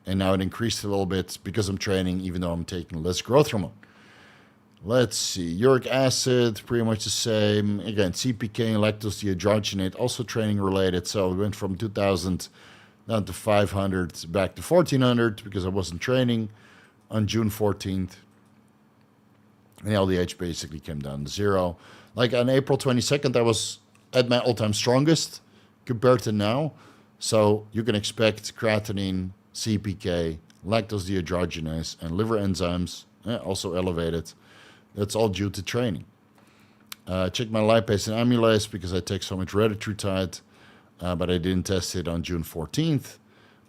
and now it increased a little bit because I'm training, even though I'm taking less growth hormone. Let's see, uric acid, pretty much the same. Again, CPK and lactose dehydrogenate, also training related. So we went from 2,000 down to 500, back to 1,400 because I wasn't training on June 14th. And LDH basically came down to 0. Like on April 22nd, I was at my all-time strongest compared to now. So you can expect creatinine, CPK, lactose dehydrogenase, and liver enzymes also elevated. That's all due to training. Check my lipase and amylase because I take so much retatrutide, but I didn't test it on June 14th.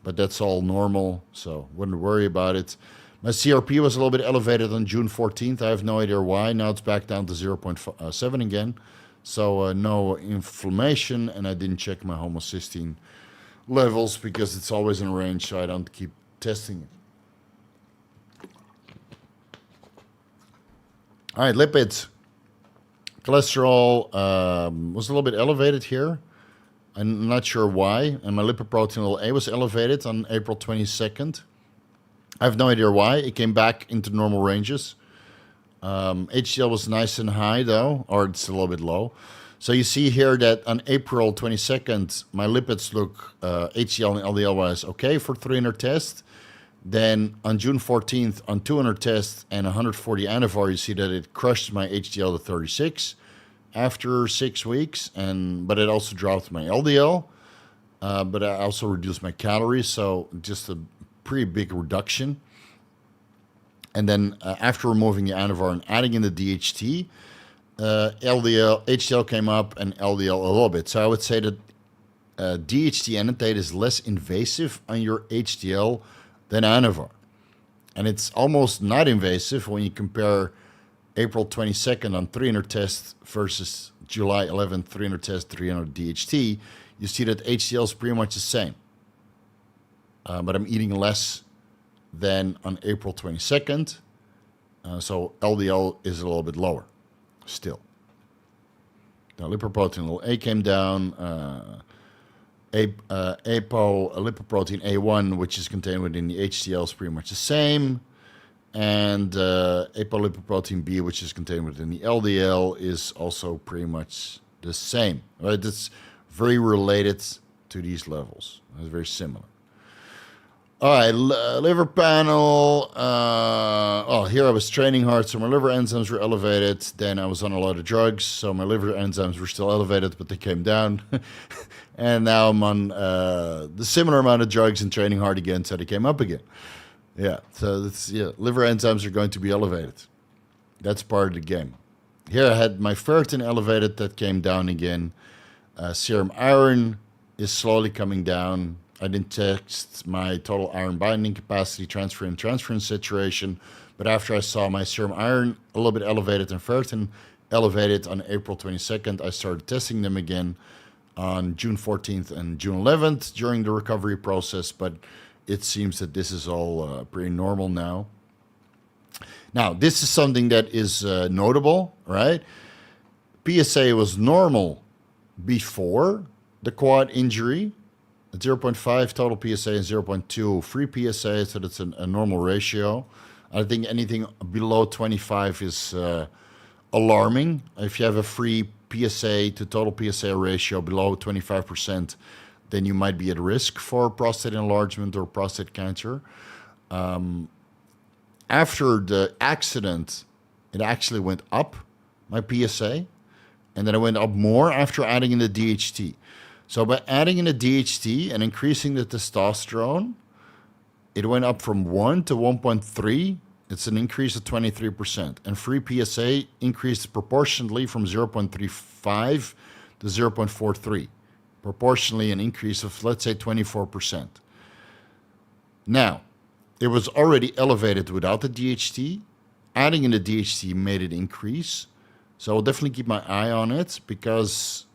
But that's all normal, so wouldn't worry about it. My CRP was a little bit elevated on June 14th. I have no idea why. Now it's back down to 0.7 again. So no inflammation, and I didn't check my homocysteine levels because it's always in range, so I don't keep testing it. All right, lipids. Cholesterol was a little bit elevated here. I'm not sure why. And my lipoprotein A was elevated on April 22nd. I have no idea why. It came back into normal ranges HDL was nice and high though, or it's a little bit low. So you see here that on April 22nd, my lipids look HDL and LDL wise okay for 300 tests. Then on June 14th, on 200 tests and 140 anavar, you see that it crushed my HDL to 36 after 6 weeks, but it also dropped my LDL, but I also reduced my calories, so just a pretty big reduction. And then after removing the anavar and adding in the DHT, HDL came up and LDL a little bit. So I would say that DHT annotate is less invasive on your HDL than anavar. And it's almost not invasive when you compare April 22nd on 300 tests versus July 11th, 300 tests, 300 DHT. You see that HDL is pretty much the same. But I'm eating less than on April 22nd. So LDL is a little bit lower still. Now lipoprotein A came down. Lipoprotein A1, which is contained within the HDL, is pretty much the same. And apolipoprotein B, which is contained within the LDL, is also pretty much the same. Right? It's very related to these levels. It's very similar. All right, liver panel. Here I was training hard, so my liver enzymes were elevated. Then I was on a lot of drugs, so my liver enzymes were still elevated, but they came down. And now I'm on the similar amount of drugs and training hard again, so they came up again. Yeah, so liver enzymes are going to be elevated. That's part of the game. Here I had my ferritin elevated, that came down again. Serum iron is slowly coming down. I didn't test my total iron binding capacity, transferrin saturation, but after I saw my serum iron a little bit elevated and ferritin elevated on April 22nd, I started testing them again on June 14th and June 11th during the recovery process, but it seems that this is all pretty normal now. Now, this is something that is notable, right? PSA was normal before the quad injury, 0.5 total PSA and 0.2 free PSA, so that's a normal ratio. I think anything below 25 is alarming. If you have a free PSA to total PSA ratio below 25%, then you might be at risk for prostate enlargement or prostate cancer. After the accident, it actually went up, my PSA, and then it went up more after adding in the DHT. So by adding in the DHT and increasing the testosterone, it went up from 1 to 1.3. It's an increase of 23%. And free PSA increased proportionally from 0.35 to 0.43. Proportionally an increase of, let's say, 24%. Now, it was already elevated without the DHT. Adding in the DHT made it increase. So I'll definitely keep my eye on it, because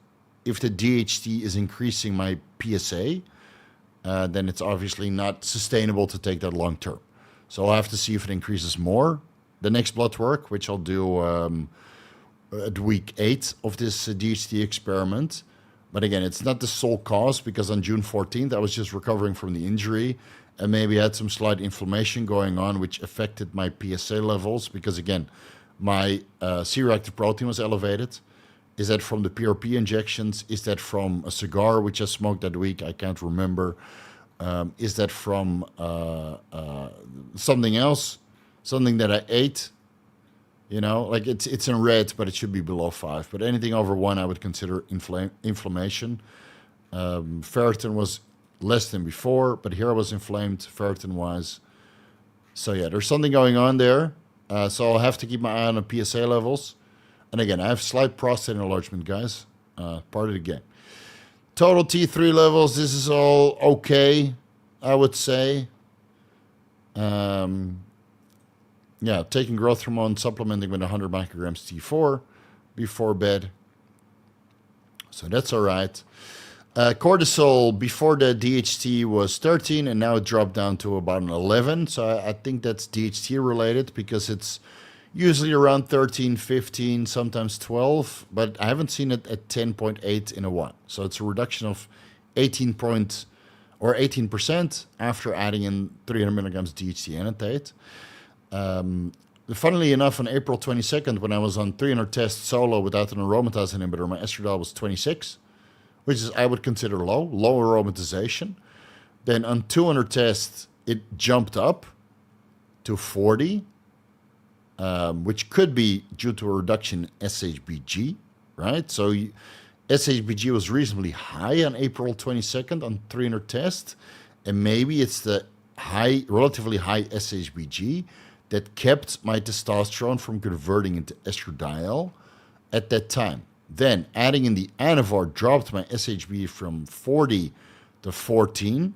if the DHT is increasing my PSA, then it's obviously not sustainable to take that long term. So I'll have to see if it increases more. The next blood work, which I'll do at week 8 of this DHT experiment. But again, it's not the sole cause, because on June 14th, I was just recovering from the injury and maybe had some slight inflammation going on, which affected my PSA levels. Because again, my C-reactive protein was elevated. Is that from the PRP injections? Is that from a cigar which I smoked that week? I can't remember. Is that from something else? Something that I ate? You know, like it's in red, but it should be below 5. But anything over 1, I would consider inflammation. Ferritin was less than before, but here I was inflamed ferritin-wise. So yeah, there's something going on there. So I'll have to keep my eye on the PSA levels. And again, I have slight prostate enlargement, guys. Part of the game. Total T3 levels, this is all okay, I would say. Yeah, taking growth hormone, supplementing with 100 micrograms T4 before bed. So that's all right. Cortisol before the DHT was 13, and now it dropped down to about an 11. So I think that's DHT related, because it's usually around 13, 15, sometimes 12, but I haven't seen it at 10.8 in a while. So it's a reduction of 18% after adding in 300 milligrams DHT annotate. funnily enough, on April 22nd, when I was on 300 test solo without an aromatase inhibitor, my estradiol was 26, which is I would consider low aromatization. Then on 200 tests, it jumped up to 40, which could be due to a reduction in SHBG, right? So SHBG was reasonably high on April 22nd on 300 tests, and maybe it's the relatively high SHBG that kept my testosterone from converting into estradiol at that time. Then adding in the Anavar dropped my SHBG from 40 to 14,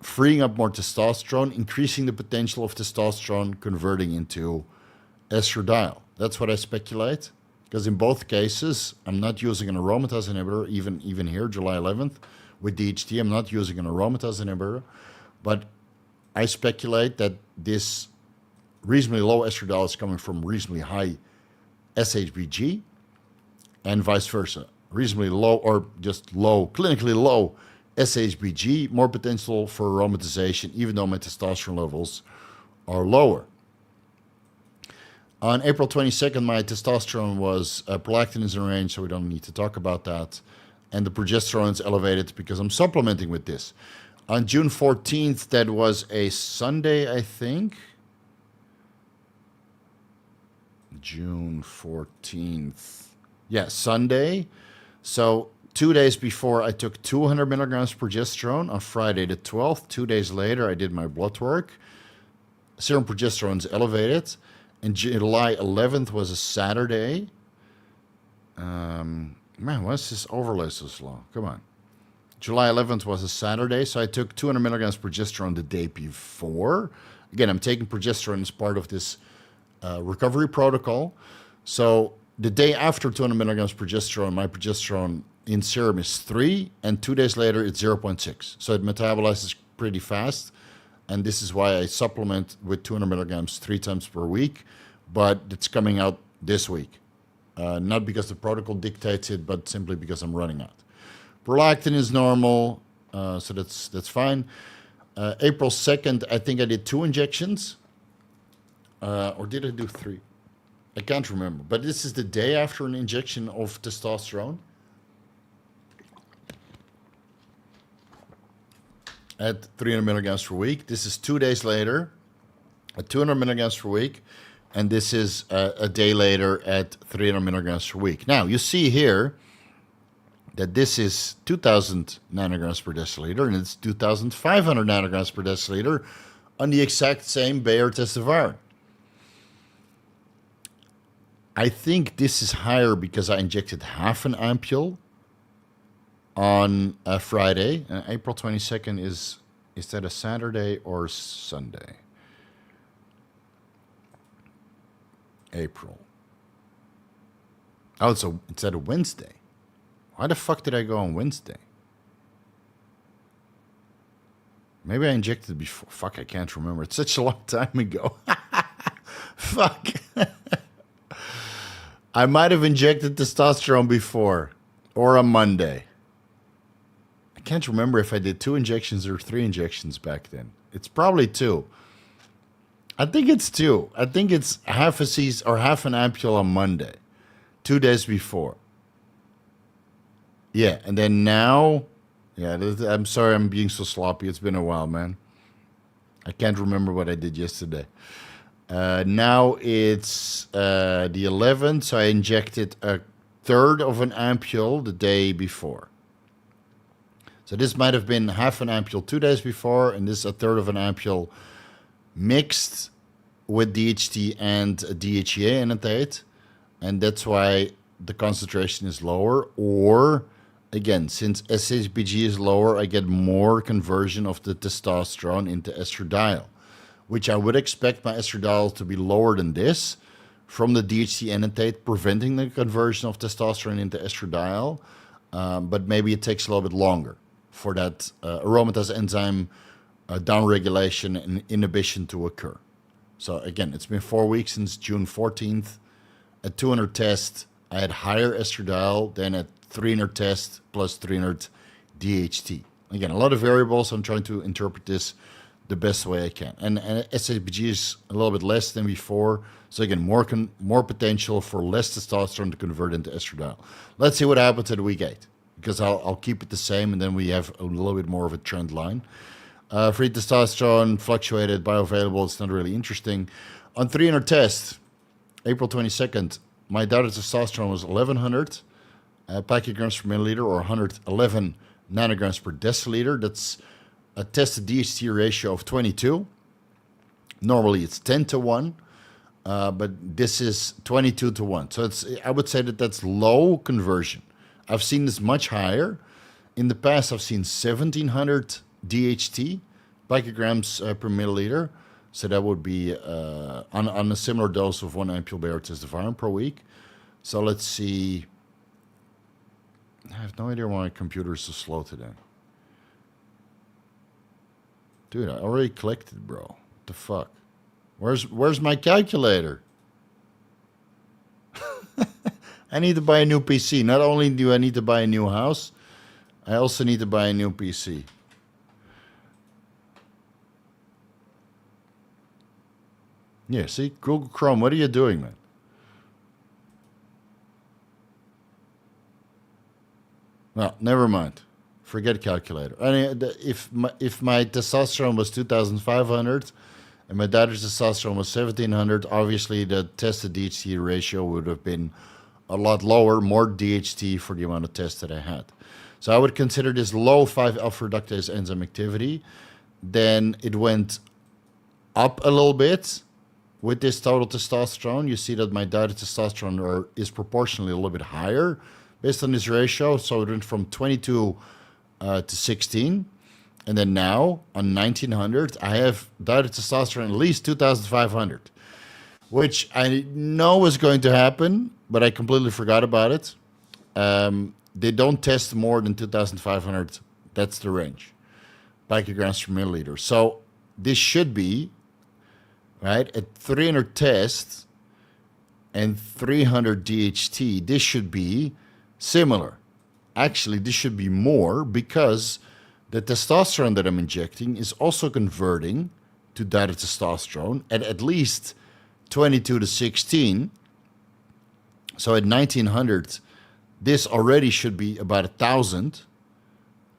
freeing up more testosterone, increasing the potential of testosterone converting into estradiol. That's what I speculate, because in both cases, I'm not using an aromatase inhibitor, even here, July 11th, with DHT, I'm not using an aromatase inhibitor, but I speculate that this reasonably low estradiol is coming from reasonably high SHBG, and vice versa. Reasonably low or just low, clinically low SHBG, more potential for aromatization, even though my testosterone levels are lower. On April 22nd, my testosterone was, prolactin is in range, so we don't need to talk about that. And the progesterone is elevated because I'm supplementing with this. On June 14th, that was a Sunday, I think. June 14th. Yeah, Sunday. So 2 days before, I took 200 milligrams progesterone on Friday the 12th. 2 days later, I did my blood work. Serum progesterone is elevated. And July 11th was a Saturday. Man, why is this overlay so slow? Come on. July 11th was a Saturday, so I took 200 milligrams progesterone the day before. Again, I'm taking progesterone as part of this recovery protocol. So the day after 200 milligrams progesterone, my progesterone in serum is 3, and 2 days later it's 0.6. So it metabolizes pretty fast, and this is why I supplement with 200 milligrams 3 times per week, but it's coming out this week. Not because the protocol dictates it, but simply because I'm running out. Prolactin is normal, so that's fine. April 2nd, I think I did 2 injections. Or did I do 3? I can't remember. But this is the day after an injection of testosterone. At 300 milligrams per week. This is 2 days later at 200 milligrams per week. And this is a day later at 300 milligrams per week. Now, you see here that this is 2,000 nanograms per deciliter, and it's 2,500 nanograms per deciliter on the exact same Bayer testivar. I think this is higher because I injected half an ampule on a Friday. And April 22nd is that a Saturday or Sunday? April. Oh, so it's at a Wednesday. Why the fuck did I go on Wednesday? Maybe I injected before. Fuck, I can't remember. It's such a long time ago. Fuck. I might have injected testosterone before or on Monday. I can't remember if I did 2 injections or 3 injections back then. It's probably 2. I think it's 2. I think it's half a cc or half an ampule on Monday, 2 days before. Yeah, and then now, yeah, I'm sorry I'm being so sloppy. It's been a while, man. I can't remember what I did yesterday. Now it's the 11th, so I injected a third of an ampule the day before. So this might have been half an ampule 2 days before, and this is a third of an ampule mixed with DHT and DHEA annotate, and that's why the concentration is lower. Or again, since SHBG is lower, I get more conversion of the testosterone into estradiol, which I would expect my estradiol to be lower than this from the DHT annotate, preventing the conversion of testosterone into estradiol. But maybe it takes a little bit longer for that aromatase enzyme downregulation and inhibition to occur. So again, it's been 4 weeks since June 14th. At 200 tests, I had higher estradiol than at 300 tests plus 300 DHT. Again, a lot of variables. I'm trying to interpret this the best way I can. And SHBG is a little bit less than before. So again, more potential for less testosterone to convert into estradiol. Let's see what happens at week 8, because I'll keep it the same, and then we have a little bit more of a trend line. Free testosterone fluctuated, bioavailable. It's not really interesting. On 300 test, April 22nd, my dietary testosterone was 1100 picograms per milliliter, or 111 nanograms per deciliter. That's a tested DHT ratio of 22. Normally it's 10 to 1, but this is 22 to 1. So I would say that's low conversion. I've seen this much higher. In the past, I've seen 1700 DHT picograms per milliliter. So that would be on a similar dose of 1 ampule testifirum per week. So let's see. I have no idea why my computer is so slow today. Dude, I already clicked it, bro. What the fuck? Where's my calculator? I need to buy a new PC. Not only do I need to buy a new house, I also need to buy a new PC. Yeah, see? Google Chrome, what are you doing, man? Well, never mind. Forget calculator. I mean, if my testosterone was 2,500 and my dietary testosterone was 1,700, obviously the tested DHT ratio would have been a lot lower, more DHT for the amount of tests that I had. So I would consider this low 5-alpha reductase enzyme activity. Then it went up a little bit with this total testosterone. You see that my dietary testosterone is proportionally a little bit higher based on this ratio. So it went from 22 to 16. And then now on 1900, I have dietary testosterone at least 2,500, which I know is going to happen, but I completely forgot about it. They don't test more than 2,500. That's the range, picograms per milliliter. So this should be, right, at 300 tests and 300 DHT, this should be similar. Actually, this should be more, because the testosterone that I'm injecting is also converting to dietary testosterone at least 22 to 16. So at 1900, this already should be about 1,000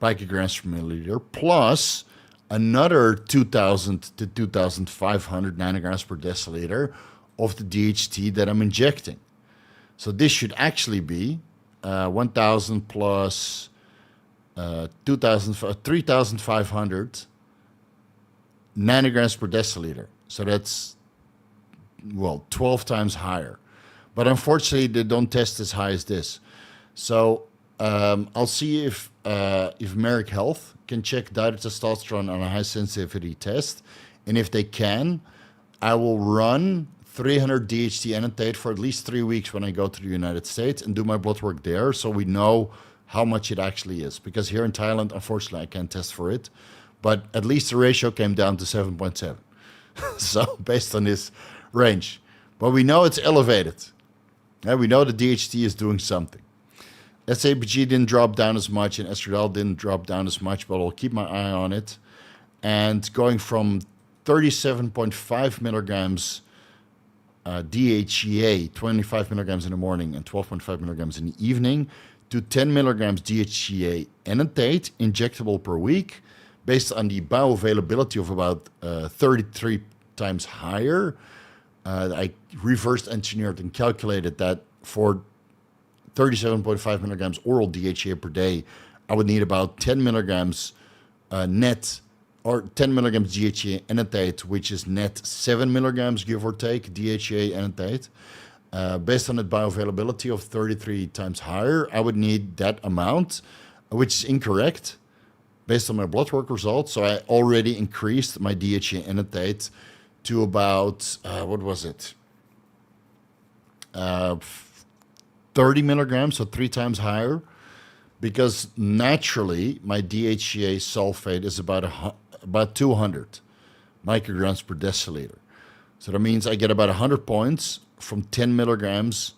picograms per milliliter, plus another 2,000 to 2,500 nanograms per deciliter of the DHT that I'm injecting. So this should actually be 1,000 plus 3,500 nanograms per deciliter. So that's, well, 12 times higher. But unfortunately, they don't test as high as this. So I'll see if Marek Health can check dietary testosterone on a high sensitivity test. And if they can, I will run 300 DHT annotate for at least 3 weeks when I go to the United States and do my blood work there, so we know how much it actually is. Because here in Thailand, unfortunately, I can't test for it. But at least the ratio came down to 7.7. So based on this range. But we know it's elevated. And we know the DHT is doing something. SHBG didn't drop down as much, and estradiol didn't drop down as much, but I'll keep my eye on it. And going from 37.5 milligrams DHEA, 25 milligrams in the morning and 12.5 milligrams in the evening, to 10 milligrams DHEA enantate, injectable per week, based on the bioavailability of about 33 times higher. I reverse engineered and calculated that for 37.5 milligrams oral DHEA per day, I would need about 10 milligrams net, or 10 milligrams DHEA enantate, which is net 7 milligrams, give or take, DHEA enantate. Based on the bioavailability of 33 times higher, I would need that amount, which is incorrect based on my blood work results. So I already increased my DHEA enantate to about, what was it? 30 milligrams, so 3 times higher, because naturally my DHEA sulfate is about 200 micrograms per deciliter. So that means I get about 100 points from 10 milligrams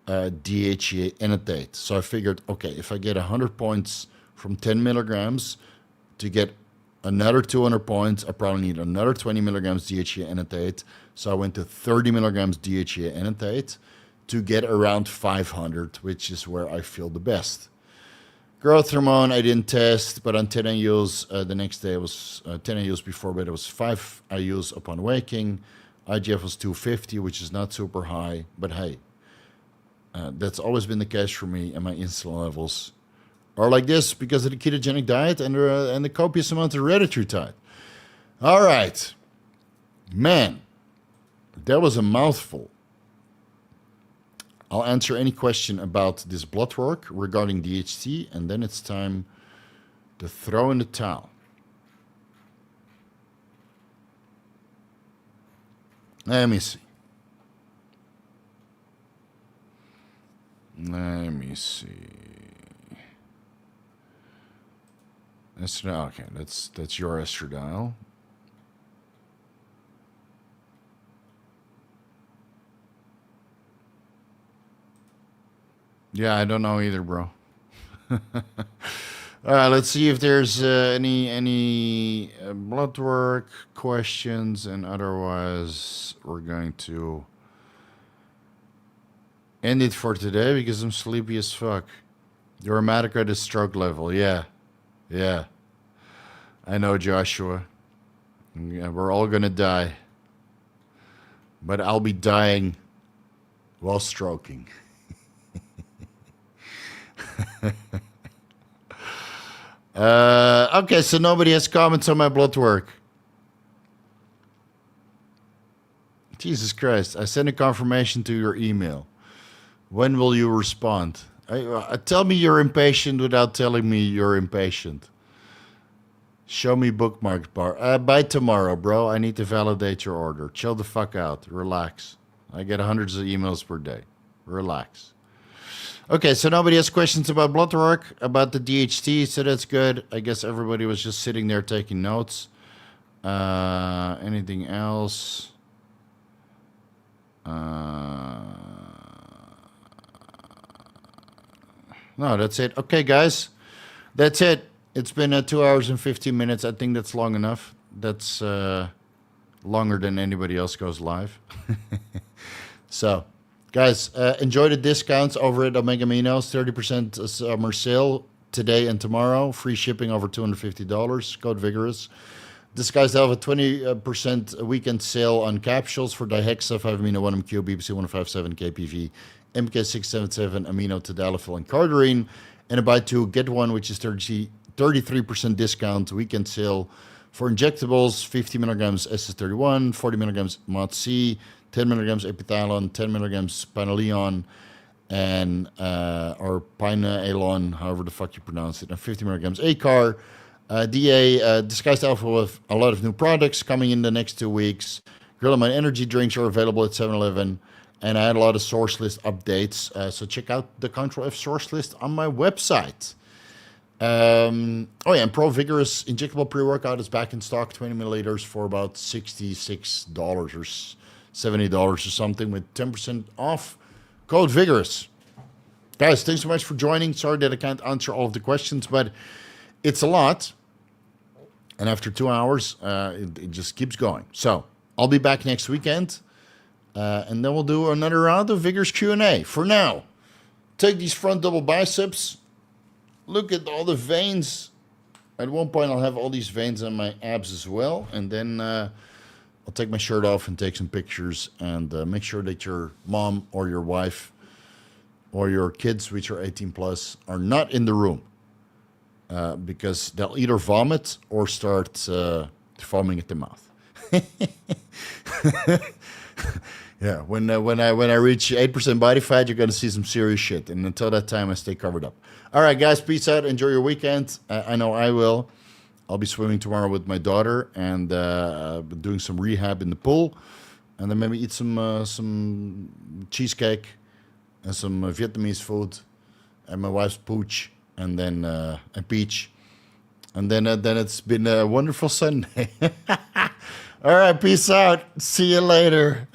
DHEA enantate. So I figured, okay, if I get 100 points from 10 milligrams to get another 200 points. I probably need another 20 milligrams DHEA enanthate. So I went to 30 milligrams DHEA enanthate to get around 500, which is where I feel the best. Growth hormone, I didn't test, but on 10 IUs, the next day it was 10 IUs before bed, it was 5 IUs upon waking. IGF was 250, which is not super high, but hey, that's always been the case for me, and my insulin levels are like this because of the ketogenic diet and the copious amount of hereditary diet. All right. Man, that was a mouthful. I'll answer any question about this blood work regarding DHT, and then it's time to throw in the towel. Let me see. Let me see. Okay, that's your estradiol. Yeah, I don't know either, bro. All right, let's see if there's any blood work questions, and otherwise we're going to end it for today because I'm sleepy as fuck. Your hematocrit is stroke level. Yeah. I know, Joshua. Yeah, we're all gonna die. But I'll be dying while stroking. Okay, so nobody has comments on my blood work. Jesus Christ, I sent a confirmation to your email. When will you respond? Tell me you're impatient without telling me you're impatient. Show me bookmarked bar. By tomorrow, bro. I need to validate your order. Chill the fuck out. Relax. I get hundreds of emails per day. Relax. Okay, so nobody has questions about blood work, about the DHT, so that's good. I guess everybody was just sitting there taking notes. Anything else? No, that's it. Okay, guys. That's it. It's been 2 hours and 15 minutes. I think that's long enough. That's longer than anybody else goes live. So, guys, enjoy the discounts over at Omega Aminos. 30% summer sale today and tomorrow. Free shipping over $250. Code Vigorous. This guys have a 20% weekend sale on capsules for Dihexa, 5-amino 1-MQ, BBC 157, KPV, MK677, Amino, Tadalafil, and Cardarine. And a buy two, get one, which is 33% discount weekend sale for injectables, 50 milligrams SS31, 40 milligrams MOT-S, 10 milligrams Epithalon, 10 milligrams Pinealon, and or Pinealon, however the fuck you pronounce it, and 50 milligrams AICAR. Disguised Alpha with a lot of new products coming in the next 2 weeks. Grillamine energy drinks are available at 7-Eleven. And I had a lot of source list updates. So check out the Control F source list on my website. And ProVigorous injectable pre-workout is back in stock, 20 milliliters for about $66 or $70 or something with 10% off. Code Vigorous. Guys, thanks so much for joining. Sorry that I can't answer all of the questions, but it's a lot. And after 2 hours, it just keeps going. So I'll be back next weekend. And then we'll do another round of Vigorous Q&A. For now, take these front double biceps. Look at all the veins. At one point, I'll have all these veins on my abs as well. And then I'll take my shirt off and take some pictures. And make sure that your mom or your wife or your kids, which are 18 plus, are not in the room. Because they'll either vomit or start foaming at the mouth. Yeah, when I reach 8% body fat, you're going to see some serious shit. And until that time, I stay covered up. All right, guys, peace out. Enjoy your weekend. I know I will. I'll be swimming tomorrow with my daughter and doing some rehab in the pool. And then maybe eat some cheesecake and some Vietnamese food and my wife's pooch and then a peach. And then it's been a wonderful Sunday. All right, peace out. See you later.